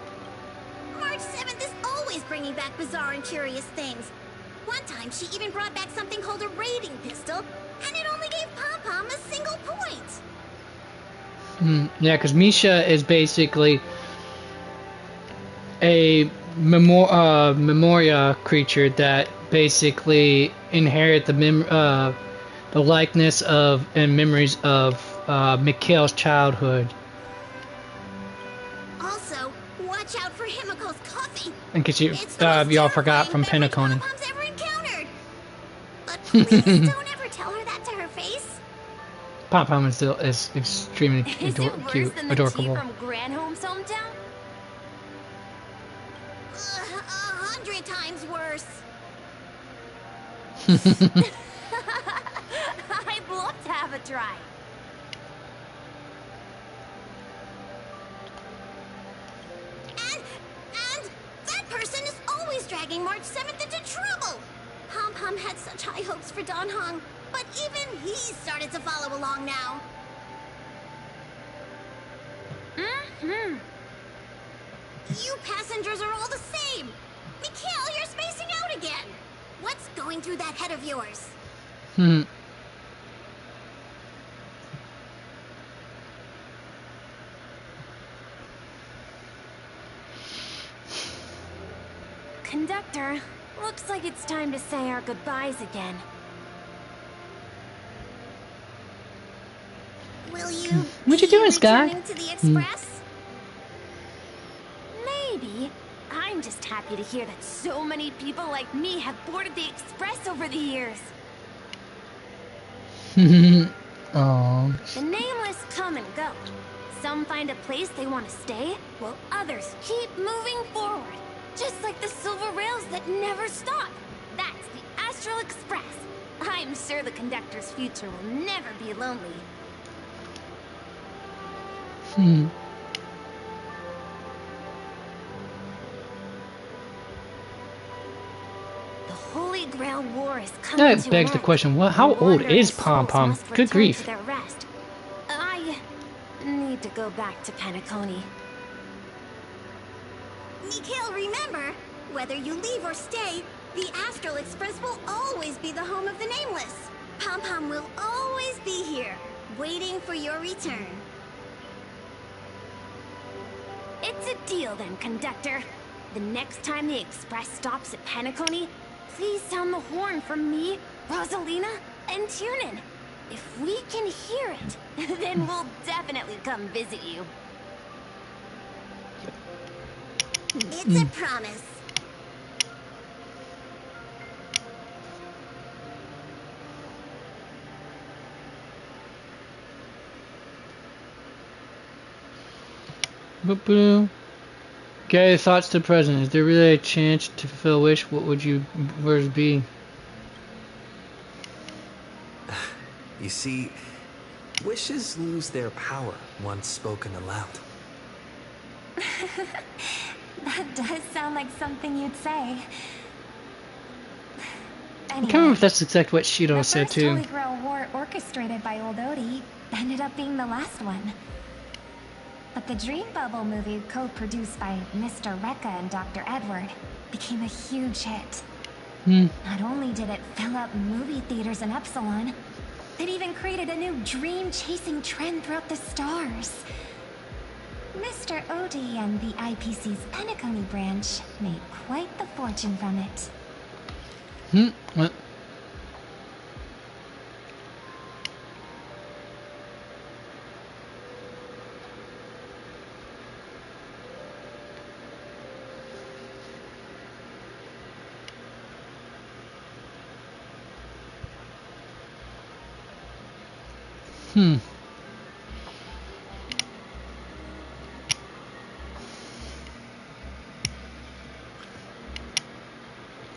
March 7th is always bringing back bizarre and curious things. One time, she even brought back something called a raiding pistol, and it only gave Pom-Pom a single point. Yeah, because Misha is basically a memoria creature that basically inherit the likeness of and memories of Mikhail's childhood. Also, watch out for Himiko's coffee. In case y'all forgot from Penacony. Pom-Pom's ever encountered. But please don't ever tell her that to her face. Pom-Pom is extremely extremely Is it worse cute, than the tea adorable. from Granholm's hometown? 100 times worse. I'd love to have a try. And that person is always dragging March 7th into trouble. Pom-Pom had such high hopes for Don Hong, but even he started to follow along now. Mm-hmm. You passengers are all the same. Mikhail, you're spacing out again. What's going through that head of yours? Conductor, looks like it's time to say our goodbyes again. Will you What you doing, Sky? returning to the Express? Maybe. I'm just happy to hear that so many people like me have boarded the Express over the years. Aww. The nameless come and go. Some find a place they want to stay, while others keep moving forward. Just like the silver rails that never stop. That's the Astral Express. I'm sure the conductor's future will never be lonely. The Holy Grail War is coming That to begs an the end. question, how old Wandering is souls Pom Pom? must Good return grief. to their rest. I need to go back to Penacony. Mikhail, remember, whether you leave or stay, the Astral Express will always be the home of the Nameless. Pom-Pom will always be here, waiting for your return. It's a deal then, conductor. The next time the Express stops at Penacony, please sound the horn for me, Rosalina, and Tiernan. If we can hear it, then we'll definitely come visit you. It's a promise. Boop-boop. Gary, thoughts to present. Is there really a chance to fulfill a wish? What would yours be? You see, wishes lose their power once spoken aloud. That does sound like something you'd say. I can't remember if that's exactly what Shido said The too. first Holy Grail War orchestrated by Old Odie ended up being the last one. But the Dream Bubble movie, co-produced by Mr. Rekka and Dr. Edward, became a huge hit. Not only did it fill up movie theaters in Epsilon, it even created a new dream-chasing trend throughout the stars. Mr. Odie and the IPC's Penacony branch made quite the fortune from it. What?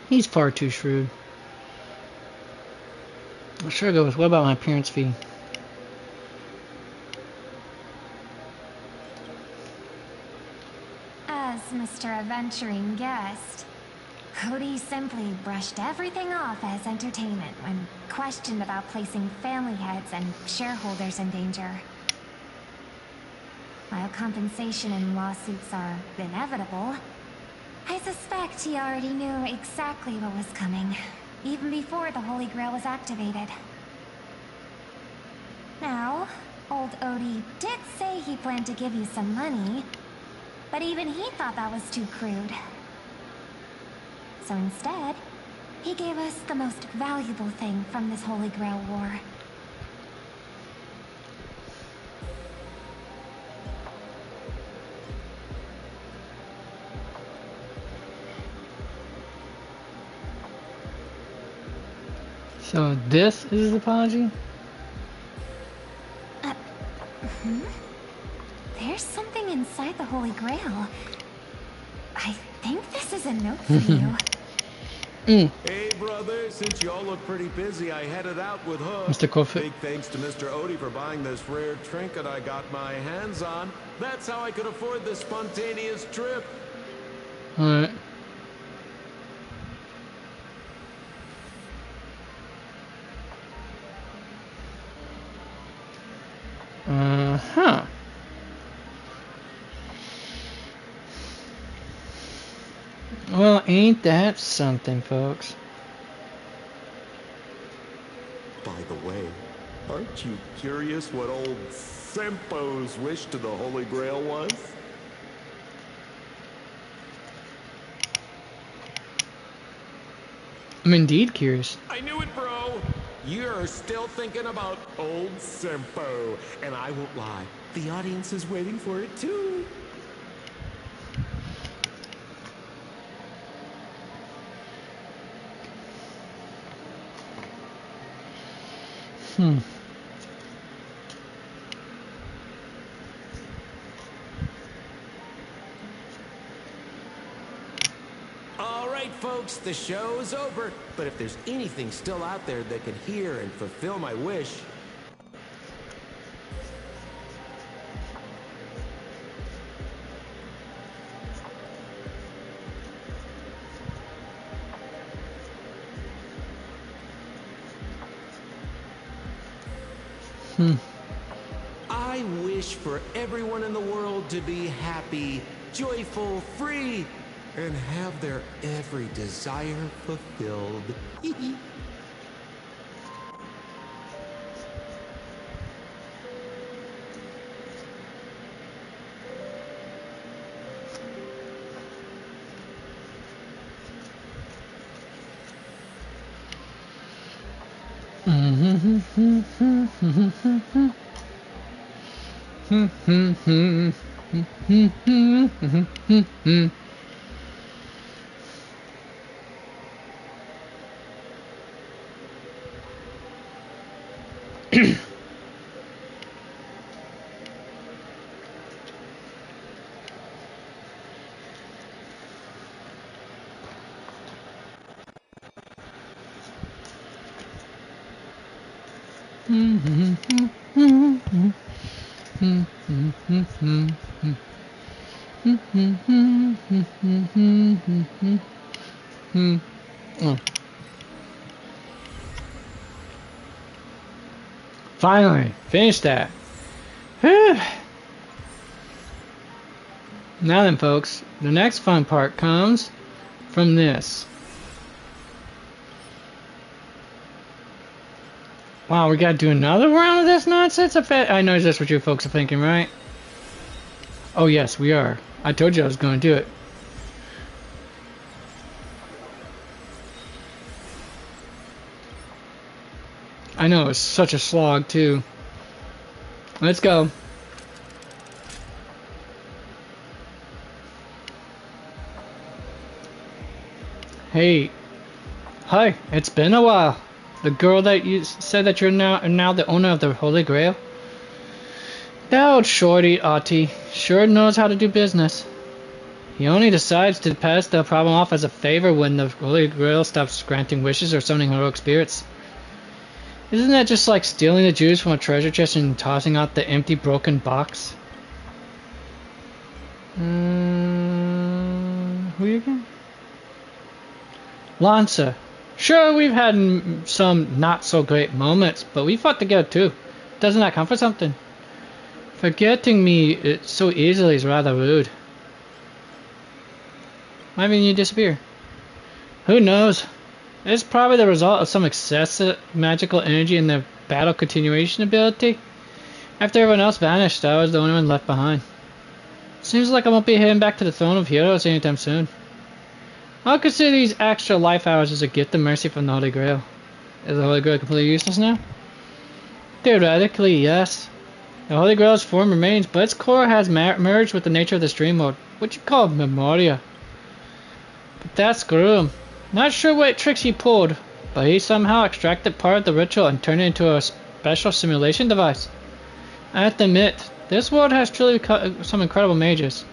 He's far too shrewd. I'll sure go with, what about my parents' fee? As Mr. Adventuring guessed, Cody simply brushed everything off as entertainment when questioned about placing family heads and shareholders in danger. While compensation and lawsuits are inevitable, I suspect he already knew exactly what was coming, even before the Holy Grail was activated. Now, old Odie did say he planned to give you some money, but even he thought that was too crude. So instead, he gave us the most valuable thing from this Holy Grail War. So this is his apology? There's something inside the Holy Grail. I think this is a note for you. Hey, brother, since you all look pretty busy, I headed out with Hook. Mr. Coffee. Big thanks to Mr. Odie for buying this rare trinket I got my hands on. That's how I could afford this spontaneous trip. Alright. Huh. Well, ain't that something, folks? By the way, aren't you curious what old Sempo's wish to the Holy Grail was? I'm indeed curious. I knew it, bro! You're still thinking about old Sempo, and I won't lie, the audience is waiting for it too. All right, folks, the show's over. But if there's anything still out there that can hear and fulfill my wish... I wish for everyone in the world to be happy, joyful, free, and have their every desire fulfilled. Finally, finished that. Whew. Now then, folks, the next fun part comes from this. Wow, we gotta do another round of this nonsense? I know that's what you folks are thinking, right? Oh yes, we are. I told you I was gonna do it. I know, it's such a slog, too. Let's go. Hey. Hi, it's been a while. The girl that you said that you're now the owner of the Holy Grail? That old shorty, Ati, sure knows how to do business. He only decides to pass the problem off as a favor when the Holy Grail stops granting wishes or summoning heroic spirits. Isn't that just like stealing the juice from a treasure chest and tossing out the empty broken box? Who you again? Lancer. Sure, we've had some not so great moments, but we fought together too. Doesn't that count for something? Forgetting me so easily is rather rude. Why haven't you disappear? Who knows? It's probably the result of some excessive magical energy in the battle continuation ability. After everyone else vanished, I was the only one left behind. Seems like I won't be heading back to the Throne of Heroes anytime soon. I'll consider these extra life hours as a gift of mercy from the Holy Grail. Is the Holy Grail completely useless now? Theoretically, yes. The Holy Grail's form remains, but its core has merged with the nature of the stream mode, what you call Memoria. But that's Groom. Not sure what tricks he pulled, but he somehow extracted part of the ritual and turned it into a special simulation device. I have to admit, This world has truly some incredible mages.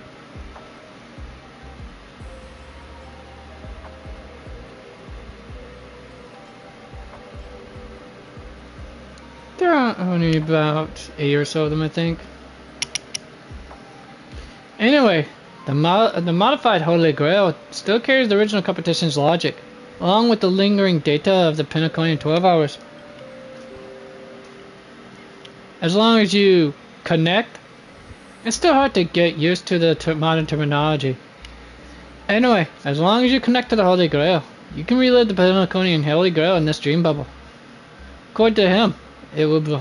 There are only about 8 or so of them, I think. Anyway, the modified Holy Grail still carries the original competition's logic, along with the lingering data of the Pinnaconian 12 hours. As long as you connect, it's still hard to get used to the modern terminology. Anyway, as long as you connect to the Holy Grail, you can relive the Pinnaconian Holy Grail in this dream bubble. According to him, it will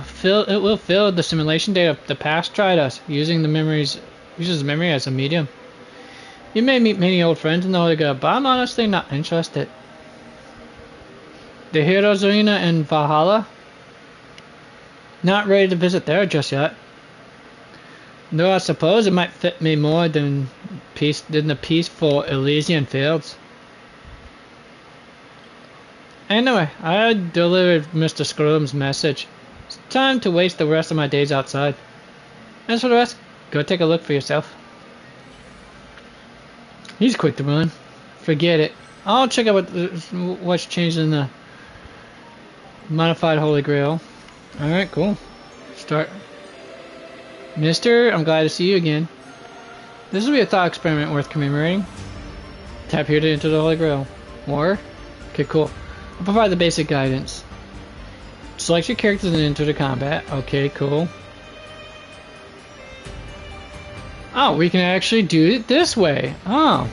fill the simulation data the past tried us, uses memory as a medium. You may meet many old friends in the Holy Grail, but I'm honestly not interested. The Heroes Arena in Valhalla? Not ready to visit there just yet. Though I suppose it might fit me more than the peaceful Elysian fields. Anyway, I delivered Mr. Scrum's message. It's time to waste the rest of my days outside. As for the rest, go take a look for yourself. He's quick to run. Forget it. I'll check out what's changed in the modified Holy Grail. Alright, cool. Start. Mister, I'm glad to see you again. This will be a thought experiment worth commemorating. Tap here to enter the Holy Grail. More? Okay, cool. I'll provide the basic guidance. Select your characters and enter the combat. Okay, cool. Oh, we can actually do it this way. Oh.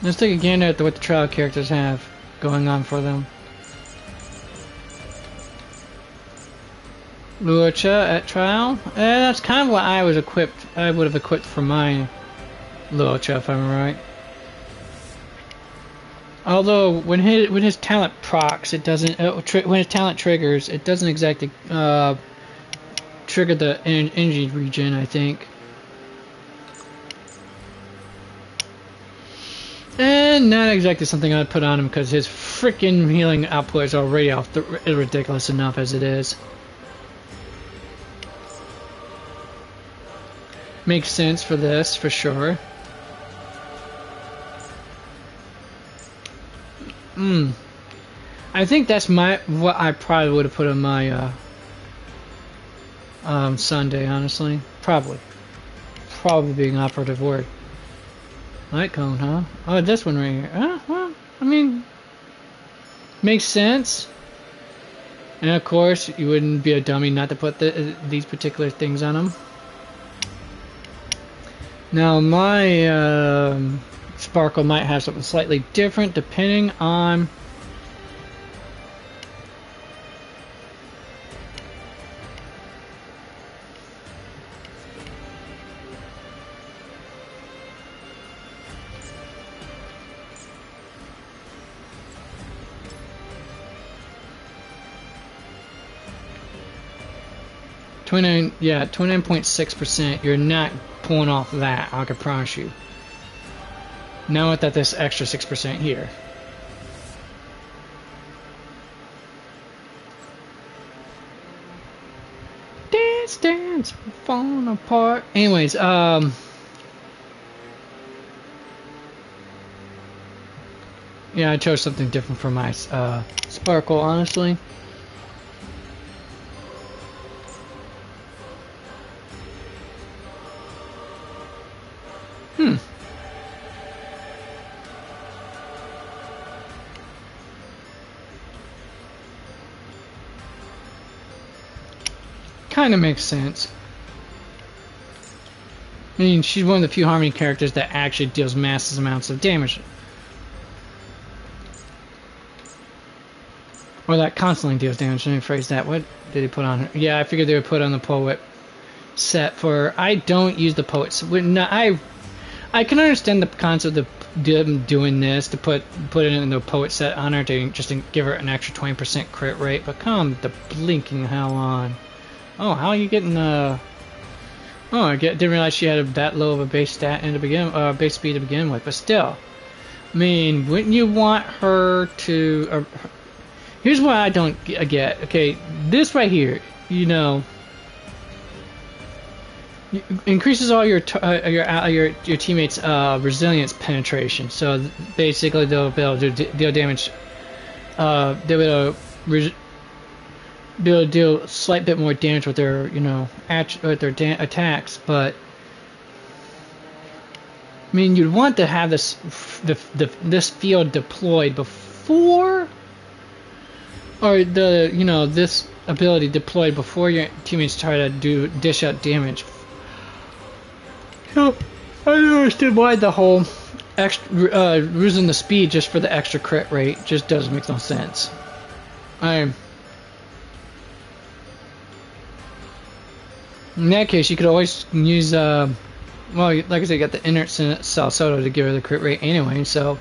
Let's take a gander at what the trial characters have going on for them. Luocha at trial? That's kind of what I would have equipped for my Luocha, if I'm right. Although when his talent procs, it doesn't. When his talent triggers, it doesn't exactly trigger the energy regen, I think. And not exactly something I'd put on him because his freaking healing output is already ridiculous enough as it is. Makes sense for this, for sure. I think that's what I probably would have put on my Sunday, honestly. Probably being an operative word. Light cone, huh? Oh, this one right here. Well, I mean, makes sense. And of course, you wouldn't be a dummy not to put these particular things on them. Now, my Sparkle might have something slightly different depending on yeah, 29.6%. You're not pulling off that, I can promise you. Now that this extra 6% here. Dance, falling apart. Anyways, yeah, I chose something different for my Sparkle, honestly. Kind of makes sense. I mean, she's one of the few Harmony characters that actually deals massive amounts of damage. Or that constantly deals damage. Let me phrase that. What did he put on her? Yeah, I figured they would put on the poet set for... I don't use the poets. I can understand the concept of them doing this to put it in the poet set on her to just to give her an extra 20% crit rate, but come the blinking hell on. Oh, how are you getting oh, didn't realize she had that low of a base stat base speed to begin with, but still. I mean, wouldn't you want her to Here's what I don't get. Okay, this right here, you know, increases all your teammates' resilience penetration. So basically, they'll be able to deal damage. They'll be able to deal a slight bit more damage with their, you know, with their attacks. But I mean, you'd want to have this this field deployed before, or the, you know, this ability deployed before your teammates try to dish out damage. So I don't understand why the whole extra losing the speed just for the extra crit rate just doesn't make no sense. In that case, you could always use well, like I said, you got the inert Salsoda to give her the crit rate anyway, so.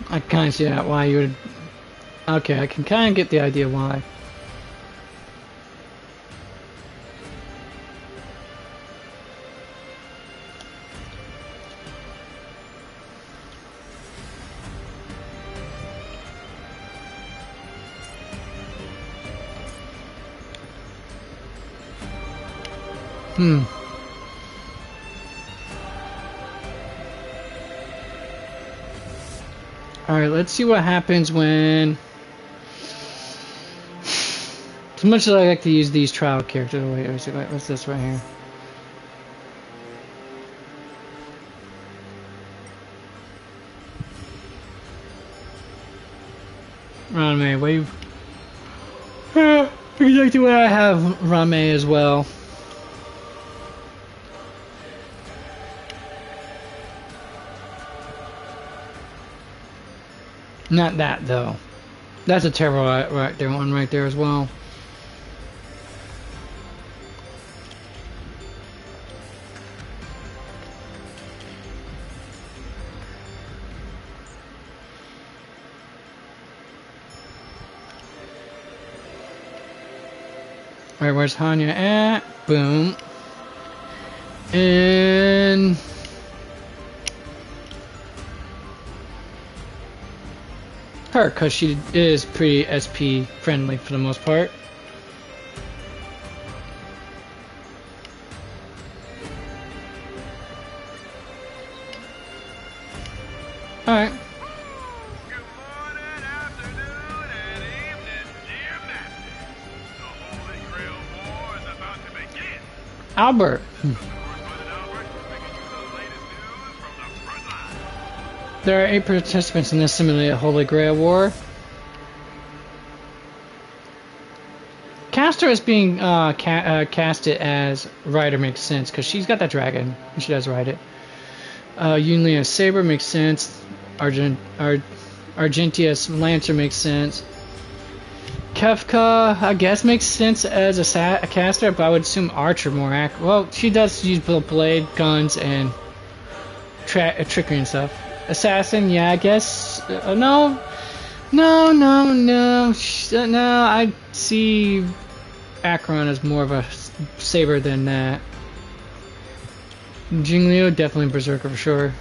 I kind of see that, why you would. Okay, I can kind of get the idea why. Alright, let's see what happens when... As much as I like to use these trial characters... Wait, what's this right here? Ranmei, wave... exactly what I have Ranmei as well. Not that though. That's a terrible one right there as well. Alright, where's Hanya at? Boom. And her, because she is pretty SP friendly for the most part. Alright. Good morning, afternoon, and evening, dear Masters. The Holy Grail War is about to begin. Albert. There are 8 participants in this simulated Holy Grail War. Castor is being casted as Ryder makes sense because she's got that dragon and she does ride it. Yunlia Saber makes sense. Argentius Lancer makes sense. Kefka, I guess, makes sense as a caster, but I would assume Archer more accurate. Well, she does use blade, guns, and trickery and stuff. Assassin, yeah, I guess. No, I see Acheron as more of a saber than that. Jingliu, definitely Berserker for sure.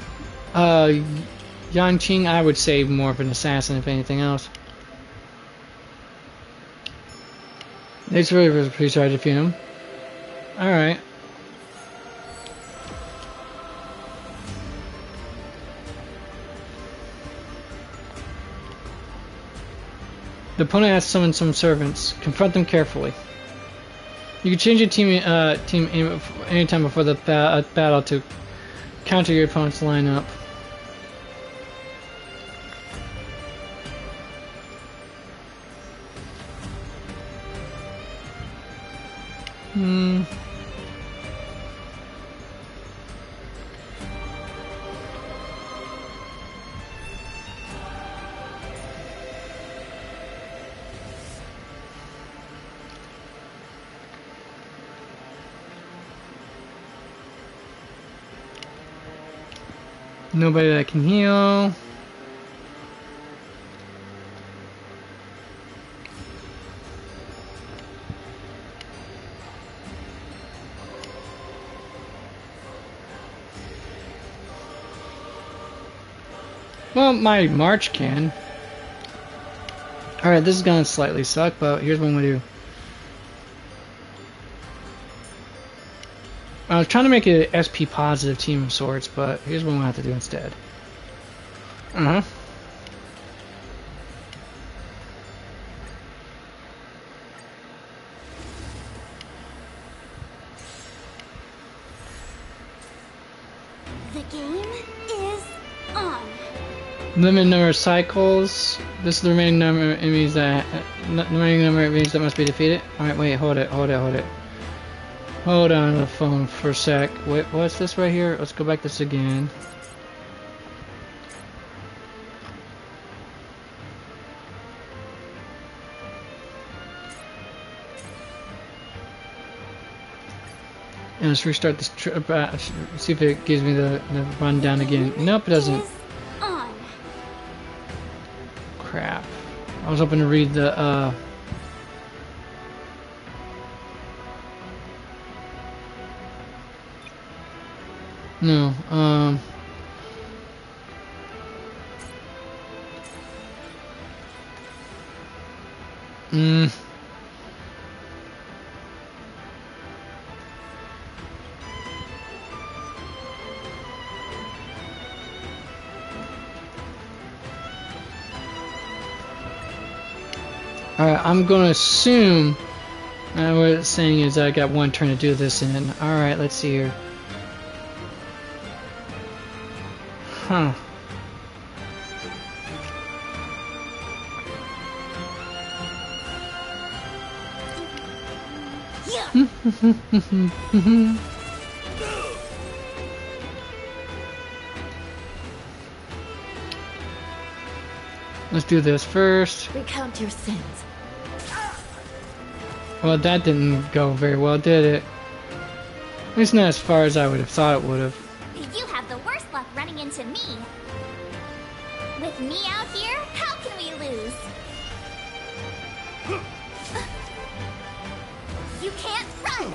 Yanqing, I would say more of an assassin if anything else. It's really pretty sorry to defeat him. Alright. The opponent has summoned some servants. Confront them carefully. You can change your team aim anytime before the battle to counter your opponent's lineup. Nobody that can heal. Well, my March can. Alright, this is gonna slightly suck, but here's what I'm gonna do. I was trying to make it an SP positive team of sorts, but here's what I'm gonna have to do instead. The game is on. Limited number of cycles. This is the remaining number of enemies that must be defeated. Alright, wait, hold it. Hold on the phone for a sec. Wait, what's this right here? Let's go back to this again. And let's restart this trip. See if it gives me the rundown again. Nope, it doesn't. Crap. I was hoping to read the no, Alright, I'm gonna assume what it's saying is I got one turn to do this in. Alright, let's see here. Huh. Let's do this first. Recount your sins. Well, that didn't go very well, did it? At least not as far as I would have thought it would have. You have the worst luck running into me. With me out here, how can we lose? You can't run!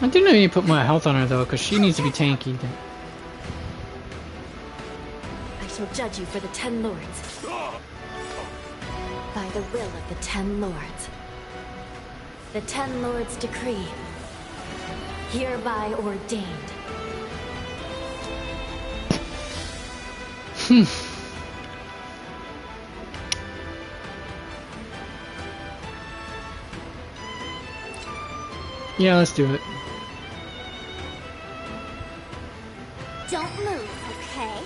I do know you put my health on her though, because she needs to be tanky. I shall judge you for the 10 lords. By the will of the 10 lords. The 10 lords decree. Hereby ordained. Yeah, let's do it. Don't move, okay?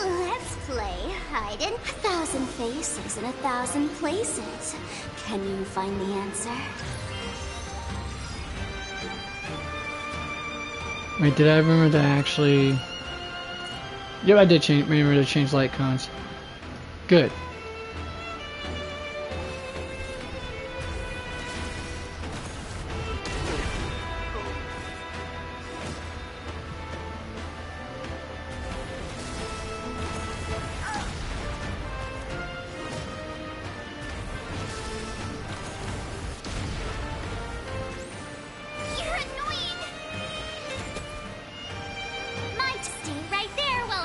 Let's play hide in 1,000 faces in 1,000 places. Can you find the answer? Wait, did I remember to actually... Yep, I did remember to change light cons. Good.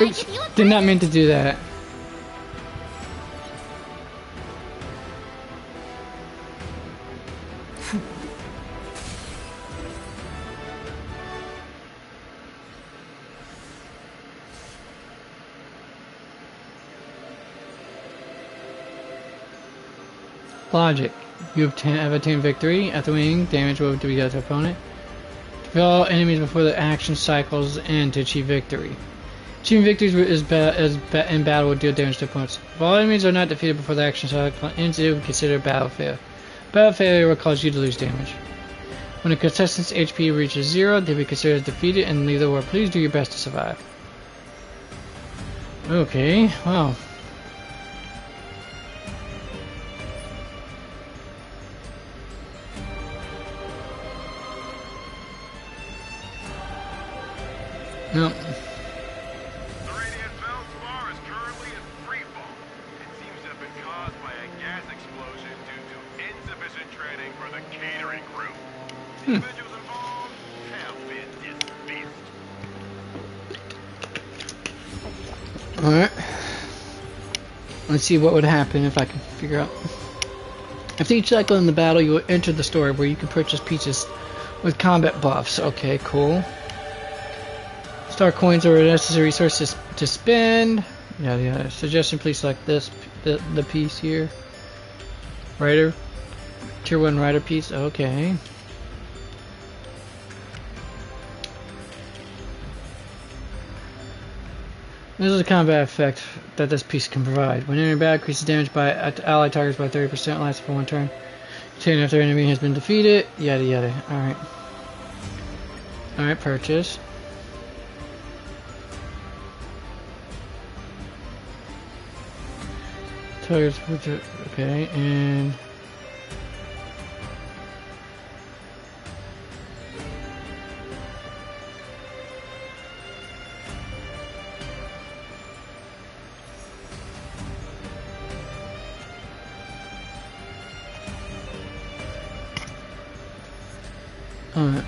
Oops, did not mean to do that. Logic. You have attained victory. After winning, damage will be dealt to opponent. Defeat all enemies before the action cycles end to achieve victory. Achieving victories in battle will deal damage to opponents. If all enemies are not defeated before the action cycle ends, it will be considered battle failure. Battle failure will cause you to lose damage. When a contestant's HP reaches 0, they will be considered defeated and leave the war. Please do your best to survive. Okay, wow. Let's see what would happen if I can figure out. After each cycle in the battle, you will enter the store where you can purchase pieces with combat buffs. Okay, cool. Star coins are a necessary resource to spend. Yada yada. Suggestion: please select this, the piece here. Rider, tier 1 rider piece. Okay. This is a combat effect that this piece can provide. When entering battle, increases damage by allied targets by 30%. Lasts for 1 turn. Obtained after enemy has been defeated. Yada yada. Alright. Alright, purchase. Targets. Okay, and. Alright.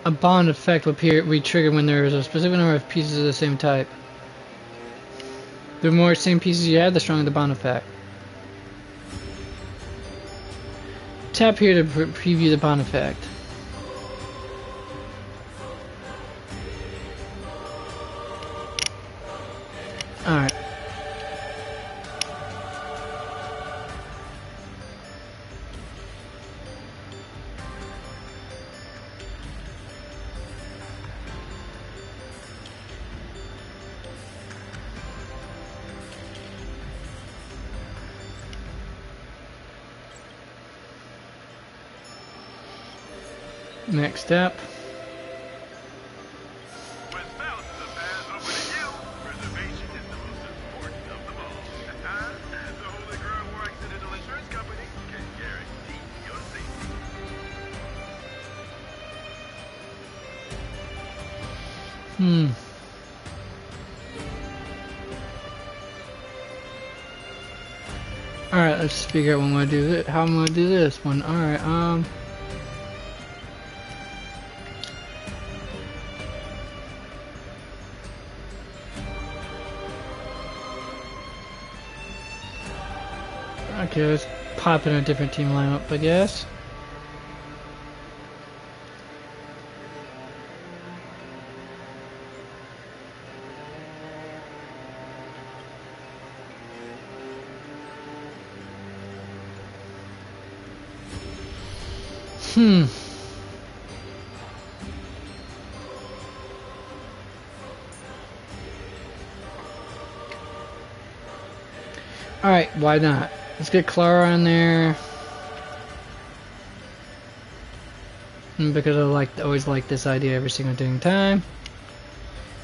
A bond effect will be triggered when there is a specific number of pieces of the same type. The more same pieces you have, the stronger the bond effect. Tap here to preview the bond effect. Alright. Next step. Alright, let's figure out what I'm gonna do. How I'm gonna do this one. Alright, okay, let's pop in a different team lineup, I guess. Alright, why not? Let's get Clara on there. Because I always like this idea every single dang time.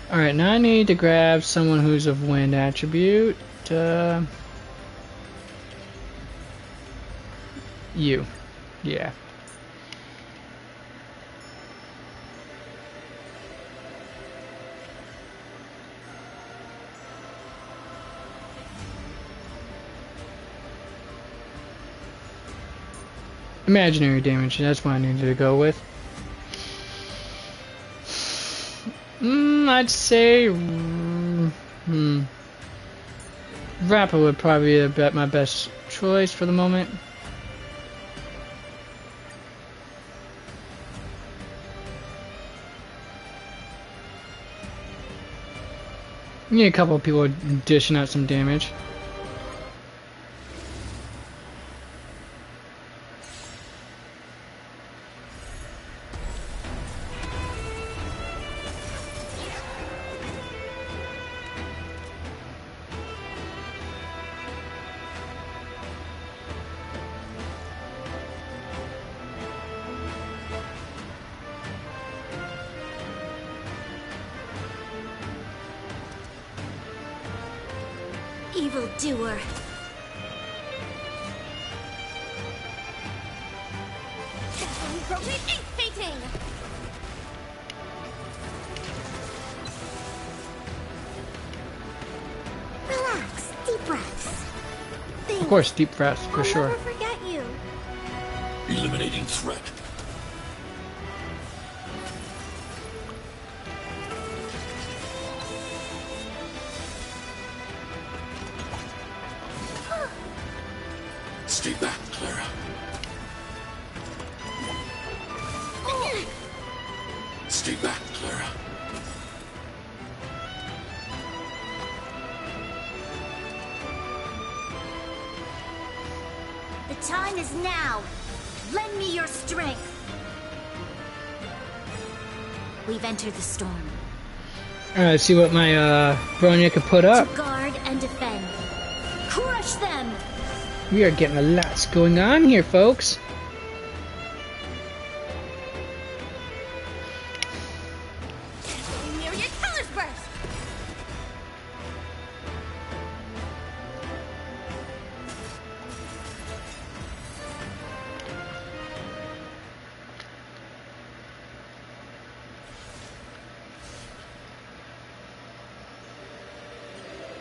Alright, now I need to grab someone who's of wind attribute. You. Yeah. Imaginary damage, that's what I needed to go with. I'd say Rapper would probably be my best choice for the moment. Need a couple of people dishing out some damage. Evildoer. Rotate ace painting. Relax, deep breaths. Of course, deep breaths for sure. I'll never forget you. Eliminating threat. Stay back, Clara. Stay back, Clara. The time is now. Lend me your strength. We've entered the storm. Alright, see what my Bronya can put up. To guard and defend. Crush them! We are getting a lot going on here, folks. Myriad colors burst!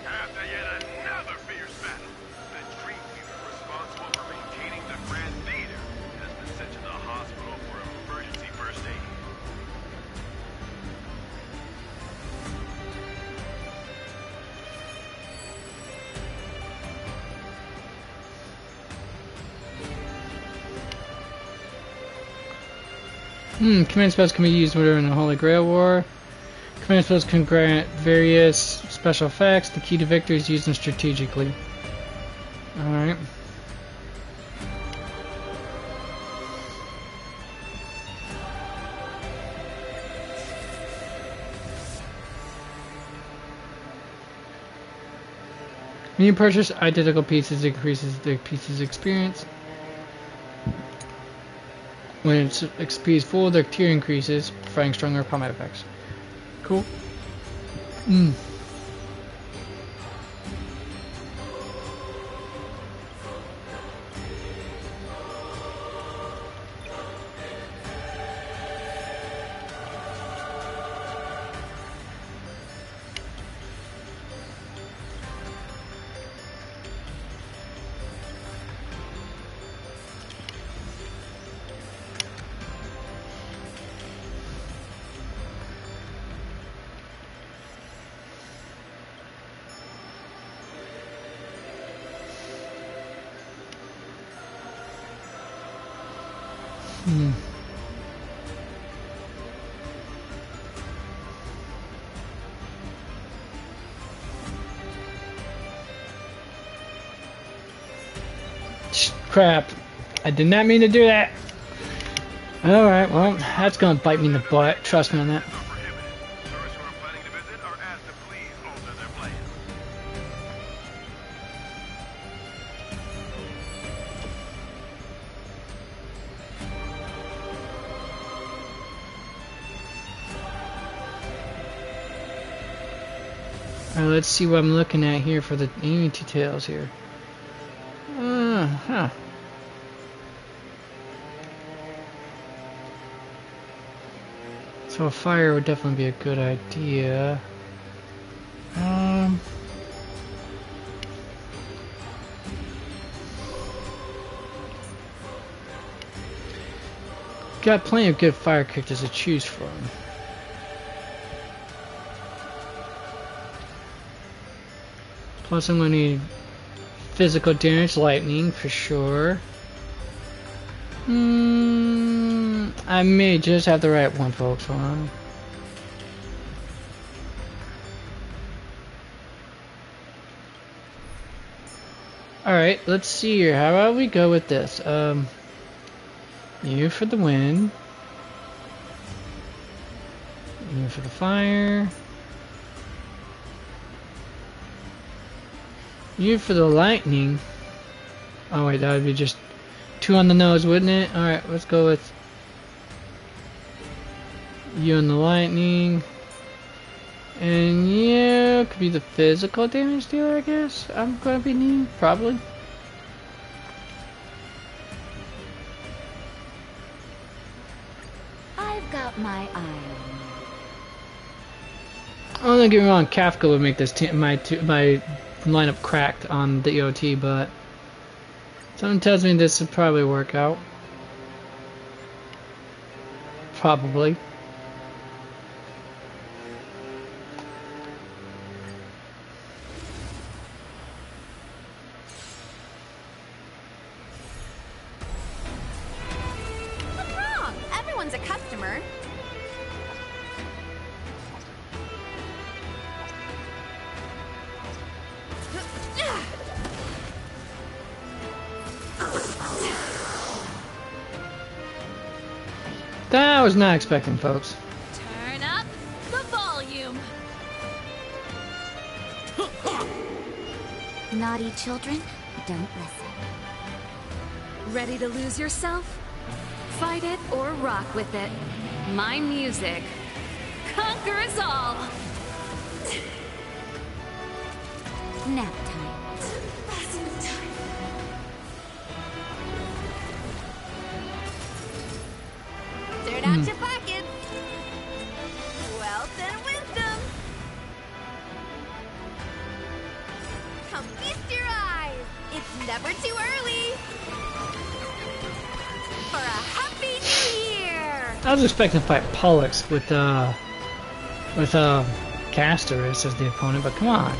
After yet another fierce battle, the Dream Weaver responsible for maintaining the Grand Theater has been sent to the hospital for emergency first aid. Command spells can be used during the Holy Grail War. Command spells can grant various special effects. The key to victory is using strategically. Alright. When you purchase identical pieces, it increases the piece's experience. When its XP is full, their tier increases, providing stronger combat effects. Cool. Crap. I did not mean to do that. Alright, well, that's gonna bite me in the butt. Trust me on that. Alright, let's see what I'm looking at here for the enemy details here. So a fire would definitely be a good idea. Got plenty of good fire characters to choose from. Plus I'm going to need physical damage, lightning for sure. I may just have the right one, folks. Hold on. Alright, let's see here. How about we go with this? You for the wind. You for the fire. You for the lightning. Oh wait, that would be just 2 on the nose, wouldn't it? Alright, let's go with you and the lightning. And you could be the physical damage dealer, I guess. I'm gonna be needing, probably. I've got my eye on you. Oh, don't get me wrong, Kafka would make this my lineup cracked on the EOT, but something tells me this would probably work out. Probably. What's wrong? Everyone's a customer. That I was not expecting, folks. Turn up the volume. Naughty children, don't listen. Ready to lose yourself? Fight it or rock with it. My music conquers all. Nap time. Turn out your pockets. Wealth and wisdom. Come feast your eyes. It's never too early. For a happy new year. I was expecting to fight Pollux with Castorus as the opponent, but come on.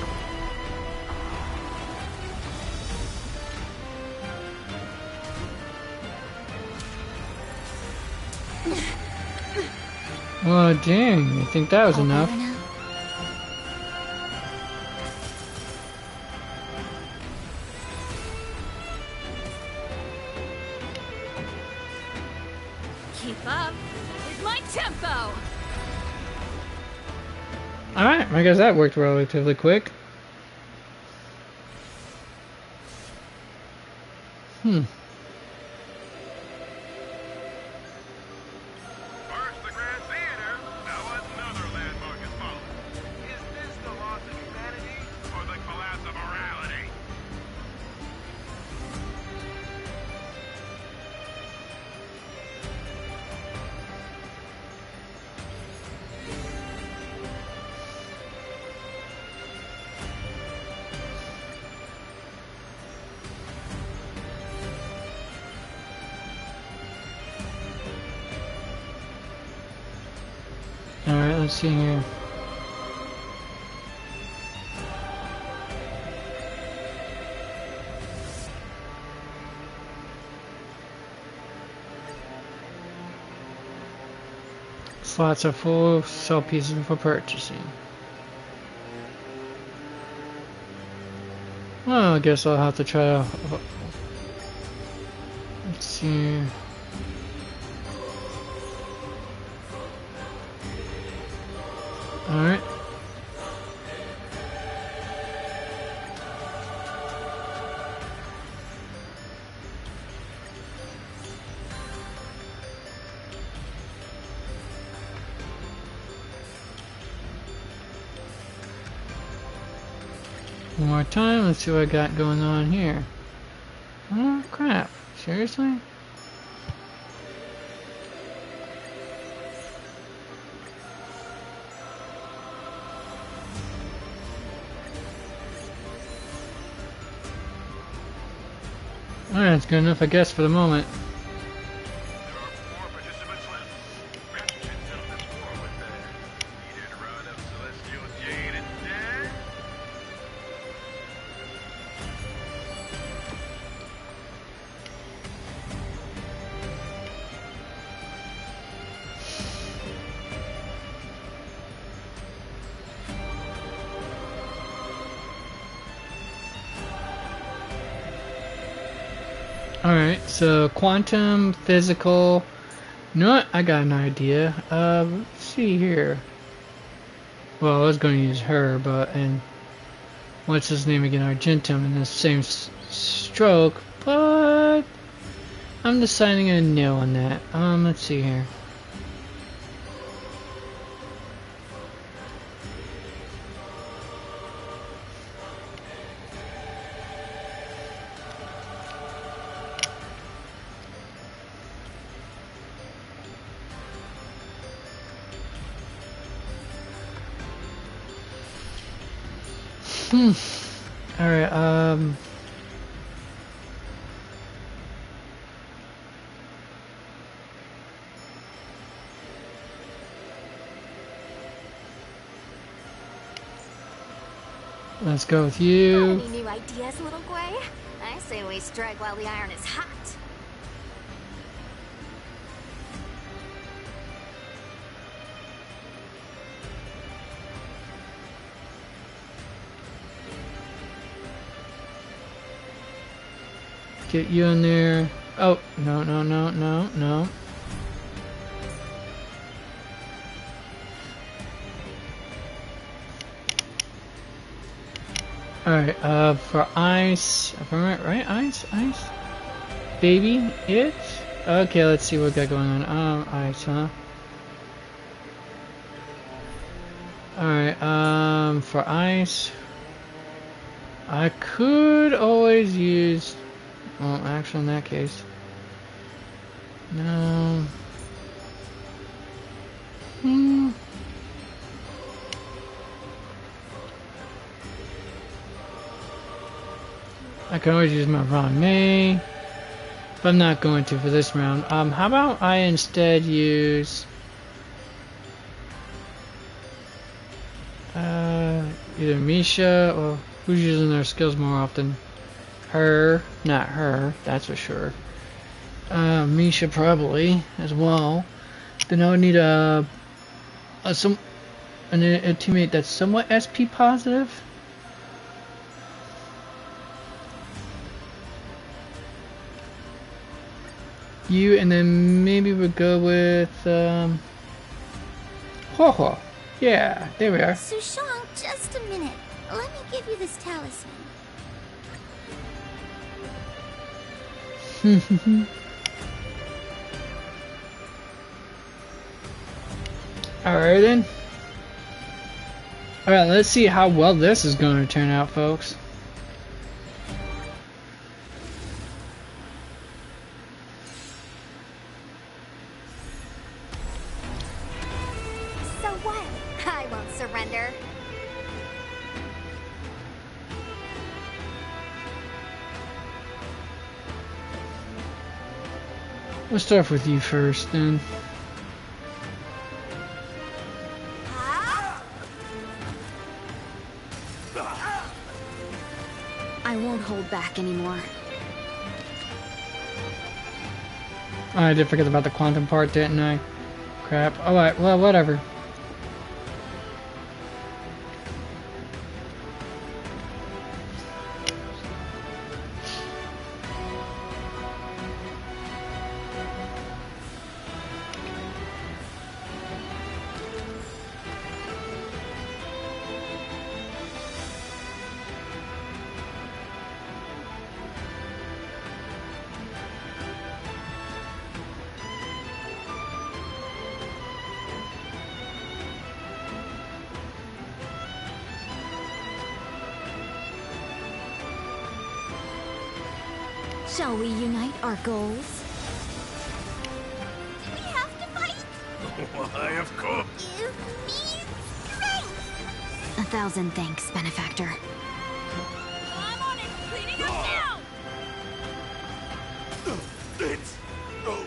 Oh dang, you think that was enough? Keep up with my tempo. Alright, I guess that worked relatively quick. First the Grand Theater, now another landmark is followed. Is this the loss of humanity or the collapse of morality? Alright, let's see here. Slots are full, sell pieces for purchasing. Well, I guess I'll have to try to... Let's see... Alright. One more time, let's see what I got going on here. Oh crap, seriously? Alright, that's good enough I guess for the moment. Alright, so quantum, physical. You know what? I got an idea. Let's see here. Well, I was going to use her, and what's his name again? Argentum in the same stroke, but I'm deciding a no on that. Let's see here. Alright, Let's go with you. Any new ideas, little Gwei? I say we strike while the iron is hot. Get you in there. Oh, no, no, no, no, no. Alright, for ice, if I'm right, ice? Baby, it? Okay, let's see what we got going on. Ice, huh? Alright, for ice, I could always use, well, actually in that case, no. I can always use my Ron May, but I'm not going to for this round. How about I instead use either Misha or who's using their skills more often? Her, not her, that's for sure. Misha probably as well. Then I would need a teammate that's somewhat SP positive. You, and then maybe we'll go with Ho-Ho. Yeah, there we are. Sushang, just a minute. Let me give you this talisman. Alright then. Alright, let's see how well this is going to turn out, folks. So what? I won't surrender. We'll start off with you first, then. I won't hold back anymore. I did forget about the quantum part, didn't I? Crap. Alright, well, whatever. Shall we unite our goals? We have to fight? Why, of course. Give me strength! 1,000 thanks, benefactor. I'm on it! Cleaning up now! It's... Oh.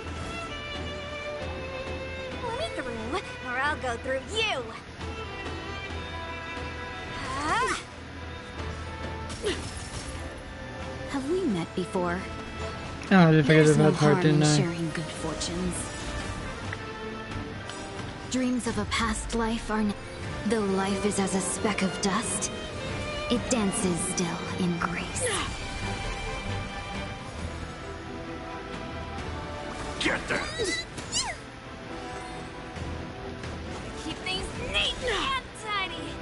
Let me through, or I'll go through you! Ah! Have we met before? Oh, I did forget There's about no that part, harm in didn't I? sharing good fortunes. Dreams of a past life are though life is as a speck of dust, it dances still in grace. Get there! Keep things neat and tidy!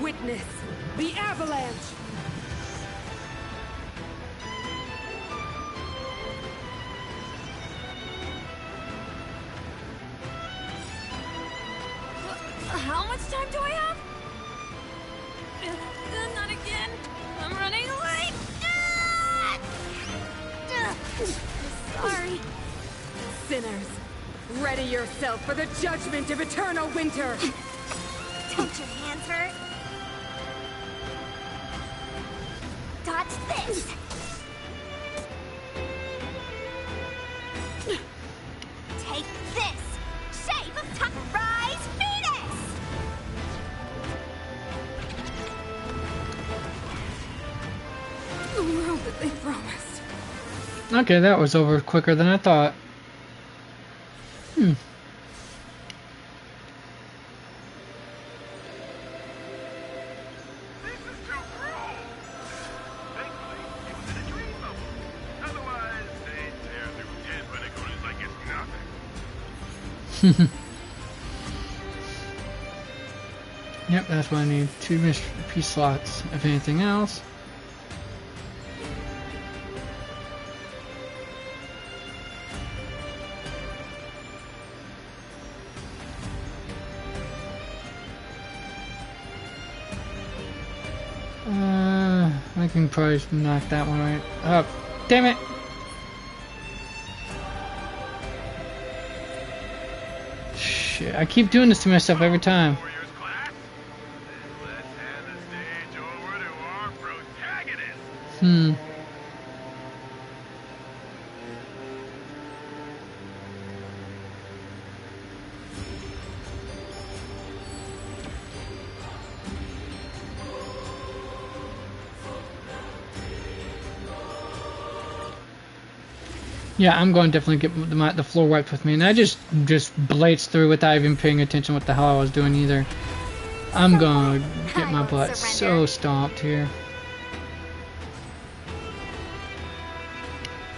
Witness the avalanche! How much time do I have? Not again. I'm running late. Sorry. Sinners, ready yourself for the judgment of eternal winter! Don't your hands hurt? got this! Take this! Shape of Rise Venus! The world that they promised. Okay, that was over quicker than I thought. Yep, that's what I need. 2 mystery piece slots. If anything else. I can probably knock that one right up. Damn it! Shit, I keep doing this to myself every time. Yeah, I'm going to definitely get the floor wiped with me, and I just blazed through without even paying attention what the hell I was doing either. I'm gonna get my butt so stomped here.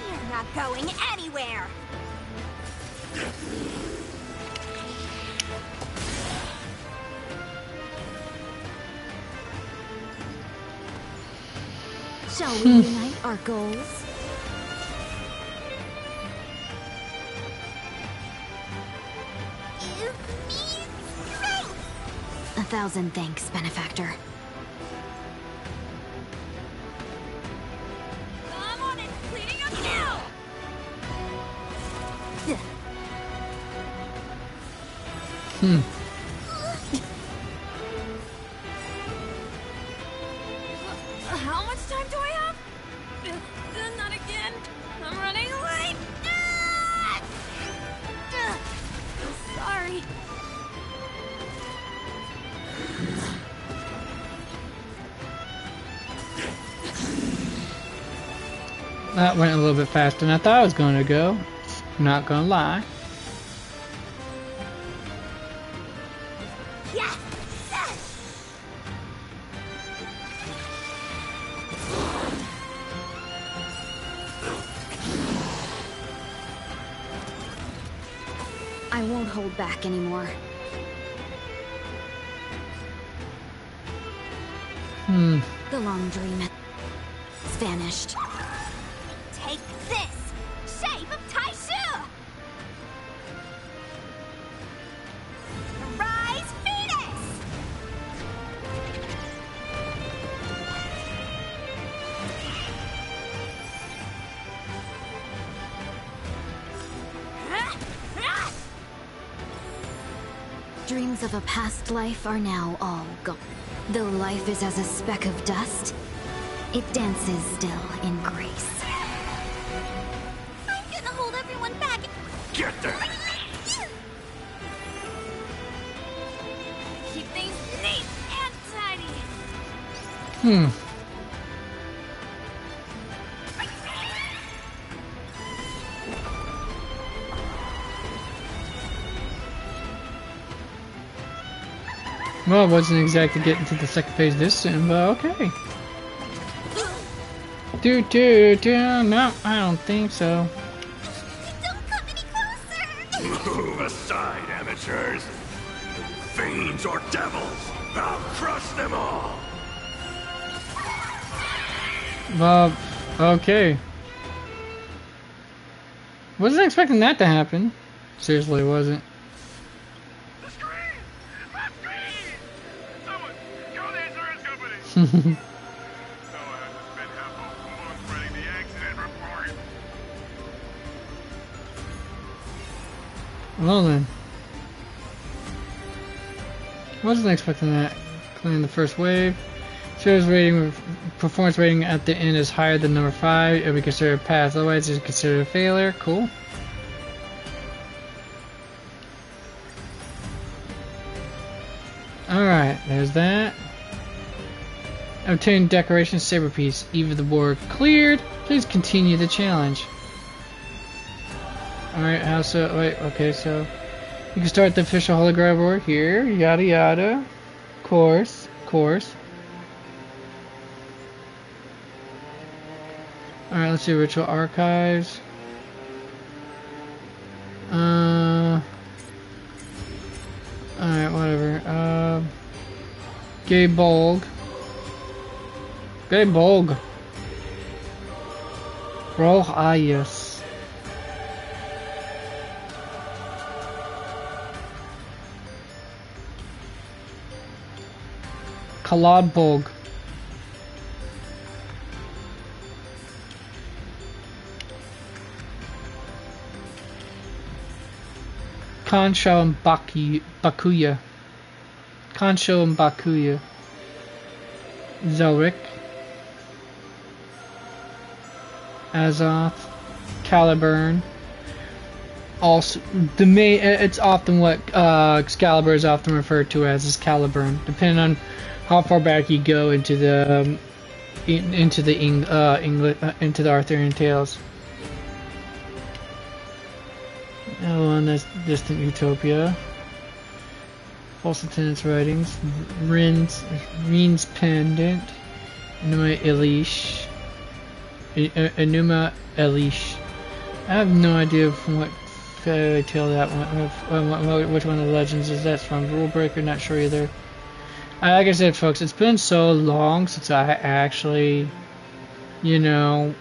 You're not going anywhere! Shall we unite our goals? 1,000 thanks, benefactor. Come on, it's cleaning up now! How much time do I have? Not again. I'm running late. Sorry. That went a little bit faster than I thought it was going to go. Not gonna lie. I won't hold back anymore. The long dream is vanished. Take this! Shape of Taishu! Rise Venus! Dreams of a past life are now all gone. Though life is as a speck of dust, it dances still in grace. I'm gonna hold everyone back. Get there! Keep things neat and tidy. Well, I wasn't exactly getting to the second phase this soon, but okay. No, I don't think so. Don't come any closer! Move aside, amateurs. Fiends or devils, I'll crush them all. Well, okay. Wasn't expecting that to happen. Seriously, wasn't. Well then. Wasn't expecting that. Clearing the first wave. Show's rating, performance rating at the end is higher than number 5. It'll be considered a pass, otherwise it's considered a failure. Cool. Alright, there's that. Obtain decoration saber piece. Either the board cleared. Please continue the challenge. Alright, how so? Wait, okay, so you can start the official Holy Grail board here. Yada yada. Course. Alright, let's see ritual archives. Alright, whatever. Gaybolg. Roh Ayus. Collab. Kansho and Bakuya. Zelric. Azoth. Caliburn. Also, the main, it's often what Excalibur is often referred to as Caliburn, depending on how far back you go into the Arthurian tales. On this distant utopia. False attendance writings. Reen's pendant. Enuma Elish. I have no idea from what fairy tale that one, which one of the legends is that from. Rule breaker, not sure either. Like I said, folks, it's been so long since I actually, you know,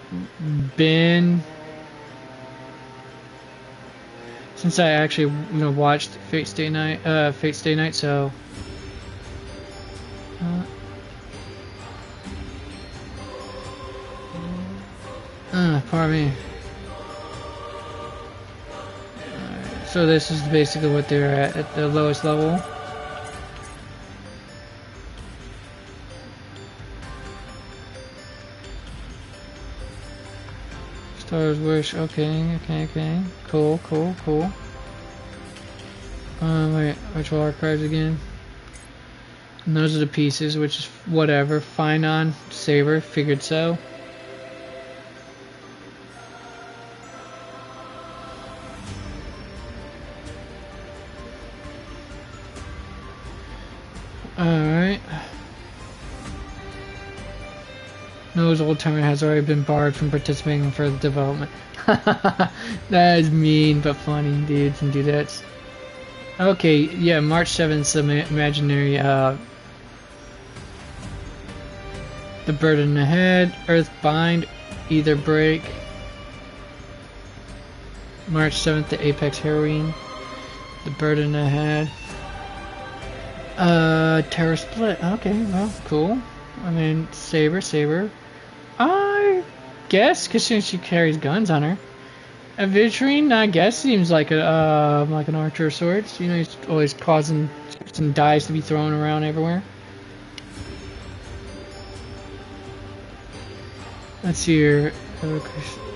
watched Fate Stay Night, so pardon me. So this is basically what they're at the lowest level. Star's Wish, okay. Cool. Wait, ritual archives again. And those are the pieces, which is whatever. Finon, Saber, figured so. Alright. Noah's old timer has already been barred from participating in further development. That is mean but funny, dudes and dudettes. Okay, yeah, March 7th, the imaginary, the bird in the head, Earth Bind, Either Break. March 7th, the Apex Heroine, the bird in the head. Terror Split, okay, well, cool. I mean, Saber. I guess, because she carries guns on her. A Vitrine, I guess, seems like an archer of sorts. You know, he's always causing some dice to be thrown around everywhere. Let's see here.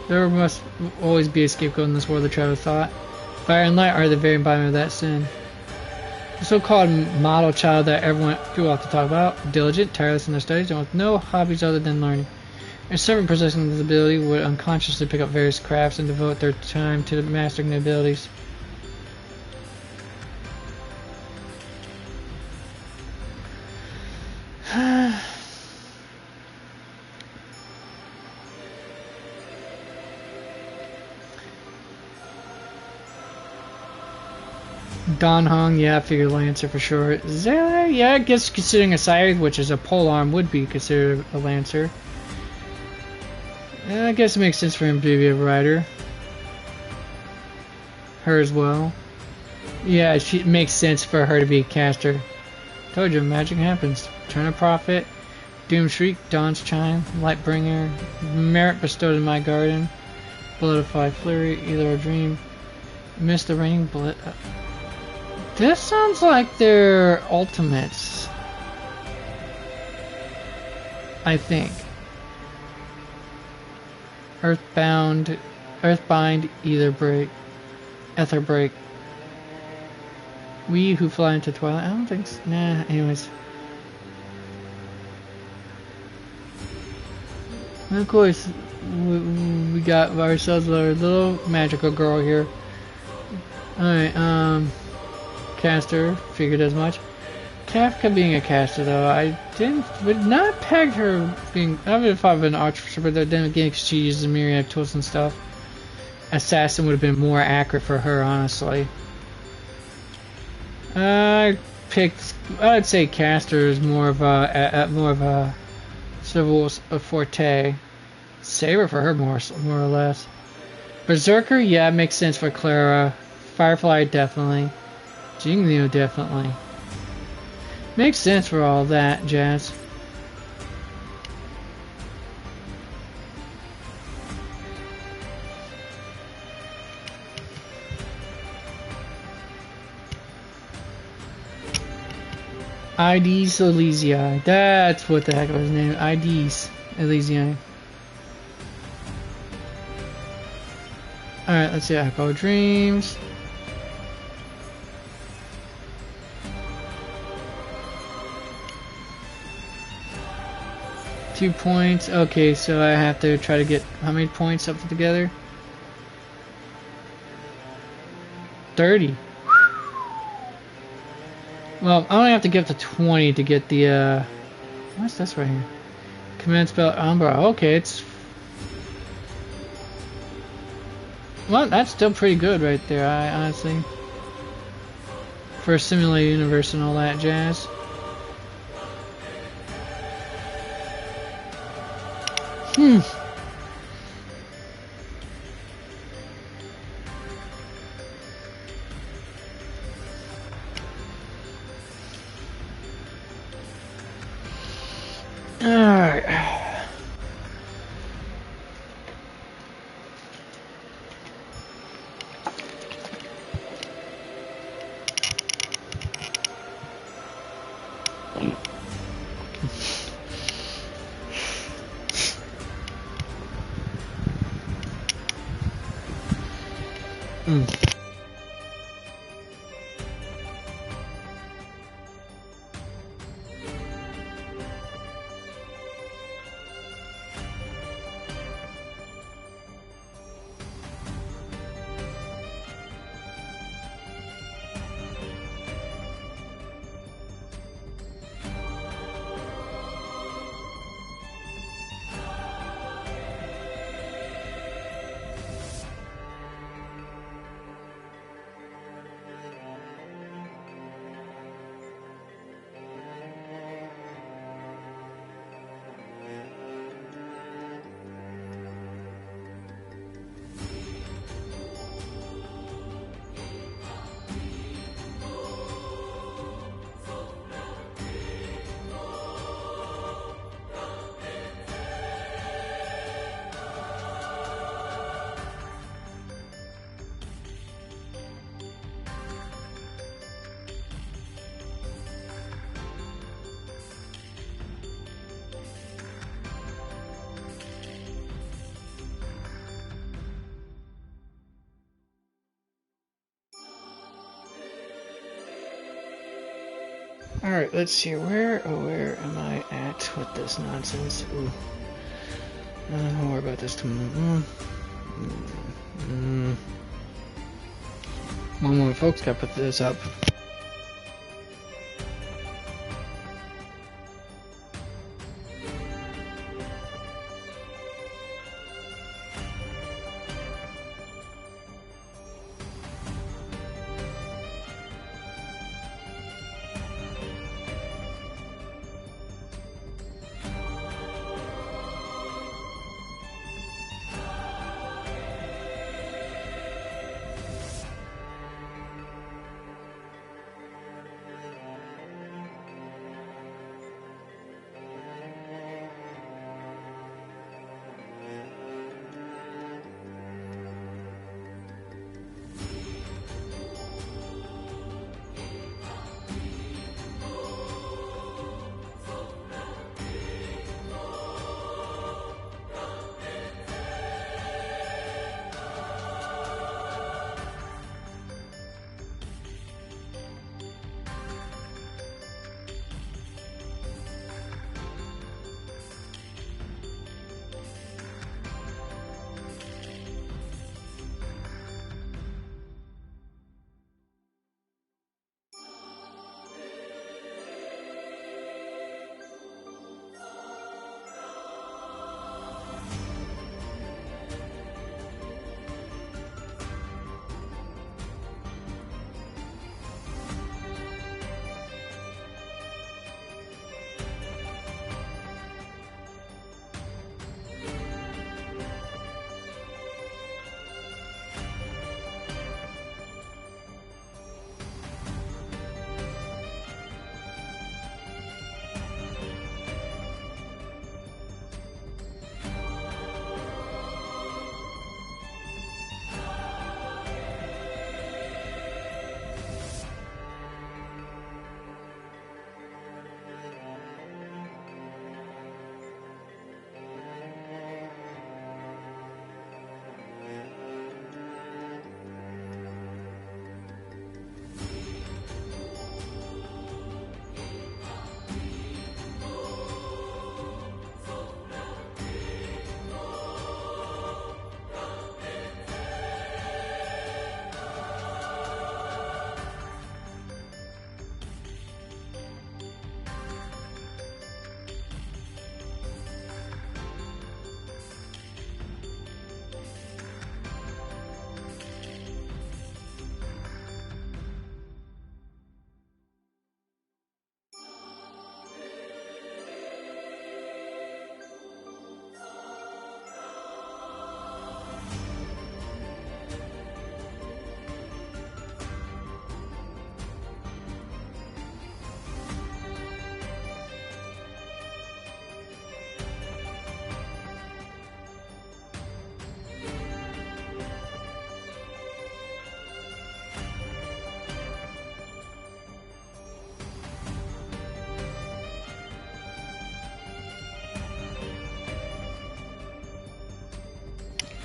There must always be a scapegoat in this world of travel thought. Fire and light are the very embodiment of that sin. The so-called model child that everyone too often talk about, diligent, tireless in their studies, and with no hobbies other than learning. A servant possessing this ability would unconsciously pick up various crafts and devote their time to mastering the abilities. Don Hong, yeah, I figured Lancer for sure. Zayla, yeah, I guess considering a scythe, which is a polearm, would be considered a Lancer. I guess it makes sense for him to be a rider. Her as well. Yeah, it makes sense for her to be a caster. Told you, magic happens. Turn of Prophet, Doom Shriek, Dawn's Chime, Lightbringer, Merit Bestowed in My Garden, Bloodified Flurry, Either a Dream, Mist the Raining Blood. This sounds like their ultimates. I think. Earthbind, ether break. We who fly into twilight. I don't think so. Nah, anyways. And of course, we got ourselves our little magical girl here. Alright, caster, figured as much. Kafka being a caster though, I would not peg her being, I would have thought of an archer, but then again she uses myriad tools and stuff. Assassin would have been more accurate for her, honestly. I'd say caster is more of a civil forte. Saber for her more or less. Berserker, yeah, it makes sense for Clara. Firefly, definitely. Jingliu, definitely. Makes sense for all that jazz. IDs Elysiae. That's what the heck was his name. IDs Elysiae. Alright, let's see. Echo Dreams. Two points. Okay, so I have to try to get how many points up together? 30. Well, I only have to get to 20 to get the what's this right here? Command spell Umbra. Okay, it's, well, that's still pretty good right there, I honestly, for a simulated universe and all that jazz. Alright. Alright, let's see, where am I at with this nonsense? Ooh. Don't worry about this too much. One more, folks, gotta put this up.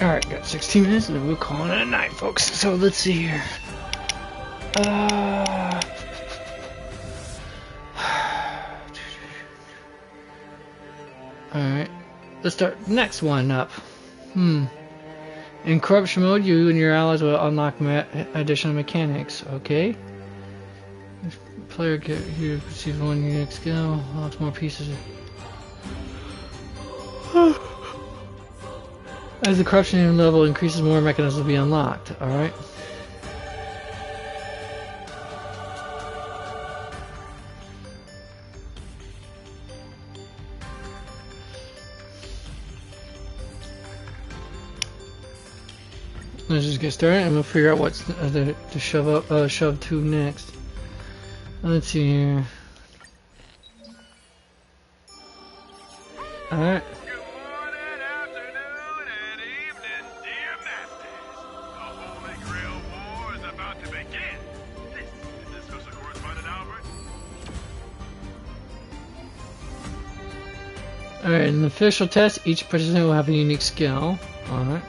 Alright, got 16 minutes and then we'll call it a night, folks. So let's see here. Alright, let's start the next one up. In corruption mode, you and your allies will unlock additional mechanics. Okay. If player here receives one unique skill, lots more pieces. As the corruption level increases, more mechanisms will be unlocked. Alright. Let's just get started and we'll figure out what's to shove to next. Let's see here. Alright. Alright, in the official test, each participant will have a unique skill. Alright.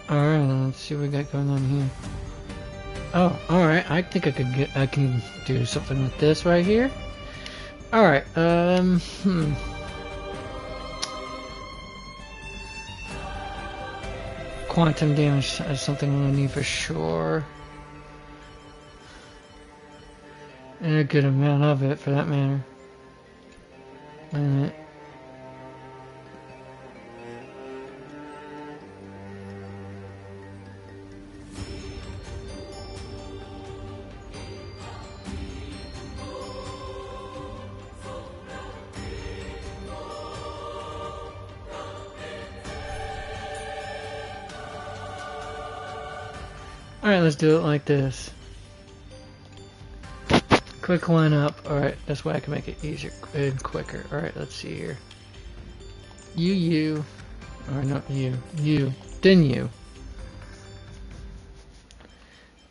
Alright, let's see what we got going on here. Oh, alright, I think I can do something with this right here. Alright, Quantum damage is something I'm gonna need for sure. And a good amount of it, for that matter. Wait a minute. Alright, let's do it like this. Quick one up. Alright, that's why I can make it easier and quicker. Alright, let's see here. You. Or not you. You. Then you.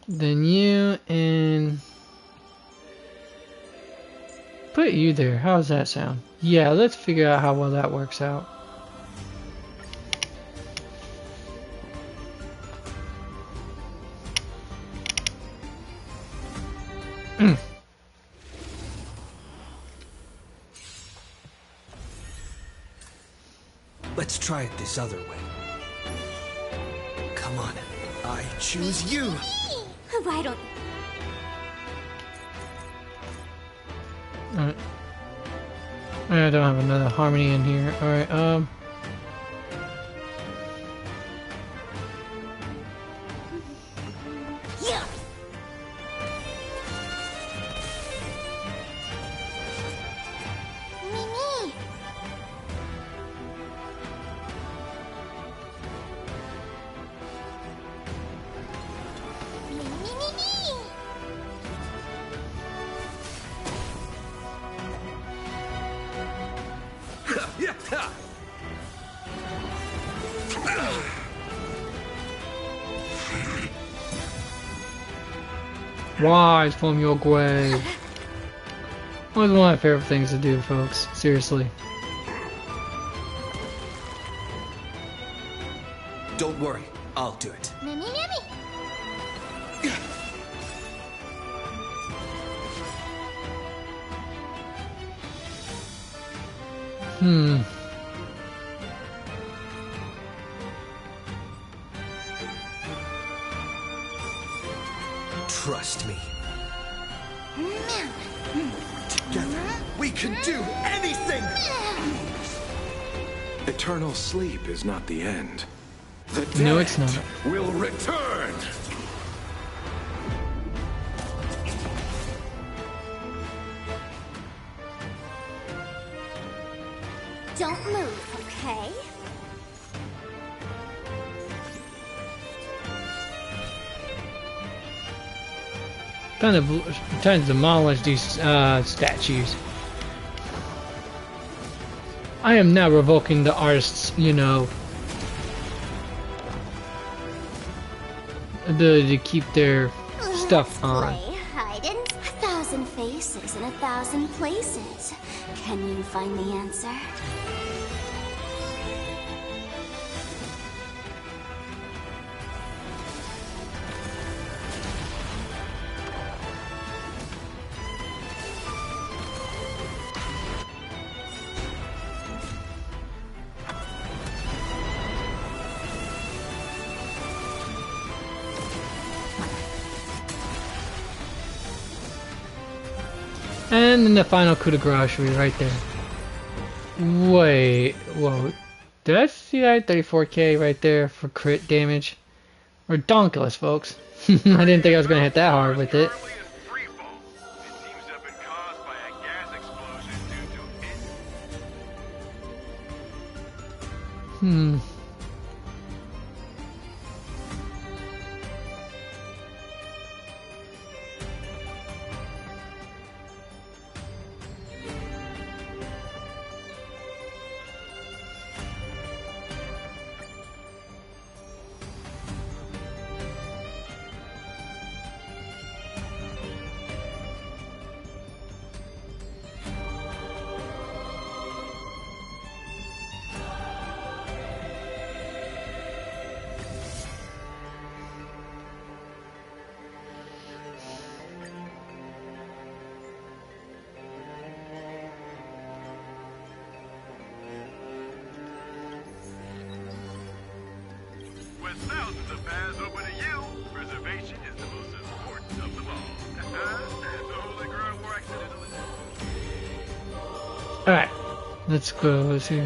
Then you and... put you there. How does that sound? Yeah, let's figure out how well that works out. Let's try it this other way. Come on, I choose you. Why don't... Alright. I don't have another harmony in here. Alright, Yeah. Mimi. rise from your grave. Always one of my favorite things to do, folks. Seriously. Don't worry, I'll do it. Mimi, Mimi. Trust me. Together, we can do anything! Eternal sleep is not the end. The dead No, it's not. will return! Don't move, okay? Trying to demolish these statues. I am now revoking the artist's, ability to keep their stuff on. Play hide and 1,000 faces in 1,000 places. Can you find the answer? And then the final coup de grace should be right there. Wait, whoa. Did I see that 34k right there for crit damage? Redonkulous, folks. I didn't think I was going to hit that hard with it. With thousands of paths open to you, reservation is the most important of them all. The Holy Grail War accidentally. Alright, let's go. Let's see.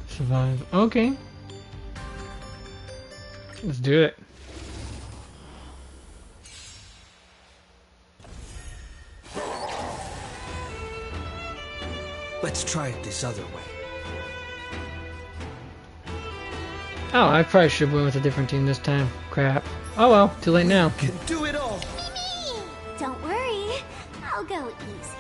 Survive. Okay. Let's do it. Let's try it this other way. Oh, I probably should have went with a different team this time. Crap. Oh well, too late now. Can do it all. Don't worry, I'll go easy.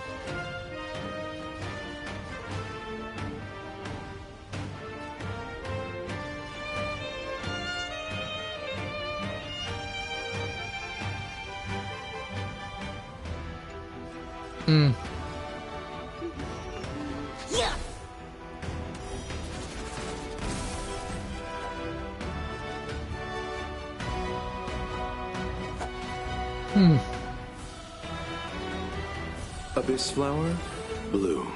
Hmm. Yeah. Abyss flower, bloom.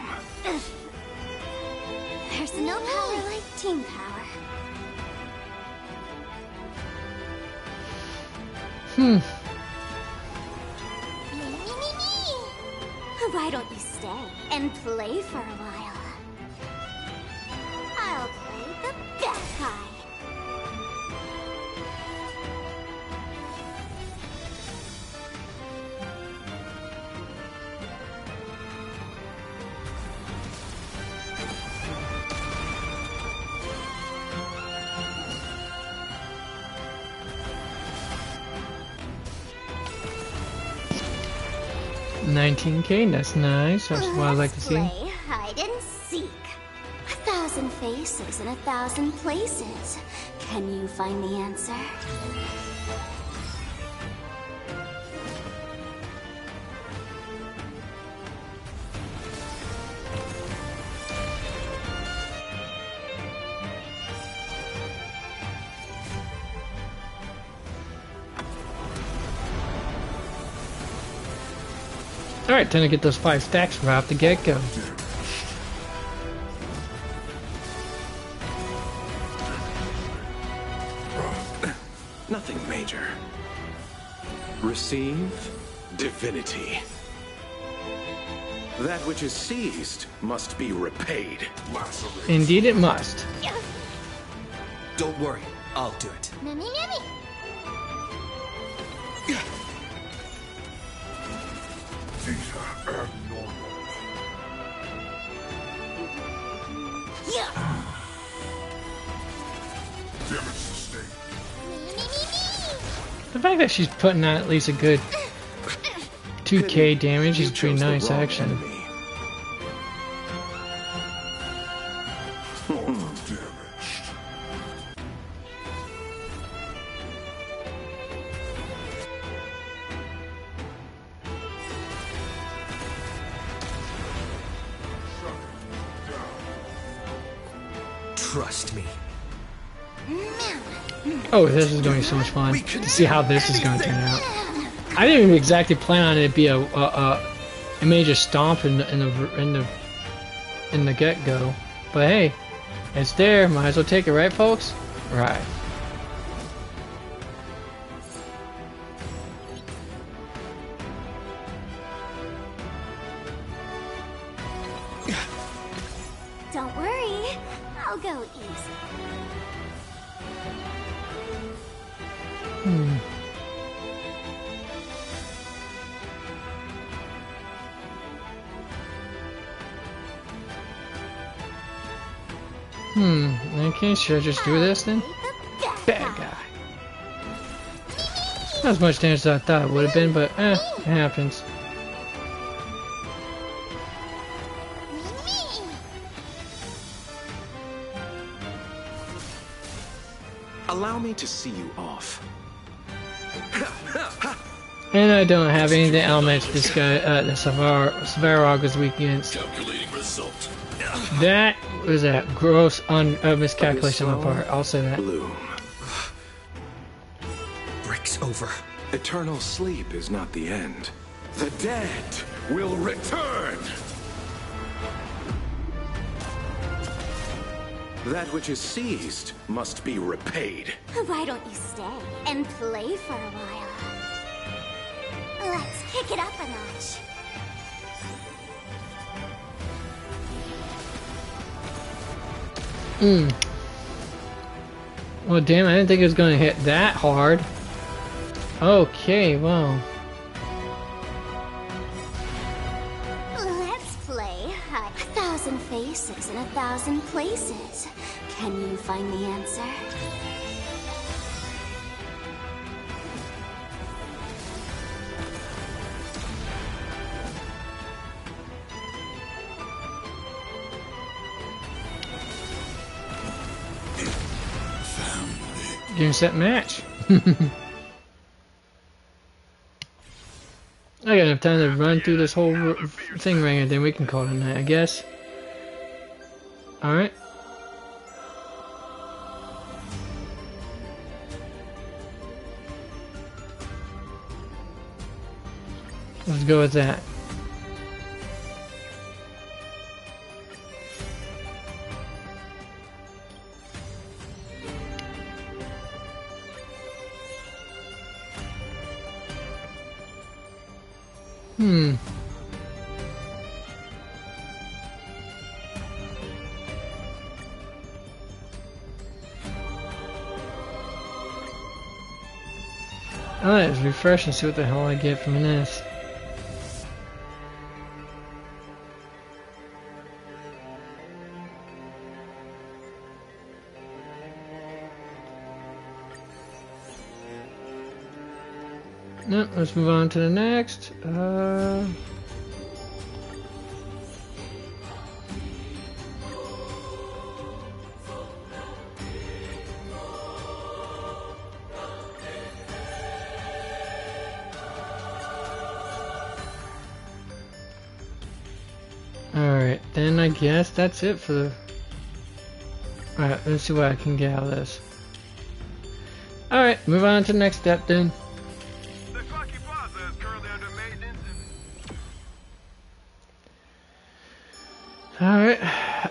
There's no power like team power. Why don't you stay and play for a while? I'll play the bad guy. $19K, that's nice. That's what I like to see. Play hide and seek. 1,000 faces in 1,000 places. Can you find the answer? Alright, time to get those 5 stacks right off the get-go. Nothing major. Receive divinity. That which is seized must be repaid. Indeed it must. Don't worry, I'll do it. Mimmy, Mimmy. These are abnormal. Damage sustained. The fact that she's putting out at least a good 2k damage is pretty nice, actually. trust me. Oh, this is going to be so much fun to see how this is going to turn out. I didn't even exactly plan on it be a major stomp in the get-go, but hey, it's there. Might as well take it, right, folks? Right. Don't worry, I'll go easy. Okay, should I just do this then? Bad guy. Not as much damage as I thought it would have been, but it happens. Allow me to see you off. And I don't have anything I'll match this guy, the Svarog is weak against. Calculating result. That was a gross miscalculation on my part. I'll say that. Bloom. Break's over. Eternal sleep is not the end. The dead will return. That which is seized must be repaid. Why don't you stay and play for a while? Let's kick it up a notch. Well, damn, I didn't think it was going to hit that hard. Okay, well. Let's play 1,000 faces in 1,000 places. Can you find the answer? Game, set, match. I got enough time to run through this whole thing right, and then we can call it a night, I guess. Alright. Let's go with that. Let's refresh and see what the hell I get from this. Nope, let's move on to the next. Alright, then I guess that's it for the... Alright, let's see what I can get out of this. Alright, move on to the next step then. Alright,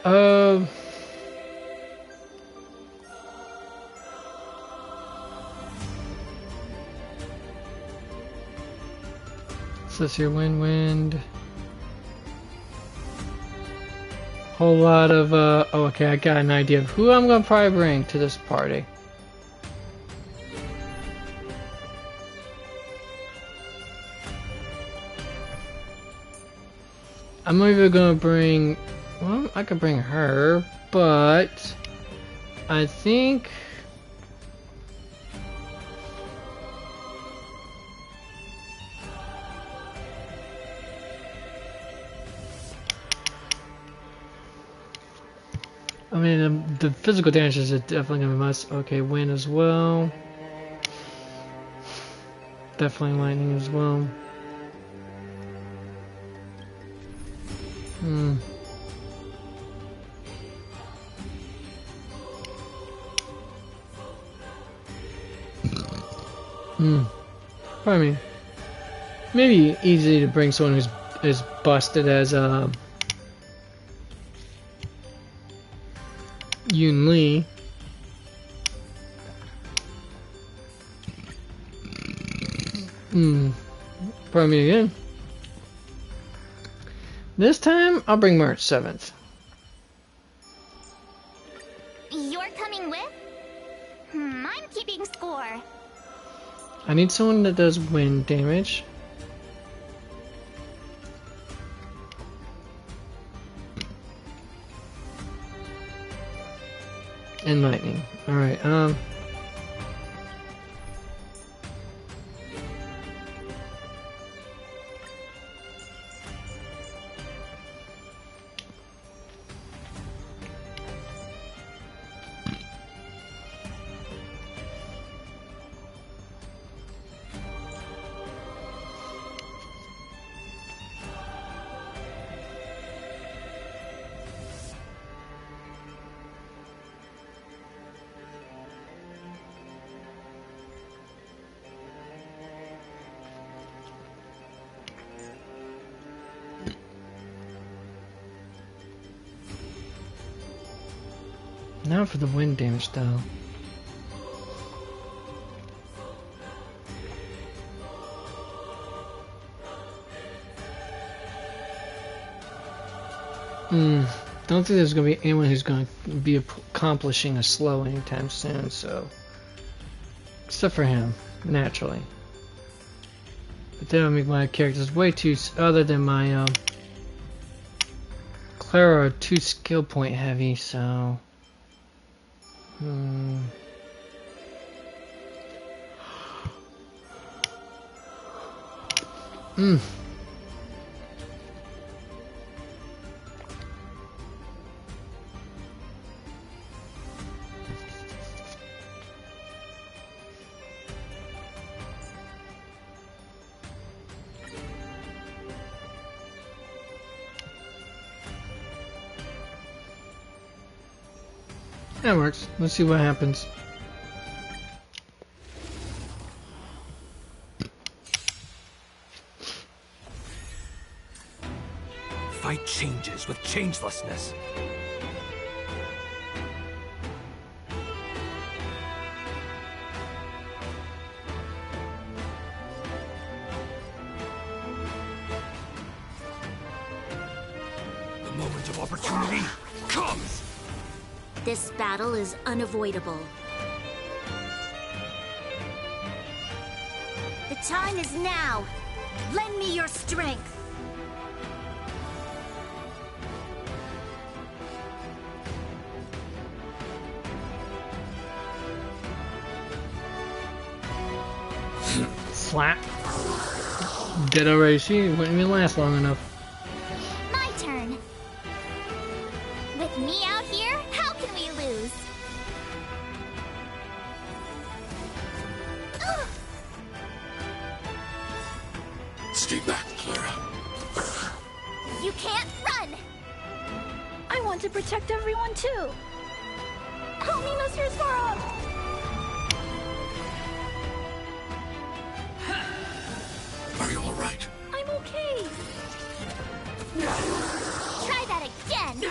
so let's hear wind. Whole lot of, oh, okay, I got an idea of who I'm gonna probably bring to this party. I'm either gonna bring, well, I could bring her, but I think I mean, the physical damage is definitely gonna be must. Okay, wind as well. Definitely lightning as well. I mean, maybe easy to bring someone who's as busted as Yoon Lee. Pardon me again. This time, I'll bring March 7th. You're coming with? I'm keeping score. I need someone that does wind damage. And lightning. Alright, not for the wind damage though. Don't think there's gonna be anyone who's gonna be accomplishing a slow anytime soon, so except for him, naturally. But that would make my characters way too, other than my Clara, are too skill point heavy, so that works. Let's see what happens. Fight changes with changelessness. The moment of opportunity comes! This battle is unavoidable. The time is now. Lend me your strength. Slap. Dead already. She wouldn't even last long enough. My turn. With me out here, how can we lose? Ugh. Stay back, Clara. You can't run! I want to protect everyone too. Help me, Mr. Sora! Are you all right? I'm okay. Try that again!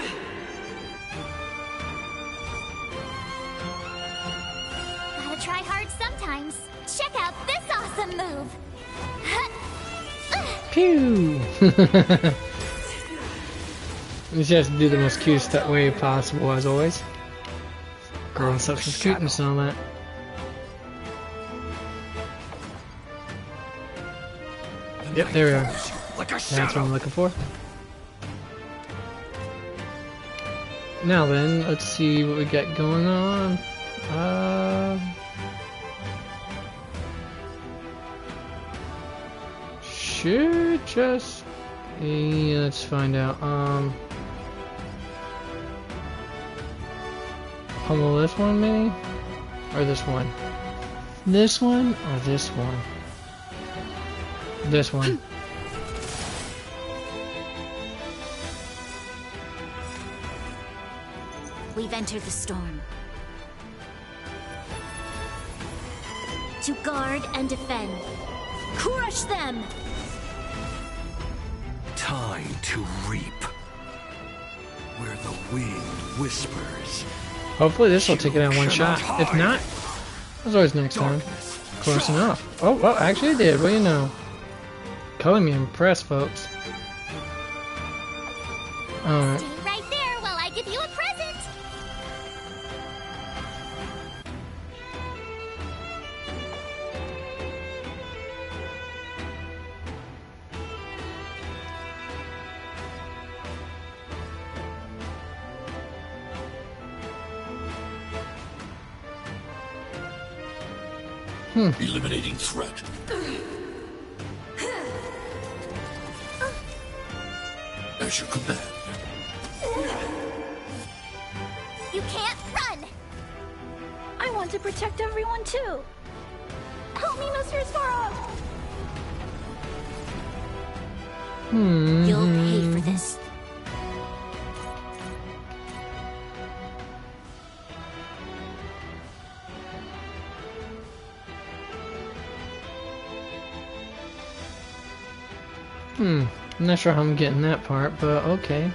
Gotta try hard sometimes. Check out this awesome move! Pew! You just have to do the most cute way possible, as always. Girl and substance cuteness and all that. Yep, there we are. That's what I'm looking for. Now then, let's see what we got going on. Should just... yeah, let's find out. Pummel this one, maybe? Or this one? This one or this one? This one. We've entered the storm. To guard and defend. Crush them! Time to reap. Where the wind whispers. Hopefully this will take it in one shot. If not, there's always next time. Close enough. Oh, well, actually it did. What do you know? Calling me impressed, folks. Alright. Stay right there while I give you a present. Eliminating threat. As you command. You can't run! I want to protect everyone too. Help me, Mr. Sparrow! You'll pay for this. I'm not sure how I'm getting that part, but okay.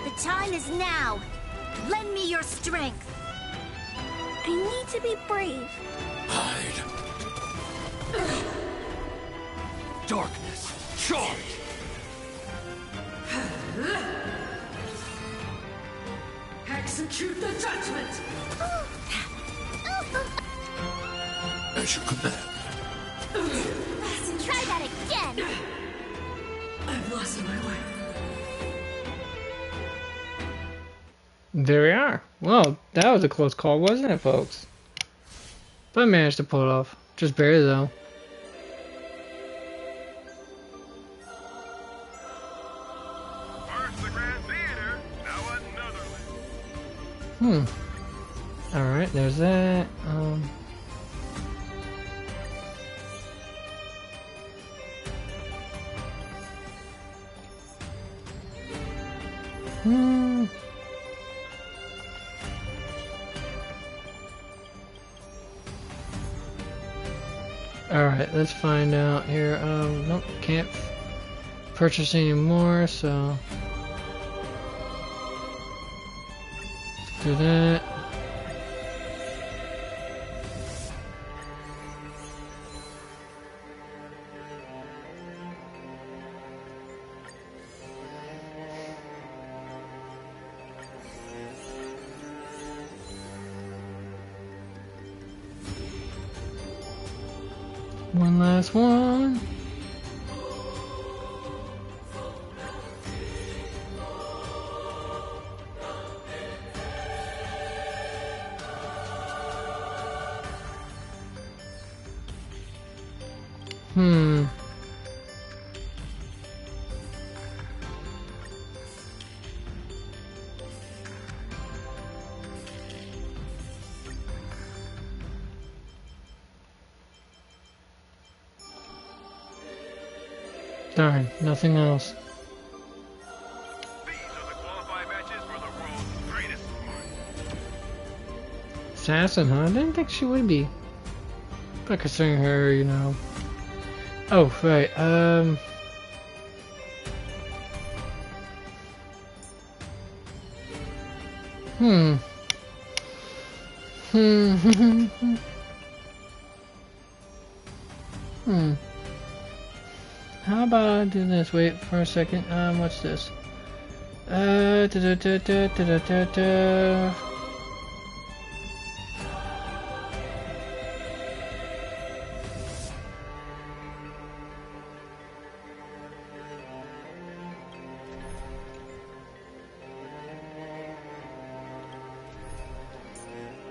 The time is now. Lend me your strength. I need to be brave. Hide. Darkness, charge! Execute the judgment! As you command. Try that again! I've lost my way. There we are. Well, that was a close call, wasn't it, folks? But I managed to pull it off. Just barely, though. First the Grand Theater, now another list. Alright, there's that. Alright, let's find out here. Nope, can't purchase any more, so let's do that. One last one. Darn, nothing else. These are the qualified matches for the world's greatest sport. Assassin, huh? I didn't think she would be. But considering her, you know. Oh, right, How about I do this? Wait for a second. What's this?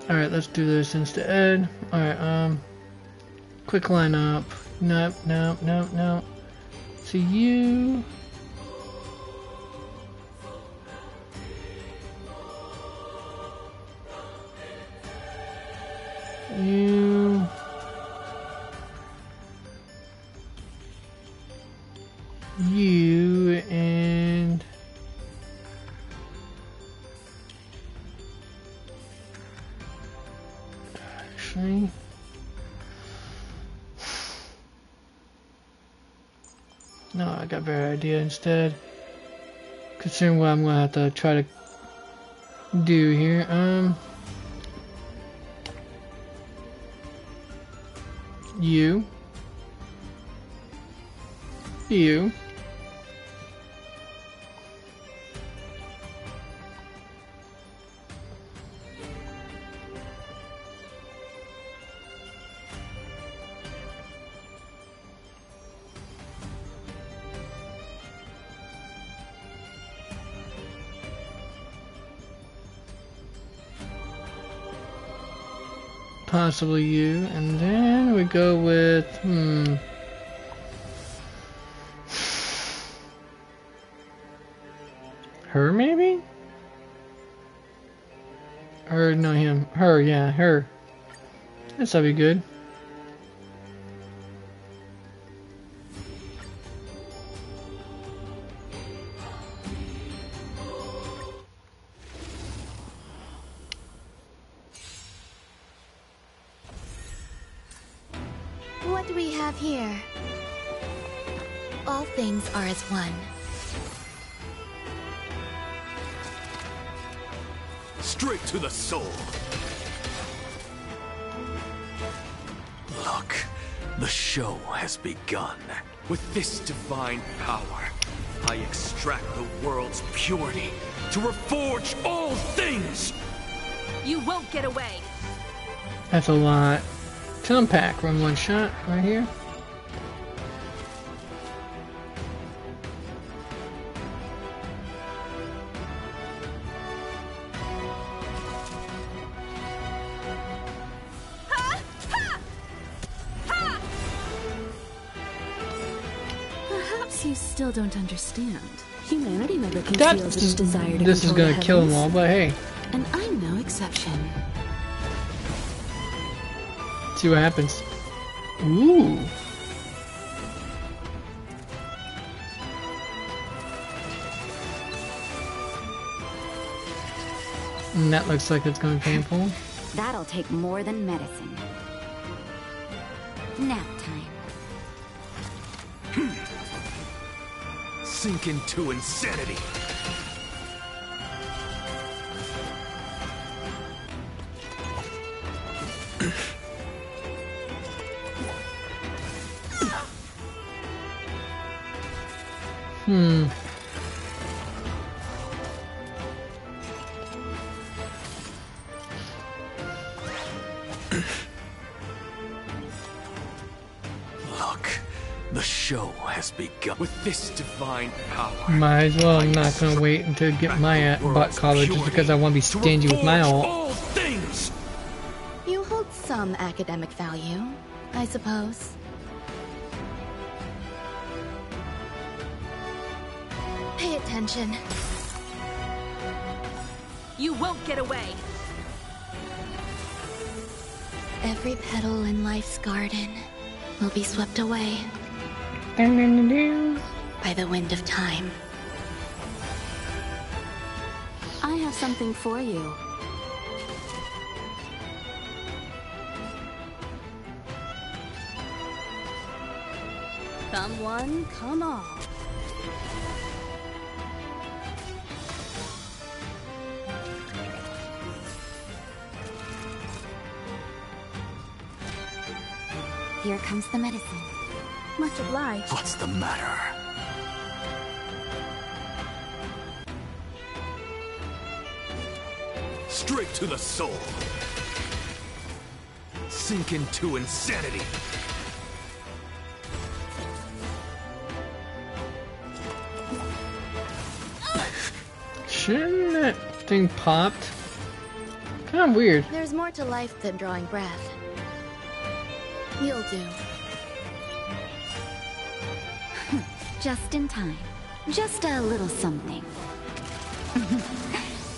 Alright, let's do this instead. Alright, quick lineup. Nope, nope, nope, nope. So you... You... You and... No, I got a better idea instead. Considering what I'm gonna have to try to do here. You. Possibly you, and then we go with, her maybe? Or no, him. Her, yeah, her. That'll be good. What do we have here? All things are as one. Straight to the soul. Look, the show has begun. With this divine power, I extract the world's purity to reforge all things! You won't get away! That's a lot to unpack from one shot right here. Perhaps you still don't understand. Humanity never conceals its desire to This is control gonna the kill them heavens. all, but hey. And I'm no exception. See what happens. Ooh. And that looks like it's going to be painful. That'll take more than medicine. Nap time. Sink into insanity. Look, the show has begun. With this divine power, Might as well. I'm not going to wait until I get my butt collared just because I want to be stingy with my ult. all things. You hold some academic value, I suppose. Pay attention. You won't get away! Every petal in life's garden will be swept away by the wind of time. I have something for you. Come one, come all. Here comes the medicine. Much obliged. What's the matter? Straight to the soul. Sink into insanity. Shouldn't that thing popped? Kind of weird. There's more to life than drawing breath. You'll do. Just in time. Just a little something.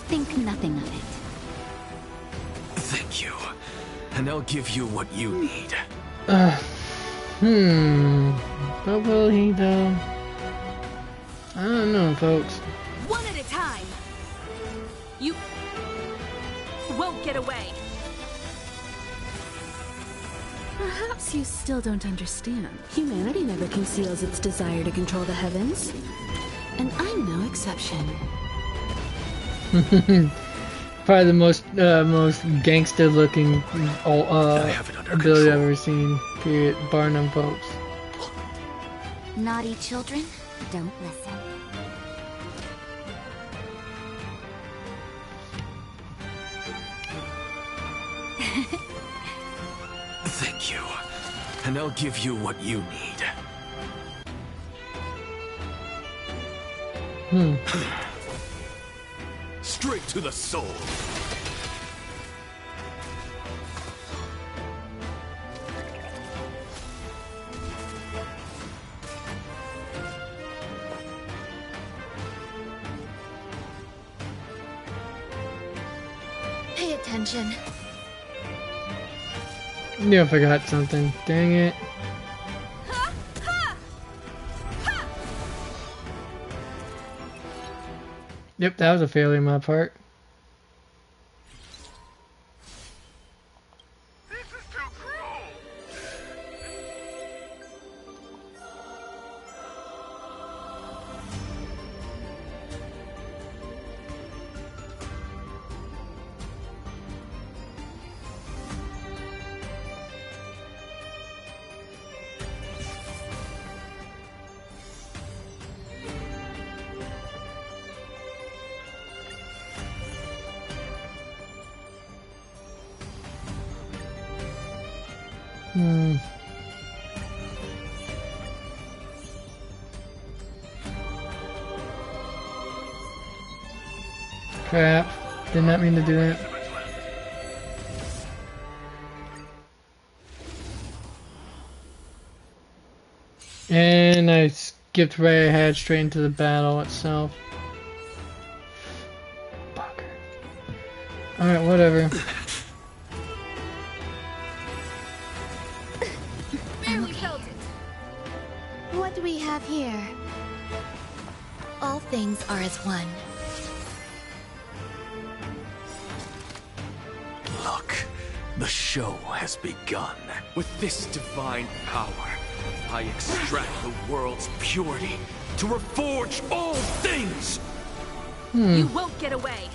Think nothing of it. Thank you. And I'll give you what you need. But will he though? I don't know, folks. One at a time! You won't get away! Perhaps you still don't understand. Humanity never conceals its desire to control the heavens. And I'm no exception. Probably the most gangster looking ability I've ever seen. Period. Bar none, folks. Naughty children, don't listen. Thank you. And I'll give you what you need. Straight to the soul. Pay attention. Yeah, I forgot something. Dang it. Yep, that was a failure on my part. Crap. Did not mean to do that. And I skipped right ahead straight into the battle itself. Fucker. Alright, whatever. What do we have here? All things are as one. Look, the show has begun. With this divine power, I extract the world's purity to reforge all things! You won't get away!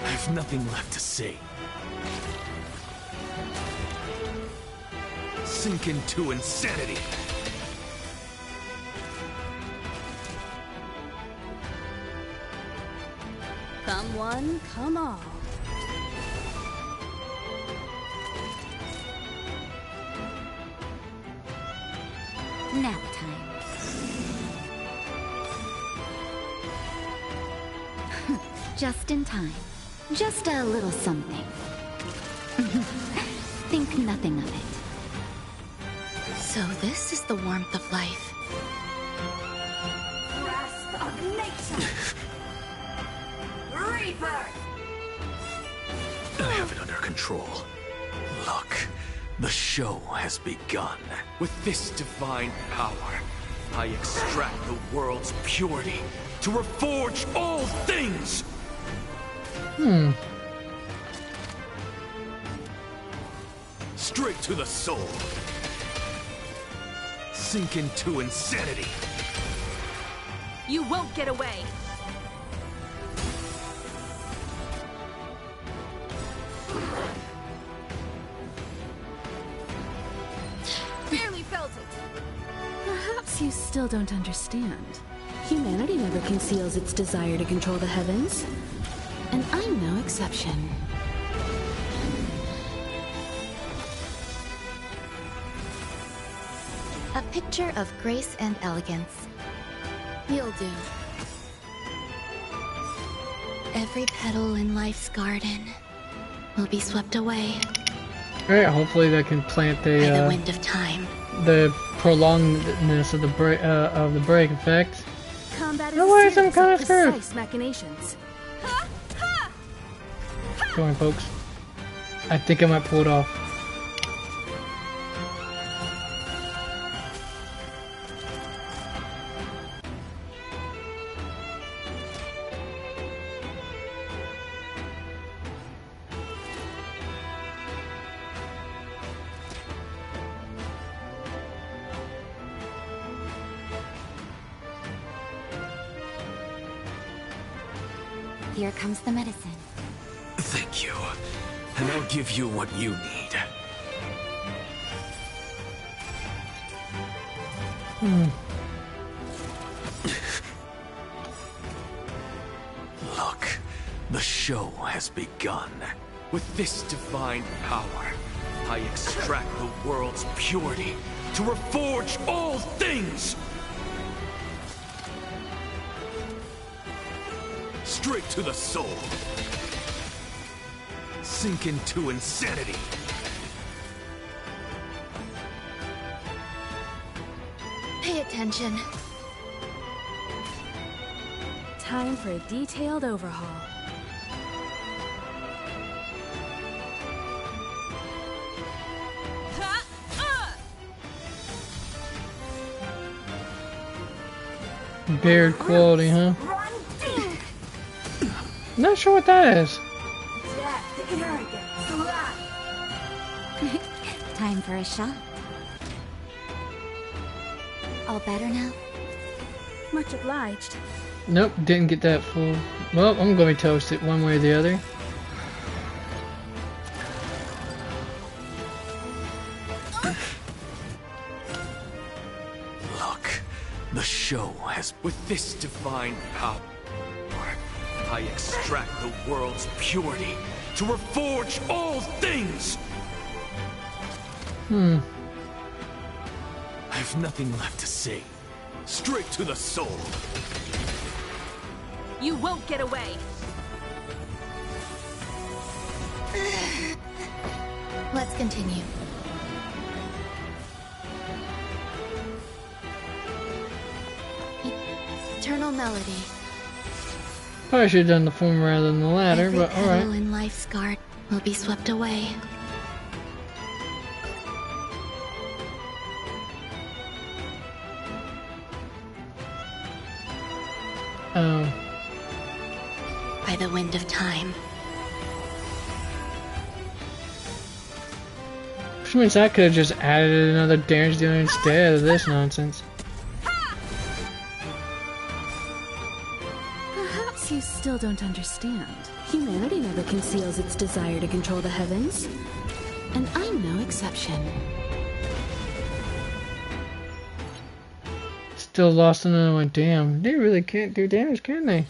I've nothing left to say. Sink into insanity. Come one, come all. Nap time. Just in time. Just a little something. Think nothing of it. So this is the warmth of life. Grasp of nature! Rebirth! I have it under control. Look, the show has begun. With this divine power, I extract the world's purity to reforge all things! Straight to the soul. Sink into insanity. You won't get away! Barely felt it! Perhaps you still don't understand. Humanity never conceals its desire to control the heavens. And I'm no exception. A picture of grace and elegance. You'll do. Every petal in life's garden will be swept away Alright, hopefully that can plant by the wind of time. the prolongedness of the break effect. Combat is No way, a some series kind of of screw. precise machinations. Go on, folks. I think I might pull it off. Here comes the medicine. Thank you. And I'll give you what you need. Look, the show has begun. With this divine power, I extract the world's purity to reforge all things! Straight to the soul. Sink into insanity. Pay attention. Time for a detailed overhaul. Beard quality, huh? Not sure what that is. Time for a shot. All better now? Much obliged. Nope, didn't get that full. Well, I'm going to toast it one way or the other. Look, the show has... With this divine power, I extract the world's purity to reforge all things! I have nothing left to say. Straight to the soul. You won't get away. Let's continue. Eternal melody. Probably should have done the former rather than the latter, Every but alright. petal in life's garden will be swept away. Oh. By the wind of time. Which means I could have just added another damage dealer instead of this nonsense. Perhaps you still don't understand. Humanity never conceals its desire to control the heavens. And I'm no exception. Still lost another one. Damn, they really can't do damage, can they?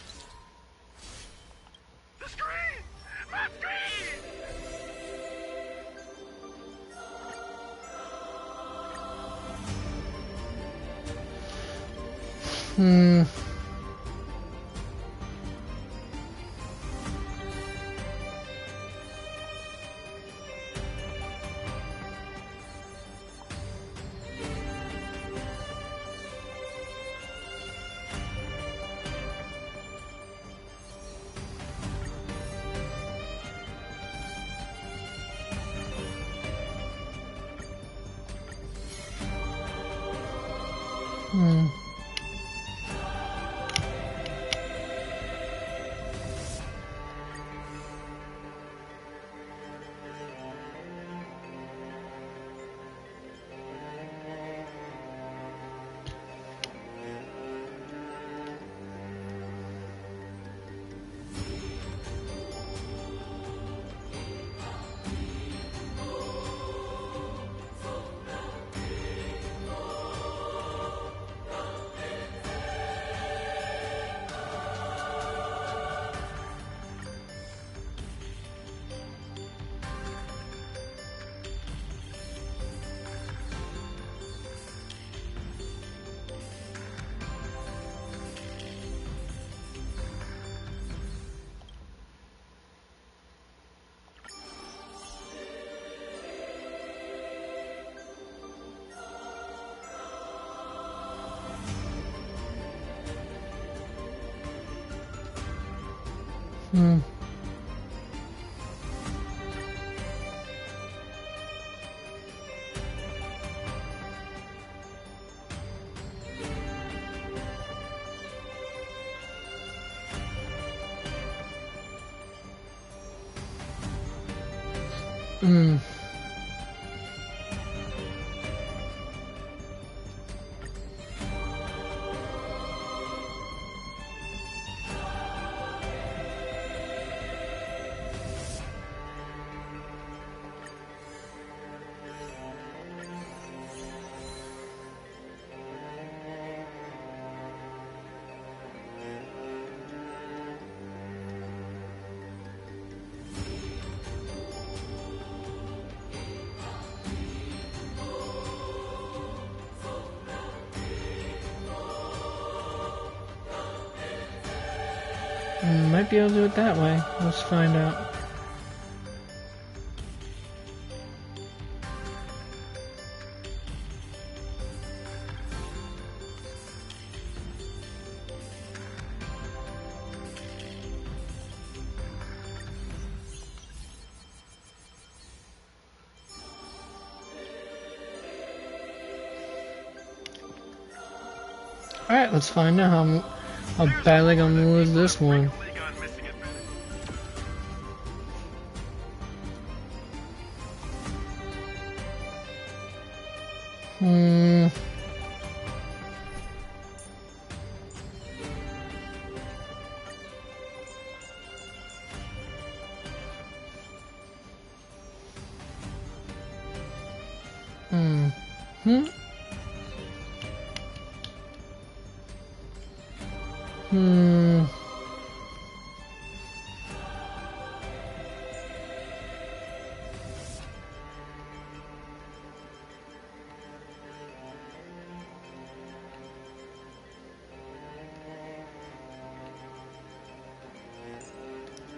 Might be able to do it that way. Let's find out. Alright, let's find out how badly I'm gonna lose this one.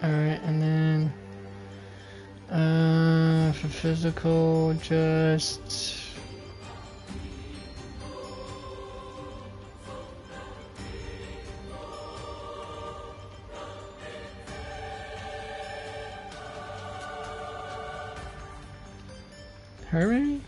Alright, and then for physical, just hurry?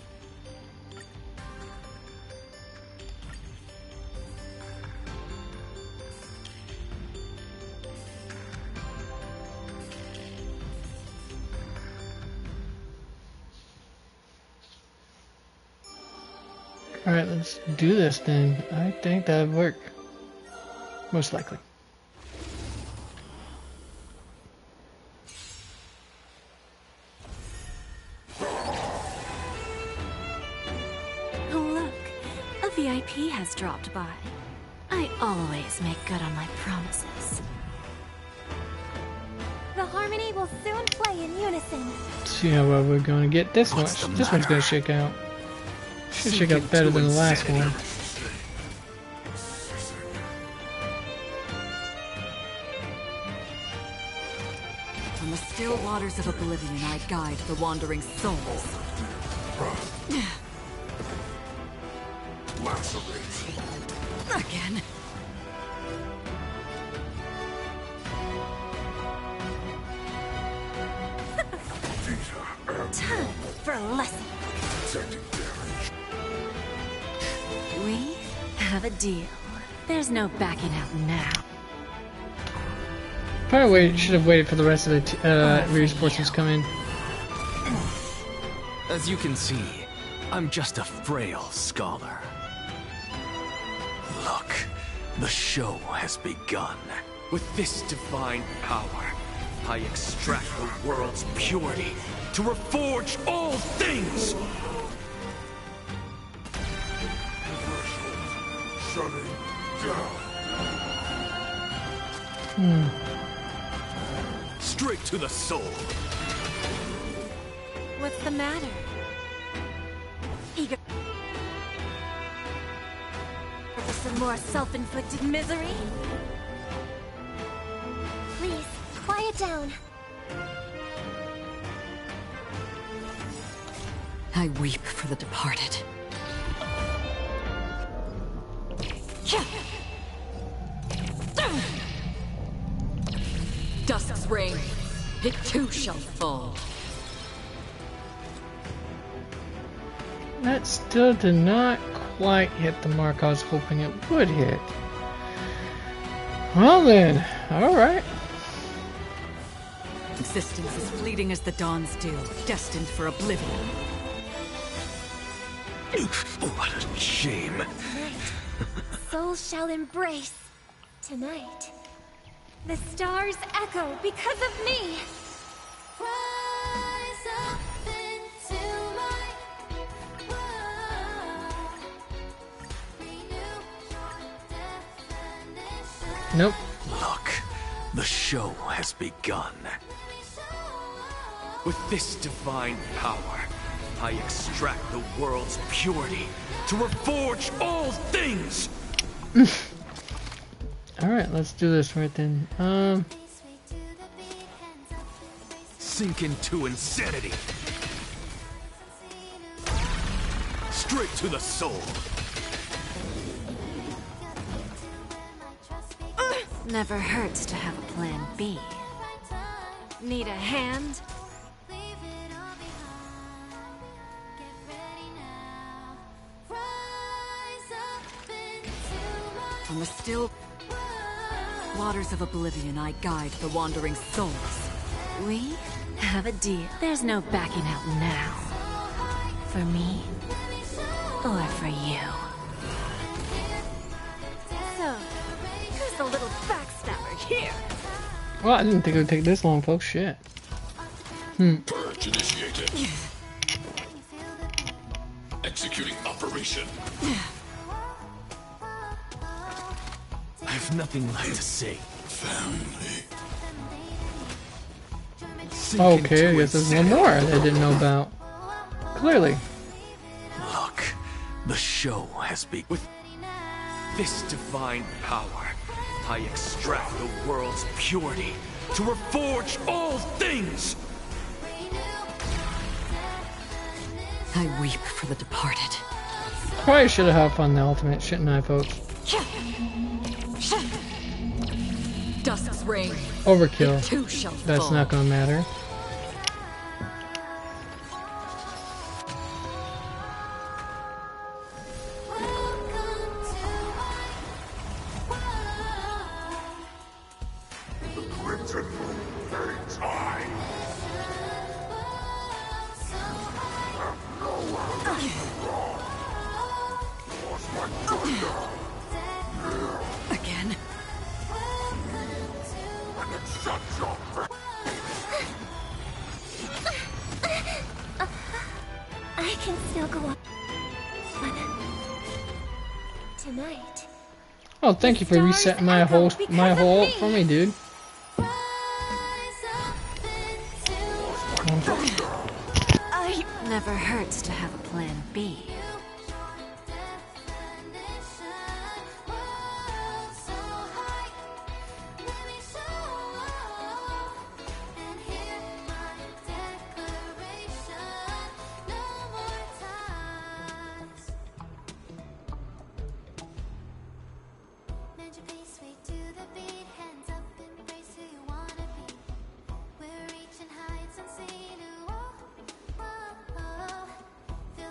Alright, let's do this then. I think that'd work. Most likely. Look, a VIP has dropped by. I always make good on my promises. The harmony will soon play in unison. See how well we're gonna get this one. This one's gonna shake out. Should shake out better than the last one. On the still waters of oblivion, I guide the wandering souls. Again. Time for a lesson. We have a deal. There's no backing out now. Probably should have waited for the rest of the reinforcements to come in. As you can see, I'm just a frail scholar. Look, the show has begun. With this divine power, I extract the world's purity to reforge all things! Shutting down. Straight to the soul. What's the matter? Eager for some more self-inflicted misery? Please, quiet down. I weep for the departed. Dusk's reign, it too shall fall. That still did not quite hit the mark I was hoping it would hit. Well then, alright. Existence is fleeting as the dawn's dew, destined for oblivion. What a shame. Souls shall embrace tonight. The stars echo because of me. Rise up into my world. Renew your definition. Nope. Look, the show has begun. With this divine power, I extract the world's purity to reforge all things! Alright, let's do this right then. Sink into insanity. Straight to the soul. Never hurts to have a plan B. Need a hand? On the still waters of oblivion, I guide the wandering souls. We have a deal. There's no backing out now. For me, or for you. So, who's the little backstabber here? Well, I didn't think it would take this long, folks. Shit. Purge initiated. Executing operation. I have nothing left to say. Family. Okay, I guess there's one more I didn't know about. Clearly. Look, the show has begun. With this divine power, I extract the world's purity to reforge all things. I weep for the departed. Probably should have had fun the ultimate, shouldn't I, folks? Dusk's reign. Overkill. It too shall That's fall. not gonna matter. Again. I can still go on. Tonight. Oh, thank you for resetting my whole ult for me, dude. It never hurts to have a plan B.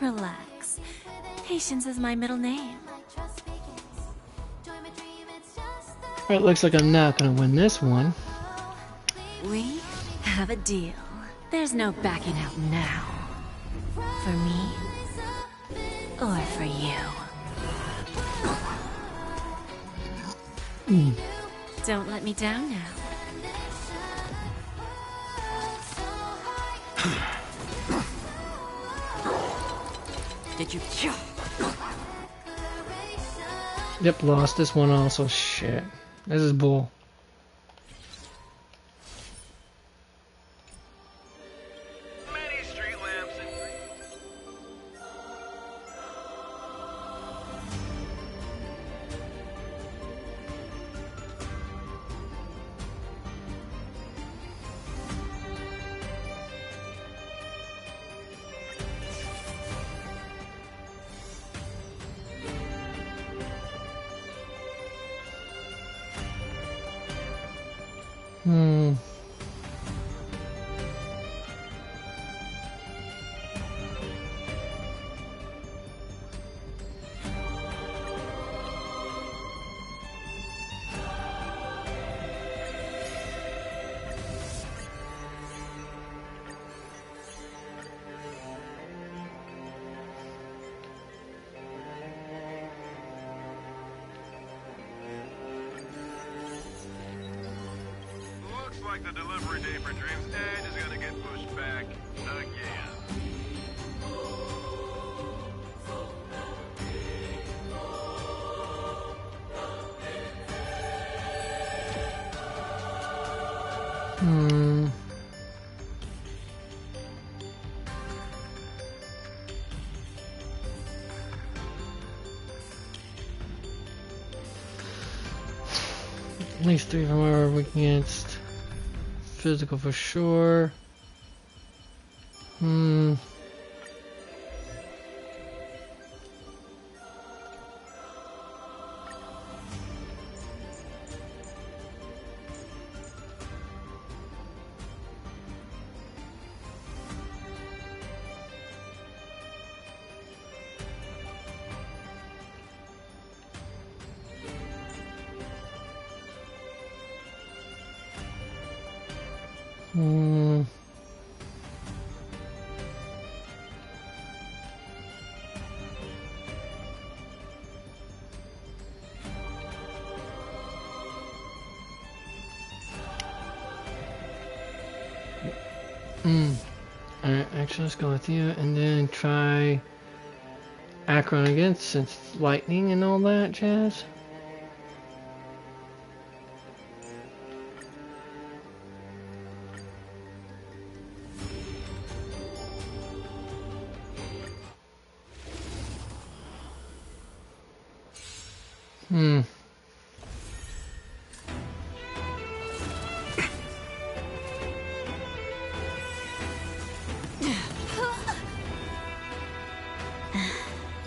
Relax. Patience is my middle name. It looks like I'm not gonna win this one. We have a deal. There's no backing out now. For me, or for you. Don't let me down now. Did you? Yep, lost this one also. Shit. This is bull. Many street lamps and like the delivery date for Dream's End is gonna get pushed back again. At least 3 of them are weak against physical for sure. Alright, actually let's go with you and then try Akron again since it's lightning and all that jazz.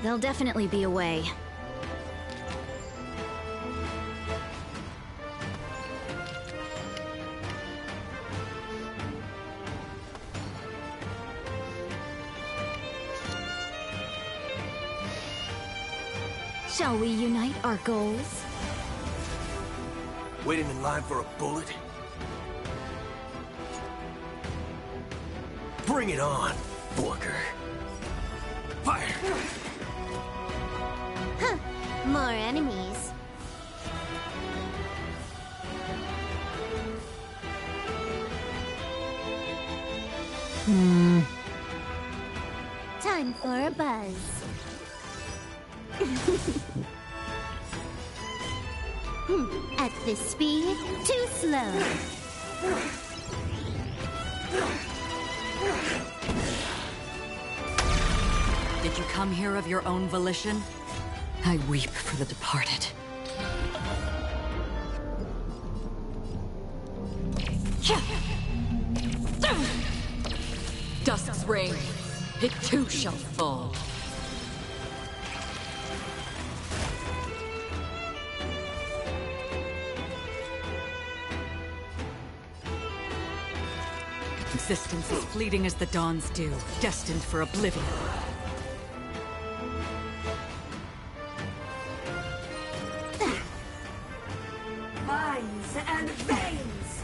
There'll definitely be a way. Shall we unite our goals? Waiting in line for a bullet? Bring it on, Borker. Fire! Huh. More enemies. Time for a buzz. At this speed, too slow. Did you come here of your own volition? I weep for the departed. Dusk's reign, it too shall fall. Existence is fleeting as the dawn's dew, destined for oblivion. Minds and veins!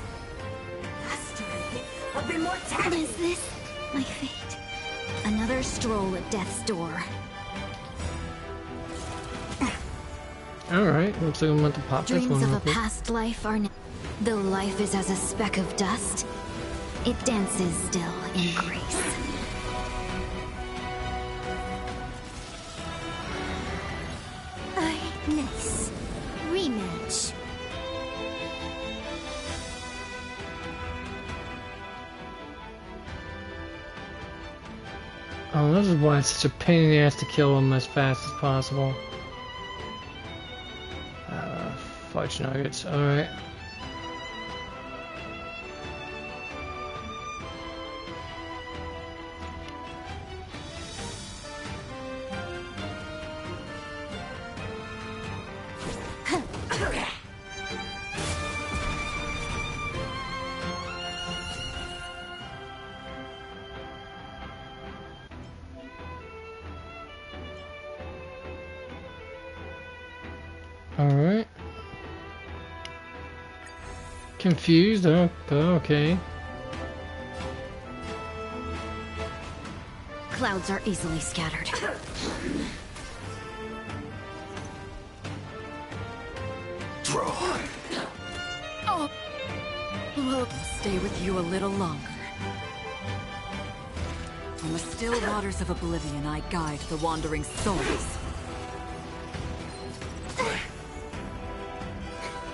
Mastery of immortality! Is this my fate? Another stroll at death's door. Alright, looks like I'm about to pop this Dreams one of real a quick. past life are though life is as a speck of dust, it dances still in grace. Nice. Rematch. Oh, this is why it's such a pain in the ass to kill them as fast as possible. Fudge nuggets, alright. Alright. Confused, oh, okay. Clouds are easily scattered. Draw. Oh. We'll stay with you a little longer. From the still waters of oblivion, I guide the wandering souls.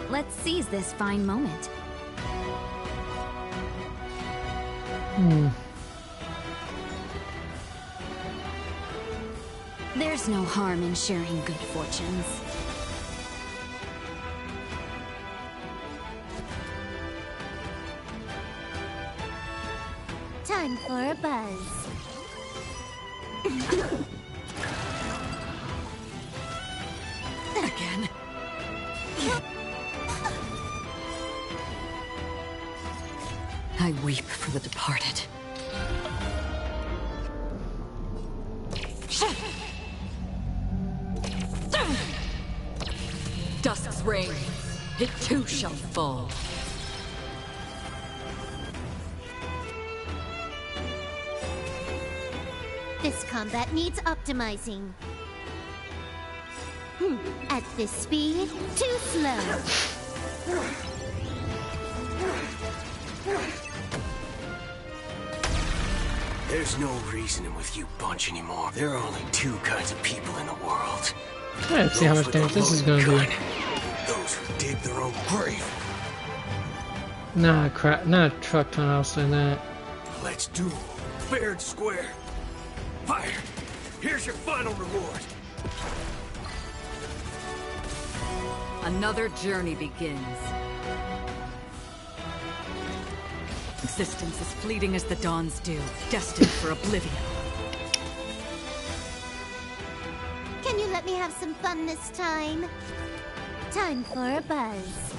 Let's seize this fine moment. There's no harm in sharing good fortunes. Time for a buzz. Again? I weep for the departed. Dusk's reign, it too shall fall. This combat needs optimizing. At this speed, too slow. There's no reasoning with you bunch anymore. There are only two kinds of people in the world. Let's see how much damage this is gonna do. Those who dig their own grave. Nah, crap. Not a truck ton, I'll say that. Let's do it. Fair and square. Fire. Here's your final reward. Another journey begins. Existence as fleeting as the dawn's dew, destined for oblivion. Can you let me have some fun this time? Time for a buzz.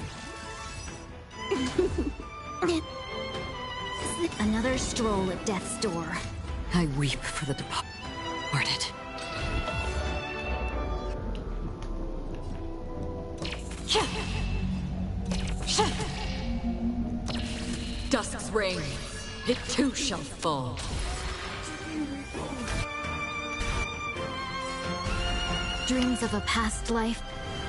Another stroll at death's door. I weep for the departed. Dusk's reign, it too shall fall. Dreams of a past life,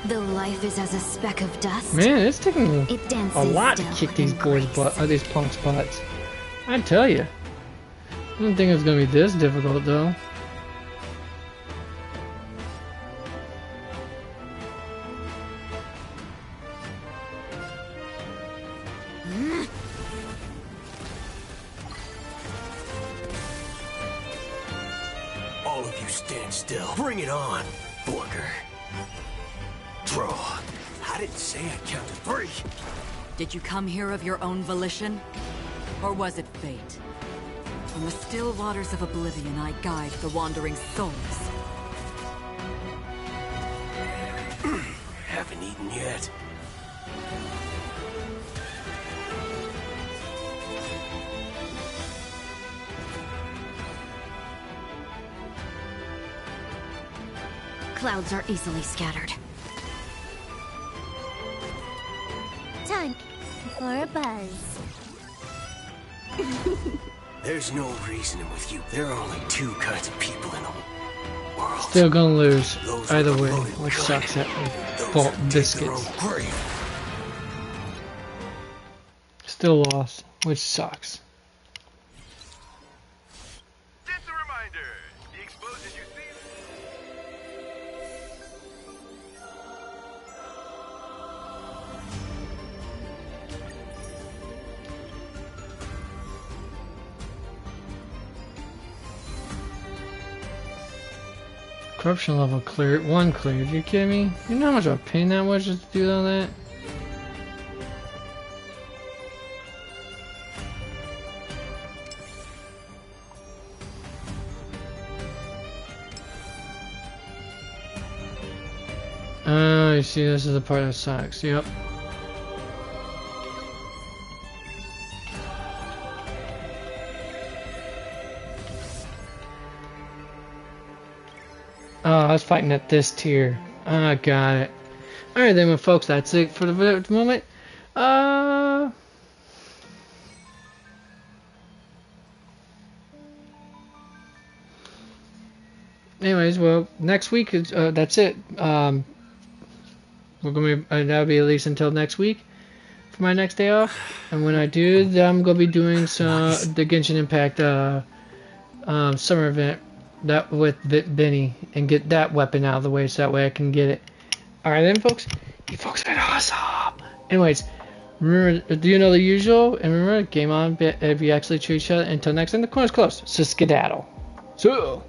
though life is as a speck of dust. Man, it's taking it dances a lot to still kick these in boys' butt, or these punks' butts. I tell you. I didn't think it was gonna be this difficult, though. All of you stand still. Bring it on, Borger. Draw. I didn't say I counted 3. Did you come here of your own volition? Or was it fate? On the still waters of oblivion, I guide the wandering souls. Haven't eaten yet. Clouds are easily scattered. Time for a buzz. There's no reasoning with you. There are only two kinds of people in the world. Still gonna lose either way, which sucks at me. Bought biscuits. Still lost, which sucks. Just a reminder, the explosions you see. Corruption level cleared. 1 cleared. You kidding me? You know how much of a pain that was just to do all that? Oh, you see, this is the part that sucks. Yep. Oh, I was fighting at this tier. I got it. Alright then, folks, that's it for the moment. Anyways, well, next week is that's it. We're gonna be that'll be at least until next week for my next day off. And when I do, I'm gonna be doing some the Genshin Impact summer event. That with Benny and get that weapon out of the way so that way I can get it. Alright then, folks. You folks have been awesome. Anyways, remember, do you know the usual? And remember, game on if you actually treat each other. Until next time, the corner's close. So skedaddle. So.